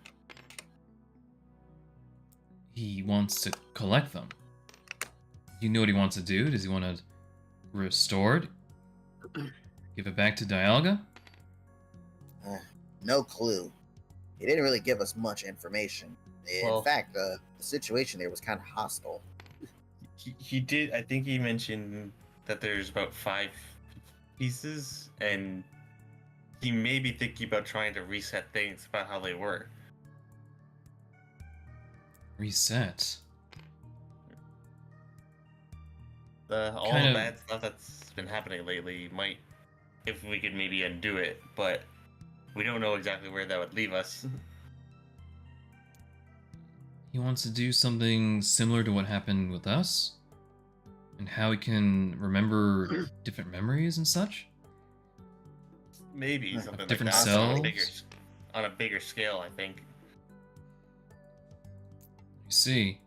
He wants to collect them. You know what he wants to do? Does he want to restore it? Give it back to Dialga? No clue. He didn't really give us much information. In fact, the situation there was kind of hostile. He did. I think he mentioned that there's about 5 pieces, and he may be thinking about trying to reset things about how they were. Reset. All the bad stuff that's been happening lately might, if we could maybe undo it, but we don't know exactly where that would leave us. He wants to do something similar to what happened with us? And how he can remember different memories and such? Maybe something different like that. cells? On a bigger scale, I think. You see.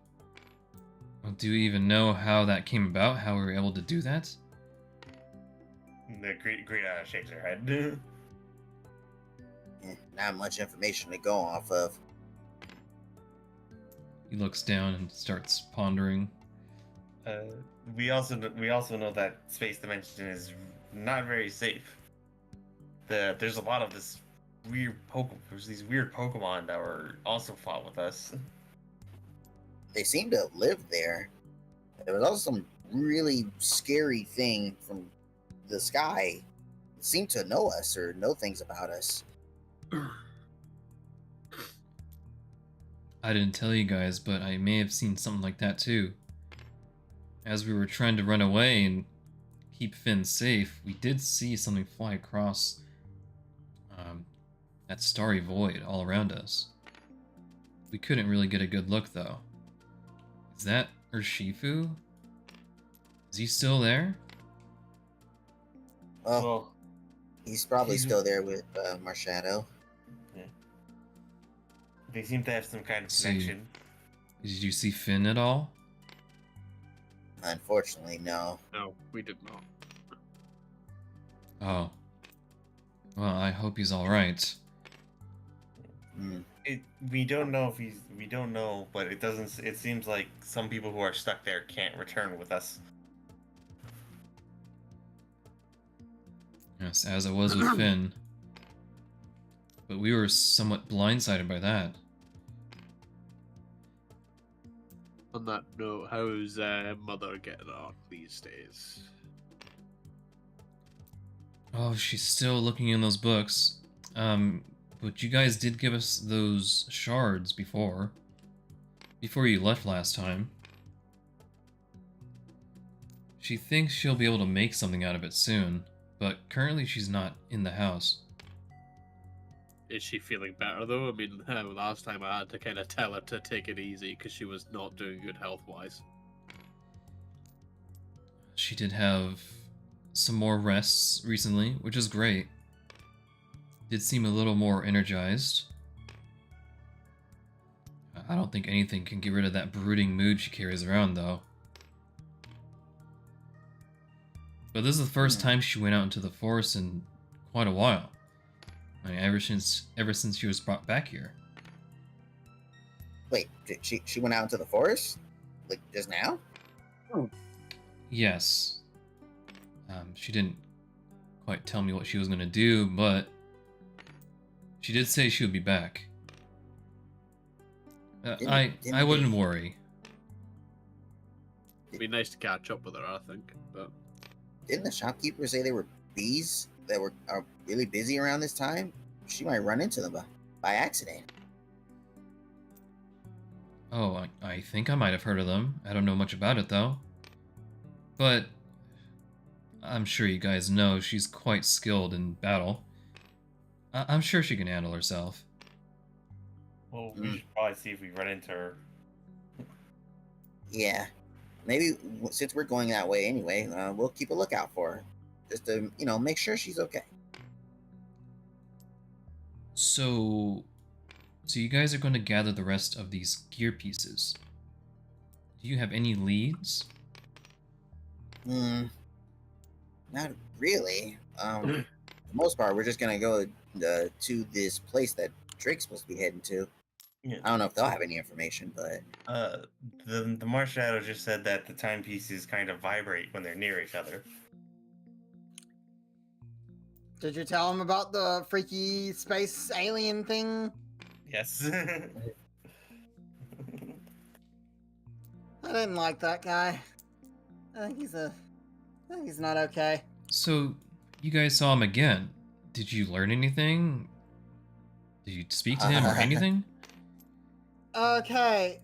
Well, do you even know how that came about? How we were able to do that? The Greta shakes her head. Not much information to go off of. He looks down and starts pondering. We also know that space dimension is not very safe. There's a lot of this there's these weird Pokemon that were also fought with us. They seem to have lived there. There was also some really scary thing from the sky. It seemed to know us or know things about us. I didn't tell you guys, but I may have seen something like that too. As we were trying to run away and keep Finn safe, we did see something fly across that starry void all around us. We couldn't really get a good look though. Is that Urshifu? Is he still there? Well, he's probably still there with Marshadow. Yeah. They seem to have some kind of See. connection. Did you see Finn at all? Unfortunately, no. No, we did not. Oh. Well, I hope he's alright. We don't know if we don't know, but it doesn't. It seems like some people who are stuck there can't return with us. Yes, as it was with Finn. But we were somewhat blindsided by that. On that note, how's Mother getting on these days? Oh, she's still looking in those books. But you guys did give us those shards before you left last time. She thinks she'll be able to make something out of it soon, but currently she's not in the house. Is she feeling better though? I mean, last time I had to kind of tell her to take it easy because she was not doing good health-wise. She did have some more rests recently, which is great. Did seem a little more energized. I don't think anything can get rid of that brooding mood she carries around, though. But this is the first time she went out into the forest in quite a while. I mean, ever since she was brought back here. Wait, she went out into the forest? Like, just now? Yes. She didn't quite tell me what she was going to do, but she did say she would be back. I wouldn't worry. It'd be nice to catch up with her, I think. But Didn't the shopkeeper say there were bees that are really busy around this time? She might run into them by accident. Oh, I think I might have heard of them. I don't know much about it, though. But I'm sure you guys know she's quite skilled in battle. I'm sure she can handle herself. Well, we should probably see if we run into her. Yeah. Maybe since we're going that way anyway, we'll keep a lookout for her. Just to, make sure she's okay. So you guys are going to gather the rest of these gear pieces. Do you have any leads? Not really. For the most part, we're just gonna go to this place that Drake's supposed to be heading to. Yeah. I don't know if they'll have any information, but The Marsh Shadow just said that the timepieces kind of vibrate when they're near each other. Did you tell him about the freaky space alien thing? Yes. I didn't like that guy. I think he's not okay. So, you guys saw him again. Did you learn anything? Did you speak to him or anything? Okay,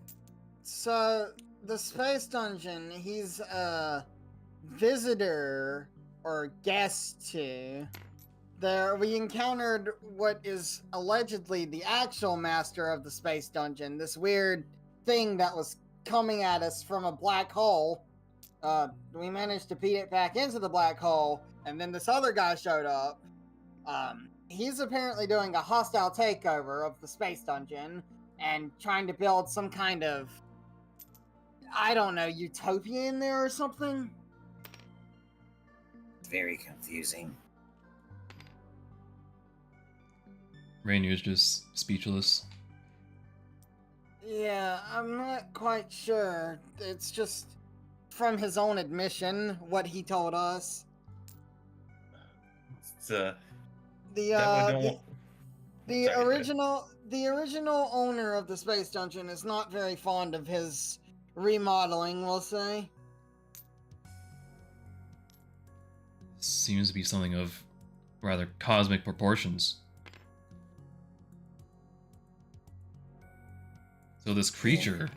so the space dungeon, he's a visitor or guest to. There, we encountered what is allegedly the actual master of the space dungeon, this weird thing that was coming at us from a black hole. We managed to beat it back into the black hole, and then this other guy showed up. He's apparently doing a hostile takeover of the space dungeon and trying to build some kind of, I don't know, utopia in there or something? very confusing. Rainier's just speechless. Yeah, I'm not quite sure. It's just from his own admission, what he told us. It's, The definitely don't the Sorry, the original owner of the space dungeon is not very fond of his remodeling, we'll say. Seems to be something of rather cosmic proportions. So this creature,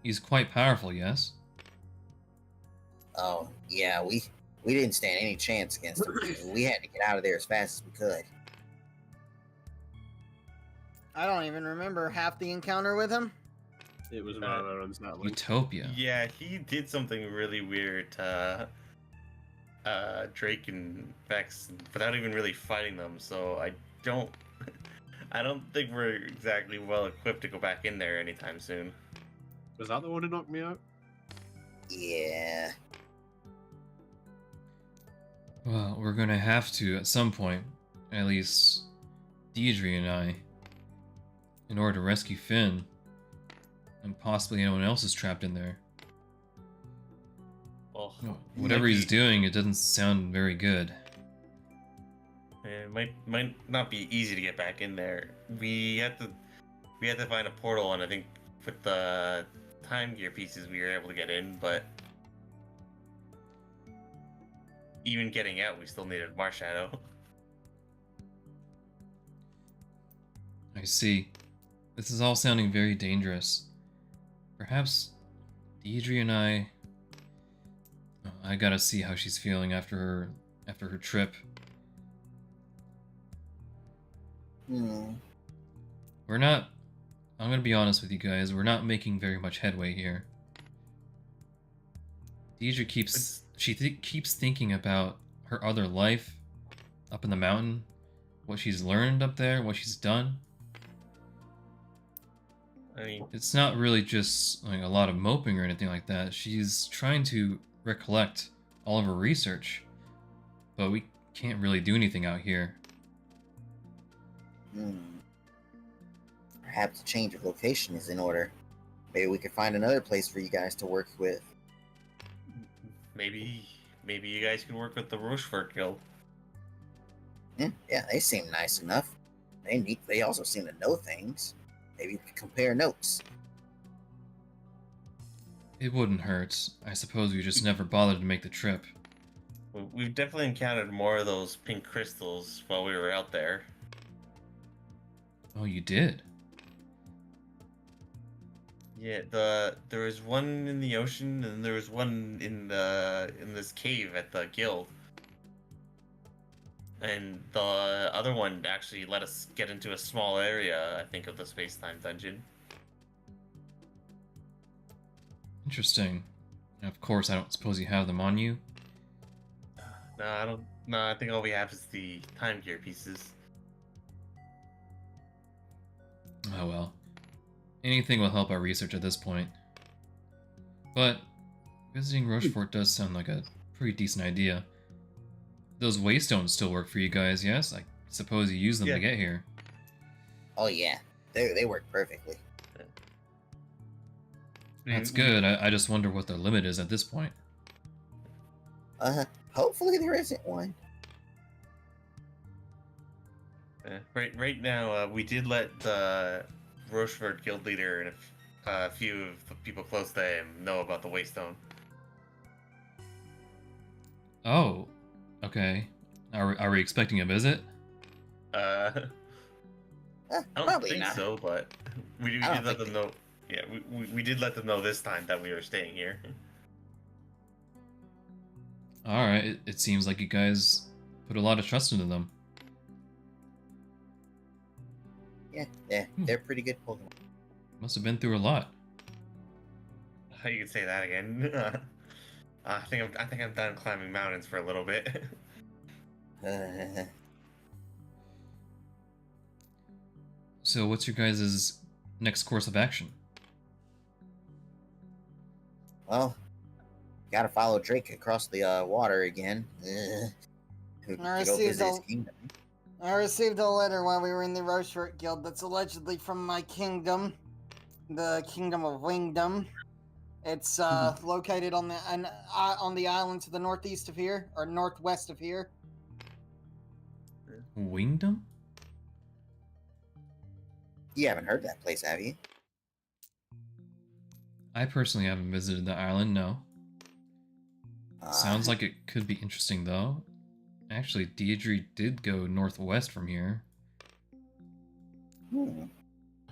he's quite powerful, yes? Oh, yeah, we didn't stand any chance against him. We had to get out of there as fast as we could. I don't even remember half the encounter with him. it was rather unsettling. Utopia. Yeah, he did something really weird to Drake and Vex without even really fighting them. So I don't think we're exactly well equipped to go back in there anytime soon. Was that the one who knocked me out? Yeah. Well, we're gonna have to at some point, at least Deidre and I, in order to rescue Finn, and possibly anyone else is trapped in there. Well, Whatever he's doing, it doesn't sound very good. It might not be easy to get back in there. We had to find a portal, and I think with the time gear pieces we were able to get in, but even getting out, we still needed Marshadow. I see. This is all sounding very dangerous. Perhaps Deidre and I gotta see how she's feeling after her trip. Hmm. We're not. I'm gonna be honest with you guys. We're not making very much headway here. Deidre keeps keeps thinking about her other life up in the mountain, what she's learned up there, what she's done. I mean, It's not really just like a lot of moping or anything like that. She's trying to recollect all of her research, but we can't really do anything out here. Hmm. Perhaps a change of location is in order. Maybe we could find another place for you guys to work with. maybe you guys can work with the Rochefort Guild. Yeah, they seem nice enough. They also seem to know things. Maybe we could compare notes. It wouldn't hurt. I suppose we just never bothered to make the trip. We've definitely encountered more of those pink crystals while we were out there. Oh, you did? Yeah, there was one in the ocean, and there was one in this cave at the guild. And the other one actually let us get into a small area, I think, of the space-time dungeon. Interesting. And of course, I don't suppose you have them on you. No, I don't. No, I think all we have is the time gear pieces. Oh well. Anything will help our research at this point. But visiting Rochefort does sound like a pretty decent idea. Those waystones still work for you guys, yes? I suppose you use them Yeah. to get here. Oh yeah, they work perfectly. That's good. I just wonder what their limit is at this point. Hopefully there isn't one. Right now, we did let the Rochefort guild leader and a few of the people close to him know about the waystone. Oh, okay. Are we expecting a visit? I don't Probably think not. so, but we I don't did let think them know. Yeah, we did let them know this time that we were staying here. Alright, it seems like you guys put a lot of trust into them. Yeah, they're pretty good Pokemon. Must have been through a lot. How you could say that again? I think I'm done climbing mountains for a little bit. So what's your guys' next course of action? Well, gotta follow Drake across the water again. To go received visit his a- kingdom. I received a letter while we were in the Rochefort Guild that's allegedly from my kingdom, the kingdom of Wingdom. It's located on the island to the northeast of here, or northwest of here. Wingdom? You haven't heard that place, have you? I personally haven't visited the island, no. Sounds like it could be interesting though. Actually, Deidre did go northwest from here.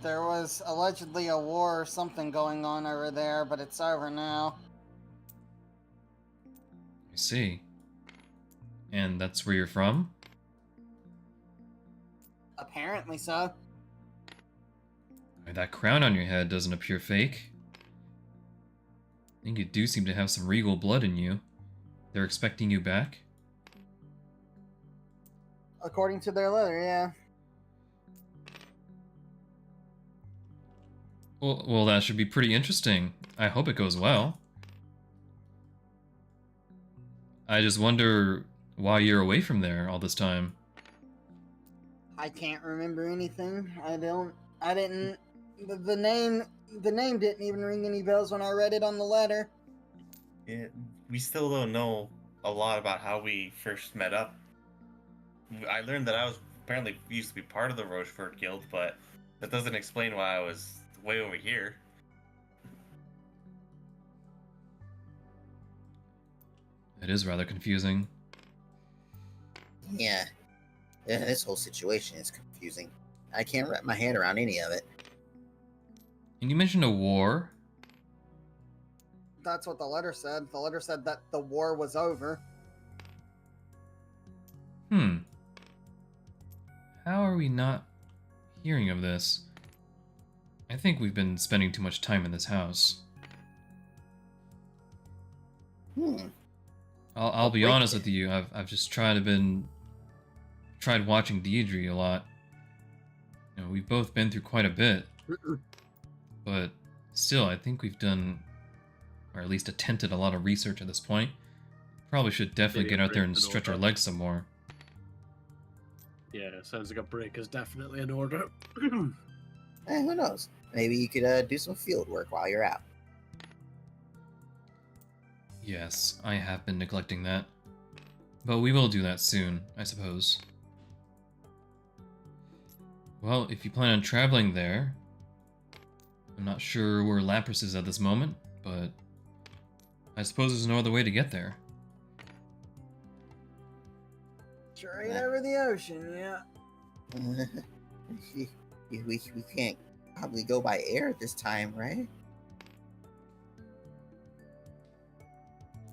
There was allegedly a war or something going on over there, but it's over now. I see. And that's where you're from? Apparently so. That crown on your head doesn't appear fake. I think you do seem to have some regal blood in you. They're expecting you back? According to their letter, yeah. Well, that should be pretty interesting. I hope it goes well. I just wonder why you're away from there all this time. I can't remember anything. I didn't. The name didn't even ring any bells when I read it on the letter. Yeah, we still don't know a lot about how we first met up. I learned that I was apparently used to be part of the Rochefort Guild, but that doesn't explain why I was way over here. It is rather confusing. Yeah, this whole situation is confusing. I can't wrap my head around any of it. And you mentioned a war. That's what the letter said. The letter said that the war was over. How are we not hearing of this, I think we've been spending too much time in this house. I'll be honest with you. I've just tried watching Deidre a lot. You know, we've both been through quite a bit, but still, I think we've done, or at least attempted, a lot of research at this point. Probably should definitely Maybe get out there and break the stretch our order. legs some more. Yeah, sounds like a break is definitely in order. Who knows? Maybe you could do some field work while you're out. Yes, I have been neglecting that. But we will do that soon, I suppose. Well, if you plan on traveling there, I'm not sure where Lapras is at this moment, but I suppose there's no other way to get there. Straight over the ocean, yeah. we can't probably go by air this time, right?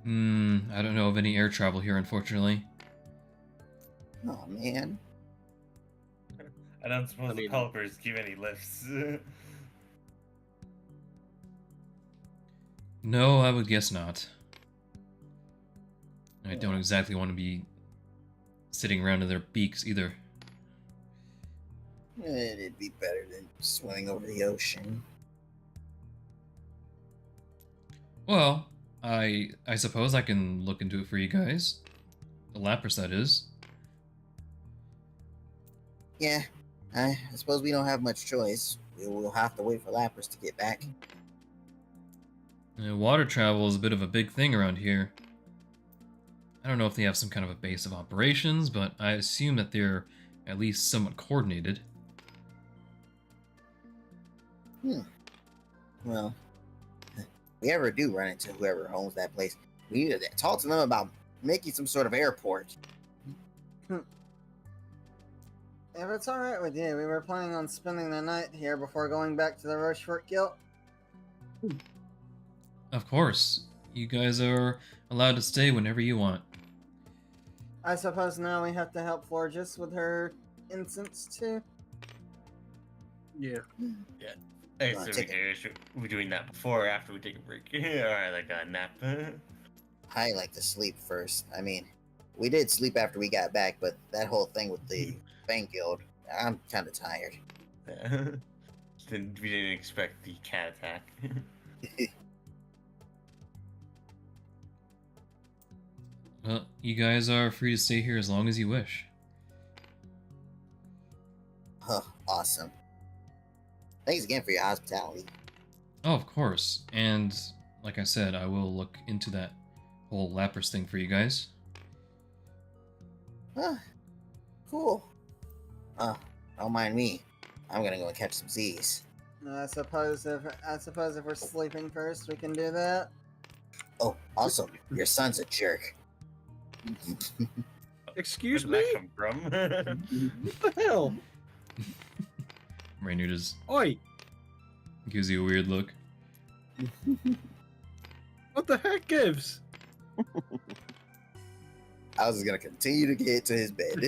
I don't know of any air travel here, unfortunately. Oh man. I don't suppose I mean- the Pelippers give any lifts. No, I would guess not. I don't exactly want to be sitting around in their beaks either. It'd be better than swimming over the ocean. Well, I suppose I can look into it for you guys. The Lapras, that is. Yeah, I suppose we don't have much choice. We'll have to wait for Lapras to get back. Water travel is a bit of a big thing around here. I don't know if they have some kind of a base of operations, but I assume that they're at least somewhat coordinated. Well, if we ever do run into whoever owns that place, we need to talk to them about making some sort of airport. If it's alright with you, we were planning on spending the night here before going back to the Rochefort Guild. Of course, you guys are allowed to stay whenever you want. I suppose now we have to help Florges with her incense too. Yeah. I Well, guess take we're doing that before or after we take a break. Alright, like a nap. I like to sleep first. I mean, we did sleep after we got back, but that whole thing with the Bank Guild, I'm kind of tired. We didn't expect the cat attack. Well, you guys are free to stay here as long as you wish. Huh, awesome. Thanks again for your hospitality. Oh, of course. And like I said, I will look into that whole Lapras thing for you guys. Huh, cool. Don't mind me. I'm gonna go and catch some Z's. I suppose if we're sleeping first, we can do that. Oh, also, your son's a jerk. Excuse Where me? did that come from? What the hell? Rainier just Oi! gives you a weird look. What the heck gives? I was just gonna continue to get to his bed.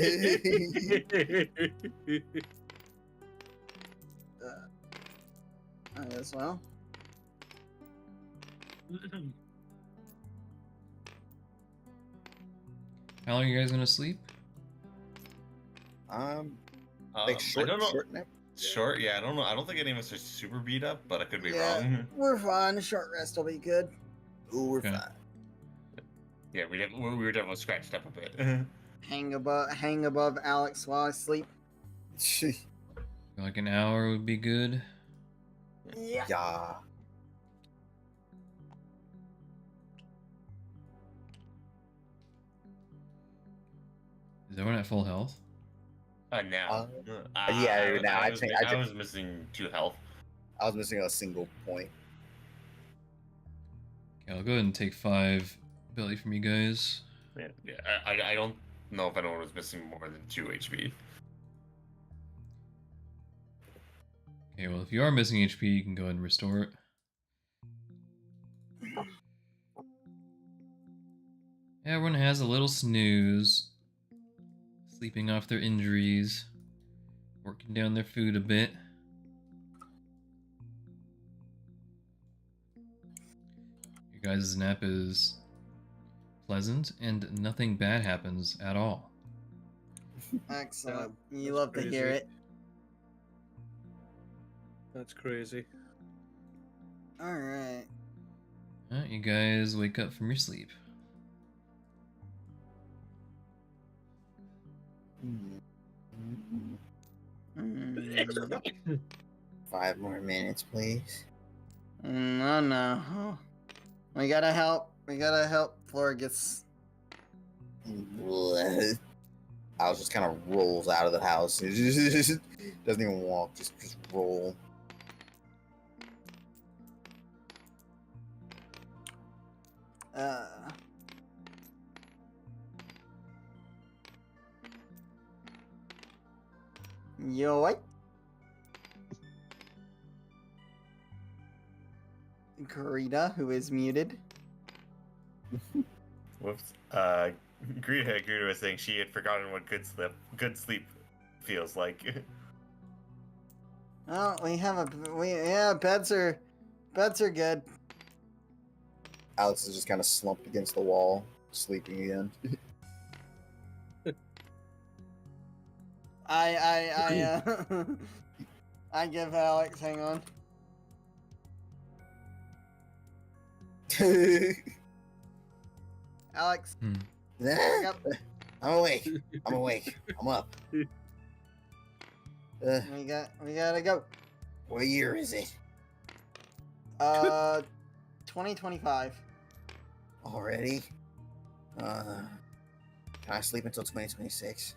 I guess well. How long are you guys gonna sleep? Like short, I don't know. short nap. Short, yeah, I don't know. I don't think any of us are super beat up, but I could be Yeah. wrong. We're fine. Short rest will be good. Ooh, we're Okay. fine. Yeah, we were definitely scratched up a bit. Hang above Alex while I sleep. Like an hour would be good. Yeah. Yeah. Is everyone at full health? Now. yeah, now I was, think I was missing 2 health. I was missing a single point. Okay, I'll go ahead and take 5 belly from you guys. Yeah, I don't know if anyone was missing more than 2 HP. Okay, well, if you are missing HP, you can go ahead and restore it. Everyone has a little snooze, sleeping off their injuries, working down their food a bit. Your guys' nap is pleasant, and nothing bad happens at all. Excellent. Yeah, You that's love to hear crazy. it. That's crazy. Alright. Alright, you guys wake up from your sleep. Mm, 5 more minutes, please. no, no. We gotta help. We gotta help Florgus. Alice just kind of rolls out of the house. Doesn't even walk, just roll. You what? Greta, who is muted. Whoops. Greta was saying she had forgotten what good sleep feels like. Oh, yeah, beds are good. Alex is just kind of slumped against the wall, sleeping again. I give Alex, hang on. Alex, wake up. I'm awake. I'm awake. I'm up. We gotta go. What year is it? 2025. Already? Can I sleep until 2026?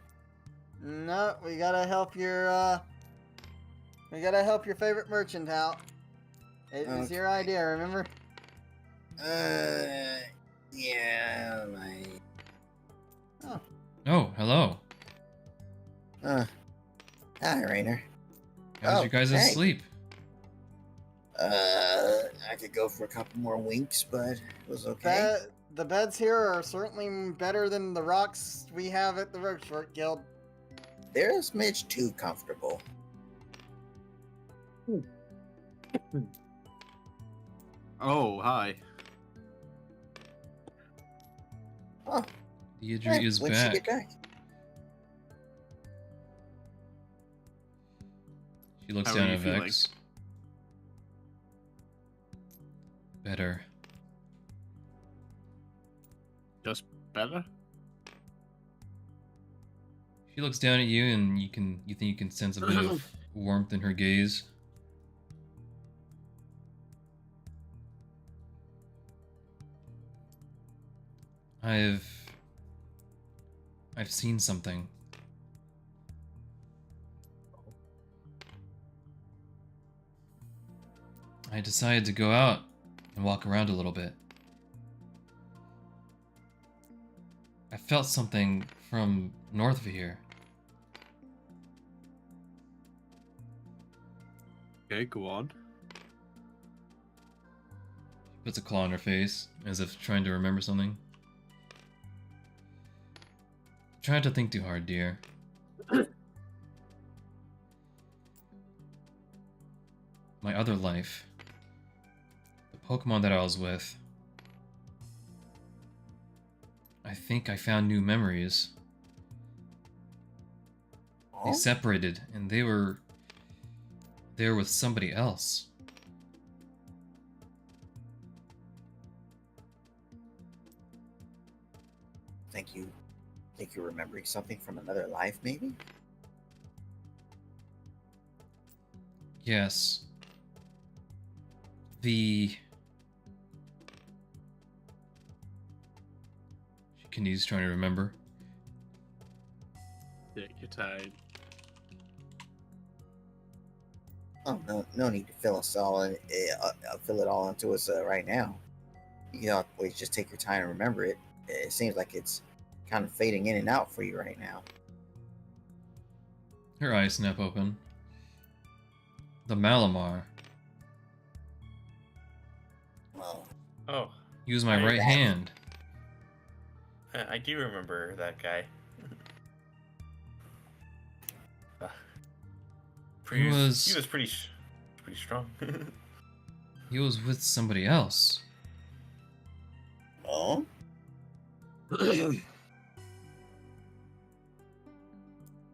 No, we gotta help your favorite merchant out. It was your idea, remember? Yeah, like... Oh, hello. Hi, Rainer. How's your guys' hey. sleep? I could go for a couple more winks, but it was okay. The beds here are certainly better than the rocks we have at the Roachfort Guild. They're a smidge too comfortable. Oh, hi. Oh, Deirdre is when did she back. get back? She looks How are down you at feeling? Vex. Better. Just better? She looks down at you, and you think you can sense a bit of warmth in her gaze. I've seen something. I decided to go out and walk around a little bit. I felt something from north of here. Okay, go on. She puts a claw on her face, as if trying to remember something. Try not to think too hard, dear. My other life. The Pokemon that I was with. I think I found new memories. They separated, and they were there with somebody else. Think you're remembering something from another life, maybe? Yes. She continues trying to remember. Take your time. Oh, no need to fill us all in, fill it all into us right now. You can always just take your time and remember it. It seems like it's kind of fading in and out for you right now. Her eyes snap open. The Malamar. Well, Oh, He was my I- right hand. I do remember that guy. He was- was pretty strong. He was with somebody else. Oh,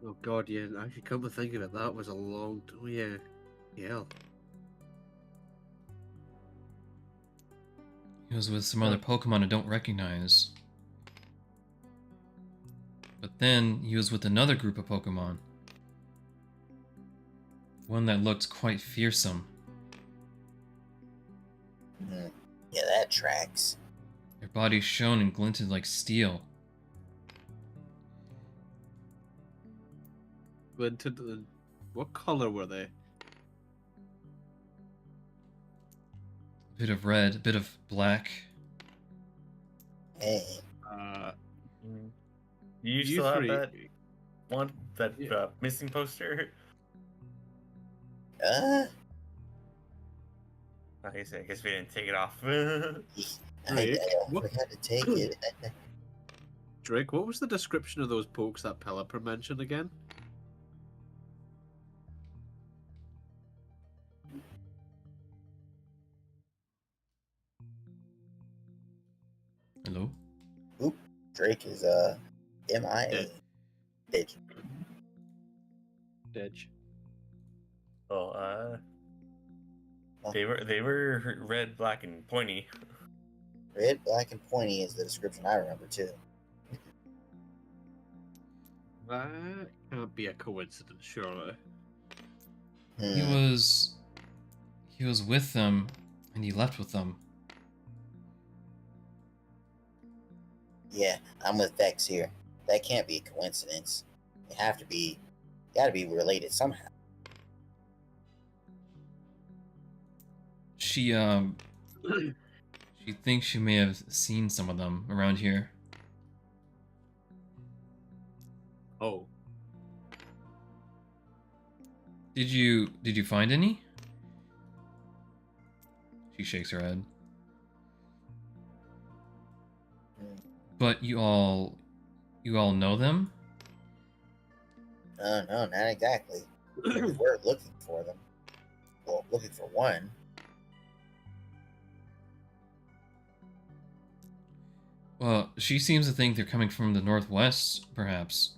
Oh god, yeah. Actually, come to think of it, that was a long. Oh yeah, yeah. He was with some other Pokemon I don't recognize. But then he was with another group of Pokemon. One that looked quite fearsome. yeah, that tracks. Their bodies shone and glinted like steel. Glinted. What color were they? A bit of red, a bit of black. Hey, You You still have three- that one, that Yeah. missing poster? I guess we didn't take it off. Drake, I what- forgot to take it. Drake, what was the description of those pokes that Pelipper mentioned again? Hello? Drake is MIA. Bitch. Ditch. Oh, they were red, black, and pointy. Red, black, and pointy is the description I remember too. That can't be a coincidence, surely. He Hmm. was with them and he left with them. Yeah, I'm with Vex here. That can't be a coincidence. It have to be, gotta be related somehow. She thinks she may have seen some of them around here. Oh, Did you find any? She shakes her head. But you all know them? No, not exactly. We were looking for them. Well, looking for one. Well, she seems to think they're coming from the northwest, perhaps.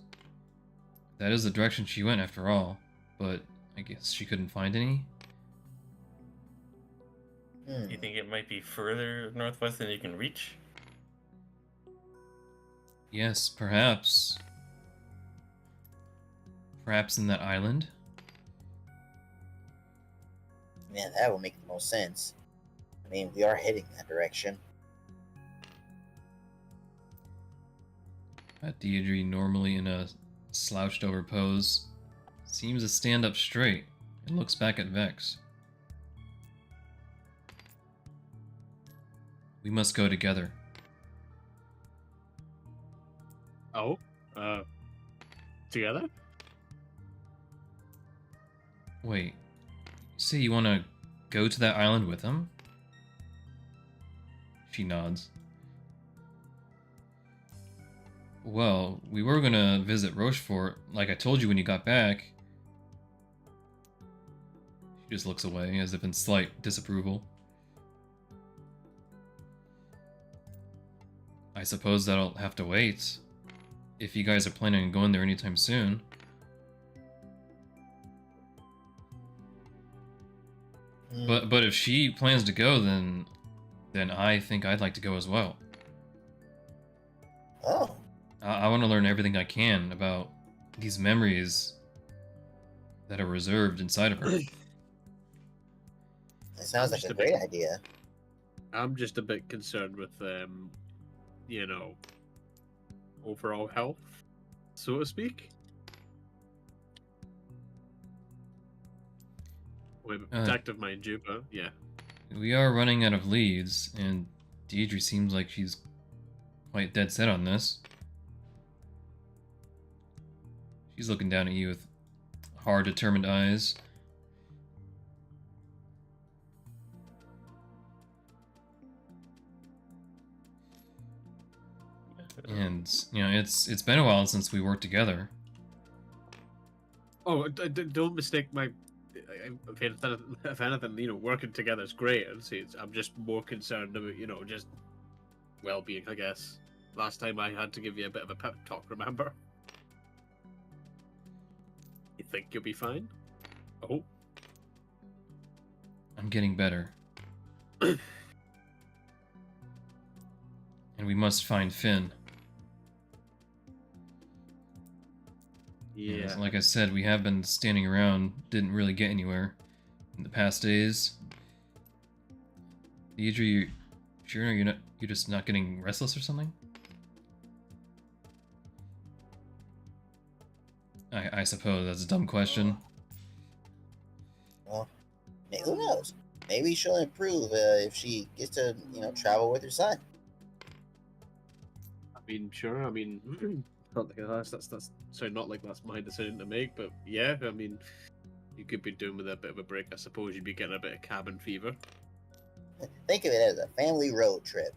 That is the direction she went after all, but I guess she couldn't find any. Hmm. You think it might be further northwest than you can reach? Yes, perhaps. Perhaps in that island? Man, that would make the most sense. I mean, we are heading that direction. Deirdre, normally in a slouched over pose, seems to stand up straight and looks back at Vex. We must go together. oh, together? Wait, you say you want to go to that island with him? She nods. Well, we were gonna visit Rochefort, like I told you when you got back. She just looks away, as if in slight disapproval. I suppose that'll have to wait. If you guys are planning on going there anytime soon. Hmm. But if she plans to go, then I think I'd like to go as well. Oh, I want to learn everything I can about these memories that are reserved inside of her. that sounds like Just a a bit- great idea. I'm just a bit concerned with you know, overall health, so to speak. We're protective, mind you, but yeah. We are running out of leads, and Deidre seems like she's quite dead set on this. She's looking down at you with hard, determined eyes. And, you know, it's been a while since we worked together. Oh, don't mistake my if anything, working together is great. And see, I'm just more concerned about, just well-being, I guess. Last time I had to give you a bit of a pep talk, remember? You think you'll be fine? Oh. I'm getting better. And we must find Finn. Yeah. Like I said, we have been standing around, didn't really get anywhere in the past days. Deidre, you sure you're just not getting restless or something? I suppose that's a dumb question. Well, who knows? Maybe she'll improve if she gets to, travel with her son. I mean, sure. I mean, not like that's sorry, not like that's my decision to make, but yeah. I mean, you could be doing with a bit of a break. I suppose you'd be getting a bit of cabin fever. Think of it as a family road trip.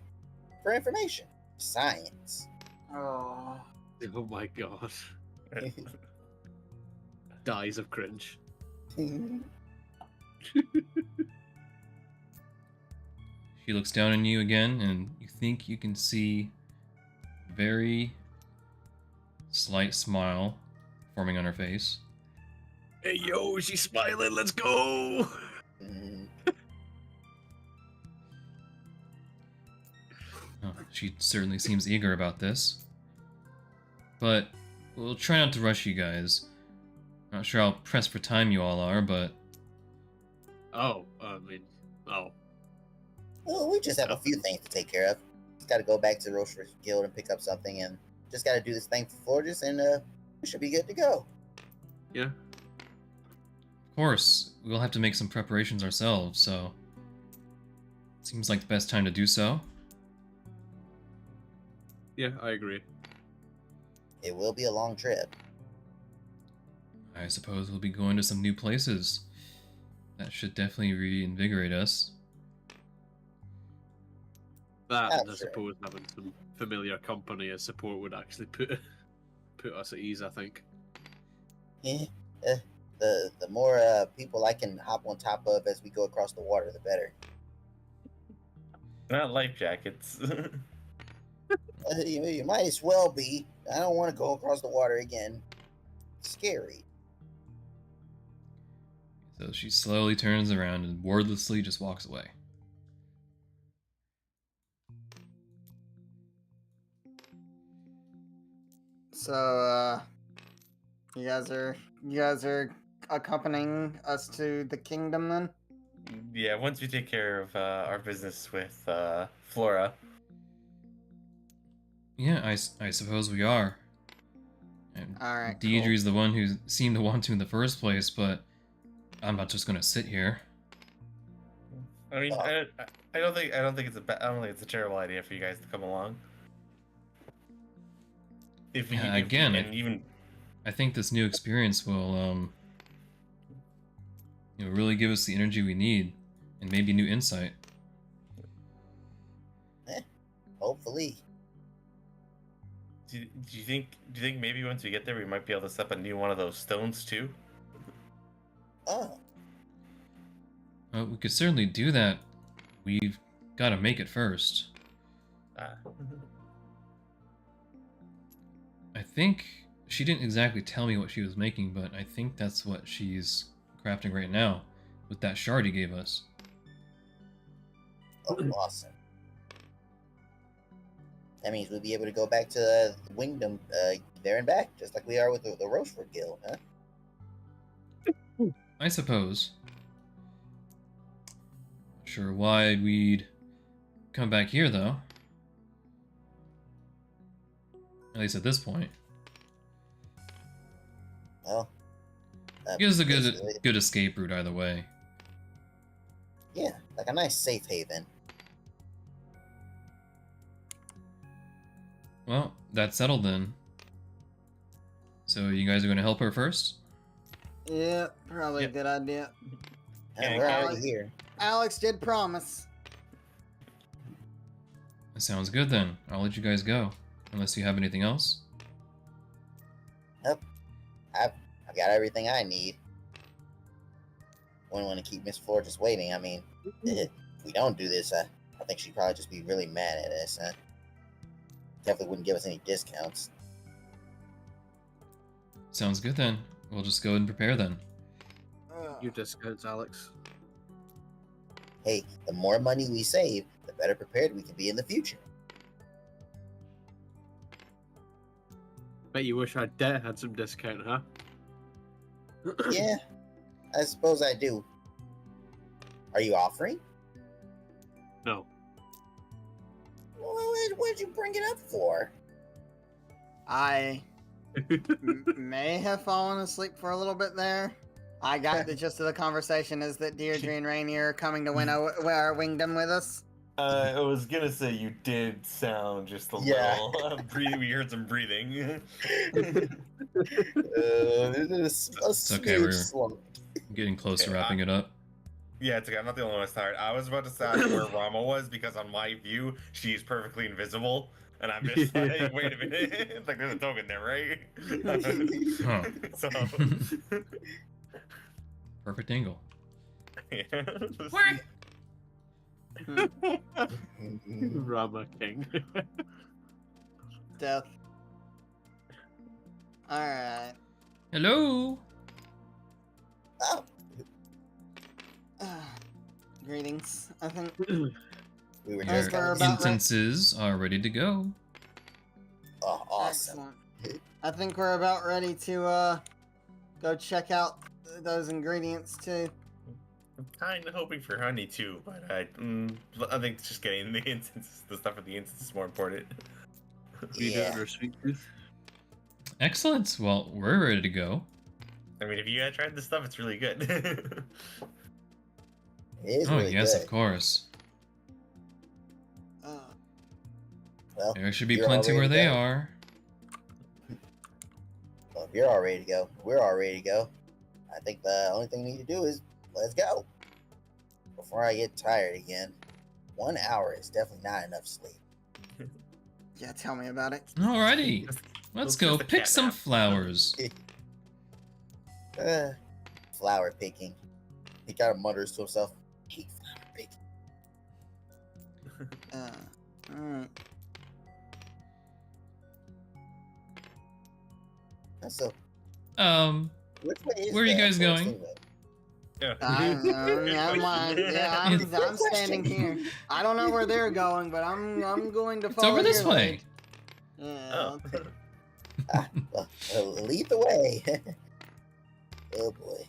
For information. Science. Oh. Oh my god. Dies of cringe. She looks down on you again, and you think you can see a very slight smile forming on her face. Hey yo, she's smiling. Let's go. Oh, she certainly seems eager about this. But we'll try not to rush you guys. Not sure how pressed for time you all are, but Oh, I mean, oh. Well, we just have a few things to take care of. Just got to go back to the Roaster's Guild and pick up something, and just got to do this thing for Florges, and we should be good to go. Yeah. of course, we'll have to make some preparations ourselves, so seems like the best time to do so. Yeah, I agree. It will be a long trip. I suppose we'll be going to some new places. That should definitely reinvigorate us. That, and I sure. suppose having some familiar company as support would actually put us at ease, I think. Yeah. The more people I can hop on top of as we go across the water, the better. Not life jackets. You might as well be. I don't want to go across the water again. Scary. So she slowly turns around and wordlessly just walks away. So, you guys are accompanying us to the kingdom then? Yeah, once we take care of our business with Flora. Yeah, I suppose we are. And Alright, Deidre's the one who seemed to want to in the first place, but I'm not just gonna sit here. I mean, I don't think it's a terrible idea for you guys to come along. I think this new experience will really give us the energy we need, and maybe new insight. Hopefully. Do you think maybe once we get there we might be able to step a new one of those stones too? Oh. Well, we could certainly do that. We've got to make it first. I think she didn't exactly tell me what she was making, but I think that's what she's crafting right now with that shard he gave us. Oh, awesome. That means we'll be able to go back to Wingdom there and back, just like we are with the Rochefort Guild, huh? I suppose. Sure why we'd come back here, though. At least at this point. Well, Gives a basically- good escape route either way. Yeah, like a nice safe haven. Well, that's settled then. So you guys are going to help her first? Yeah, probably Yep. a good idea. And Yeah, we're okay. already here. Alex did promise. That sounds good then. I'll let you guys go. Unless you have anything else? I've got everything I need. wouldn't want to keep Miss Floor just waiting. I mean, if we don't do this, I think she'd probably just be really mad at us. Definitely wouldn't give us any discounts. Sounds good then. We'll just go ahead and prepare then. Your discounts, Alex. Hey, the more money we save, the better prepared we can be in the future. Bet you wish our debt had some discount, huh? Yeah, I suppose I do. Are you offering? No. Well, what'd you bring it up for? I may have fallen asleep for a little bit there. I got the gist of the conversation is that Deirdre and Rainier are coming to win our Wingdom with us. I was gonna say you did sound just a Yeah. little. We heard some breathing. It's okay, we're getting close to Okay, wrapping it up. Yeah, it's okay. I'm not the only one that's tired. I was about to say where Rama was because on my view, she's perfectly invisible. And I'm just like, wait a minute. Like, there's a token there, right? Huh. So. Perfect angle. Yeah. Rama King. Death. Alright. Hello. Oh, Greetings. I think we were Yes, just we're Your about instances are ready to go. Oh, awesome. excellent. I think we're about ready to go check out those ingredients too. I'm kind of hoping for honey too, but I think just getting the incense, the stuff at the incense is more important. You Yeah. doing her sweet tooth? Excellent. Well, we're ready to go. I mean, if you guys tried this stuff, it's really good. It is Oh, really yes, good. of course. Well, There should be you're all plenty ready where to they go? are. Well, if you're all ready to go, we're all ready to go. I think the only thing we need to do is let's go. Before I get tired again, 1 hour is definitely not enough sleep. Yeah, tell me about it. Alrighty. Let's Let's go just a pick cat some nap. flowers. Flower picking. He kind of mutters to himself, "Hate flower picking." Alright. So, which way is Where are you the guys forest going? anyway? Yeah. I'm standing here. I don't know where they're going, but I'm going to It's follow over this your way. lead. Yeah, Oh. Well, lead the way. Oh boy.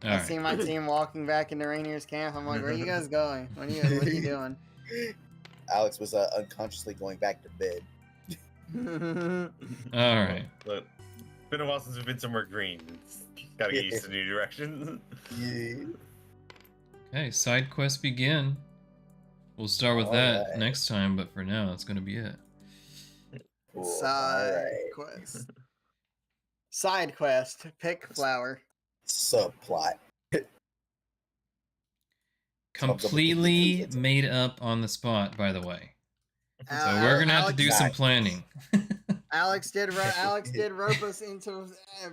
I Alright. see my team walking back into Rainier's camp. I'm like, where are you guys going? What are you doing? Alex was unconsciously going back to bed. Alright. Look, it's been a while since we've been somewhere green. It's gotta get used to new directions. Yeah. Okay, side quests begin. We'll start with that Alright. next time, but for now, that's gonna be it. Cool. Side Alright. quest. Side quest. Pick flower. Subplot. Completely made up on the spot, by the way. So Uh, we're gonna have to Alex- do some Nice. planning. Alex did rope us into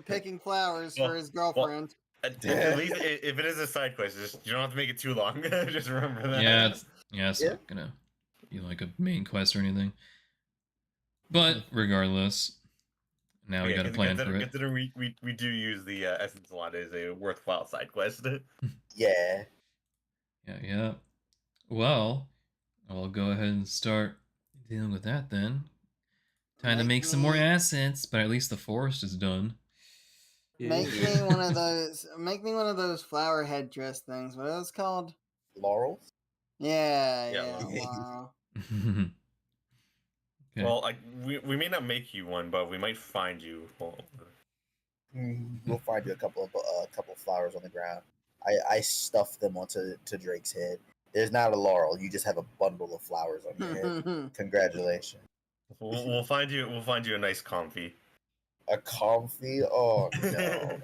picking flowers for his girlfriend. At least if it is a side quest, just, you don't have to make it too long. Just remember that. Yeah, it's Yeah. not gonna be like a main quest or anything. But regardless, now we Yeah, gotta plan for it. considering we do use the essence a lot as a worthwhile side quest. Yeah. Yeah. Well, I'll go ahead and start dealing with that then. Time to make some more assets, but at least the forest is done. Make me one of those. Make me one of those flower headdress things. What are those called? Laurels. Yeah, Yeah, yeah. Laurel. Wow. Okay. Well, we may not make you one, but we might find you. We'll find you a couple of flowers on the ground. I stuffed them onto Drake's head. There's not a laurel. You just have a bundle of flowers on your head. Congratulations. We'll find you. We'll find you a nice comfy. A comfy? Oh no.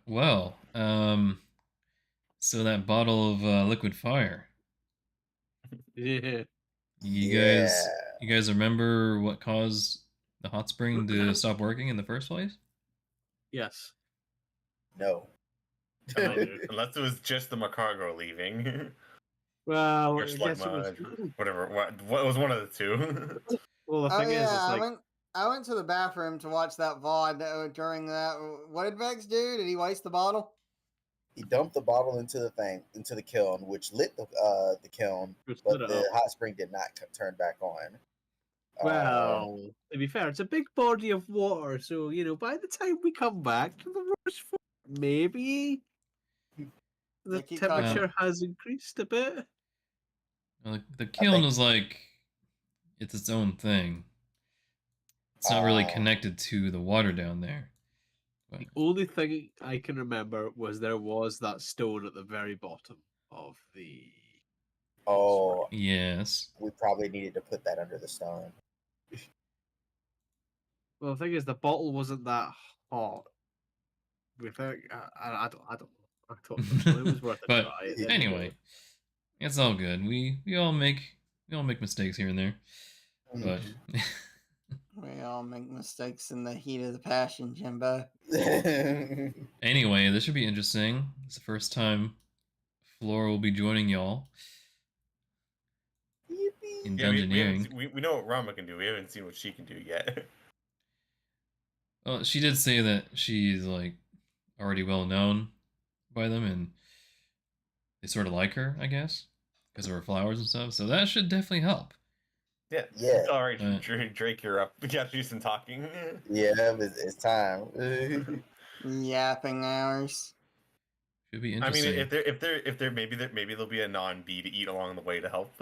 Well, so that bottle of liquid fire. Yeah. You guys remember what caused the hot spring to stop working in the first place? Yes. No. Unless it was just the Macargo leaving. Well, Or I guess it was. Sligma, whatever. What was one of the two? Well, the Oh thing is, yeah, it's like I went to the bathroom to watch that VOD during that. What did Vex do? Did he waste the bottle? He dumped the bottle into the kiln, which lit the kiln, Just but lit it the up. hot spring did not turn back on. Well, to be fair, it's a big body of water, so by the time we come back to the Rochefort, maybe the They keep talking- temperature has increased a bit. Well, the kiln think- is like it's its own thing. It's not really connected to the water down there. But, The only thing I can remember was there was that stone at the very bottom of the. Oh, yes. we probably needed to put that under the stone. Well, the thing is, the bottle wasn't that hot. I don't know. It was worth a But try. anyway, it's all good. We all make mistakes here and there. But We all make mistakes in the heat of the passion, Jimbo. anyway, this should be interesting. It's the first time Flora will be joining y'all in Yeah, dungeoneering. we know what Rama can do. We haven't seen what she can do yet. Well, she did say that she's like already well known by them, and they sort of like her, I guess, because of her flowers and stuff. So that should definitely help. Yeah. Yeah. All right, Drake, you're up. We got to do some talking. Yeah, it's time. Yapping hours. Should be I mean, interesting. if there maybe there'll be a non-bee to eat along the way to help.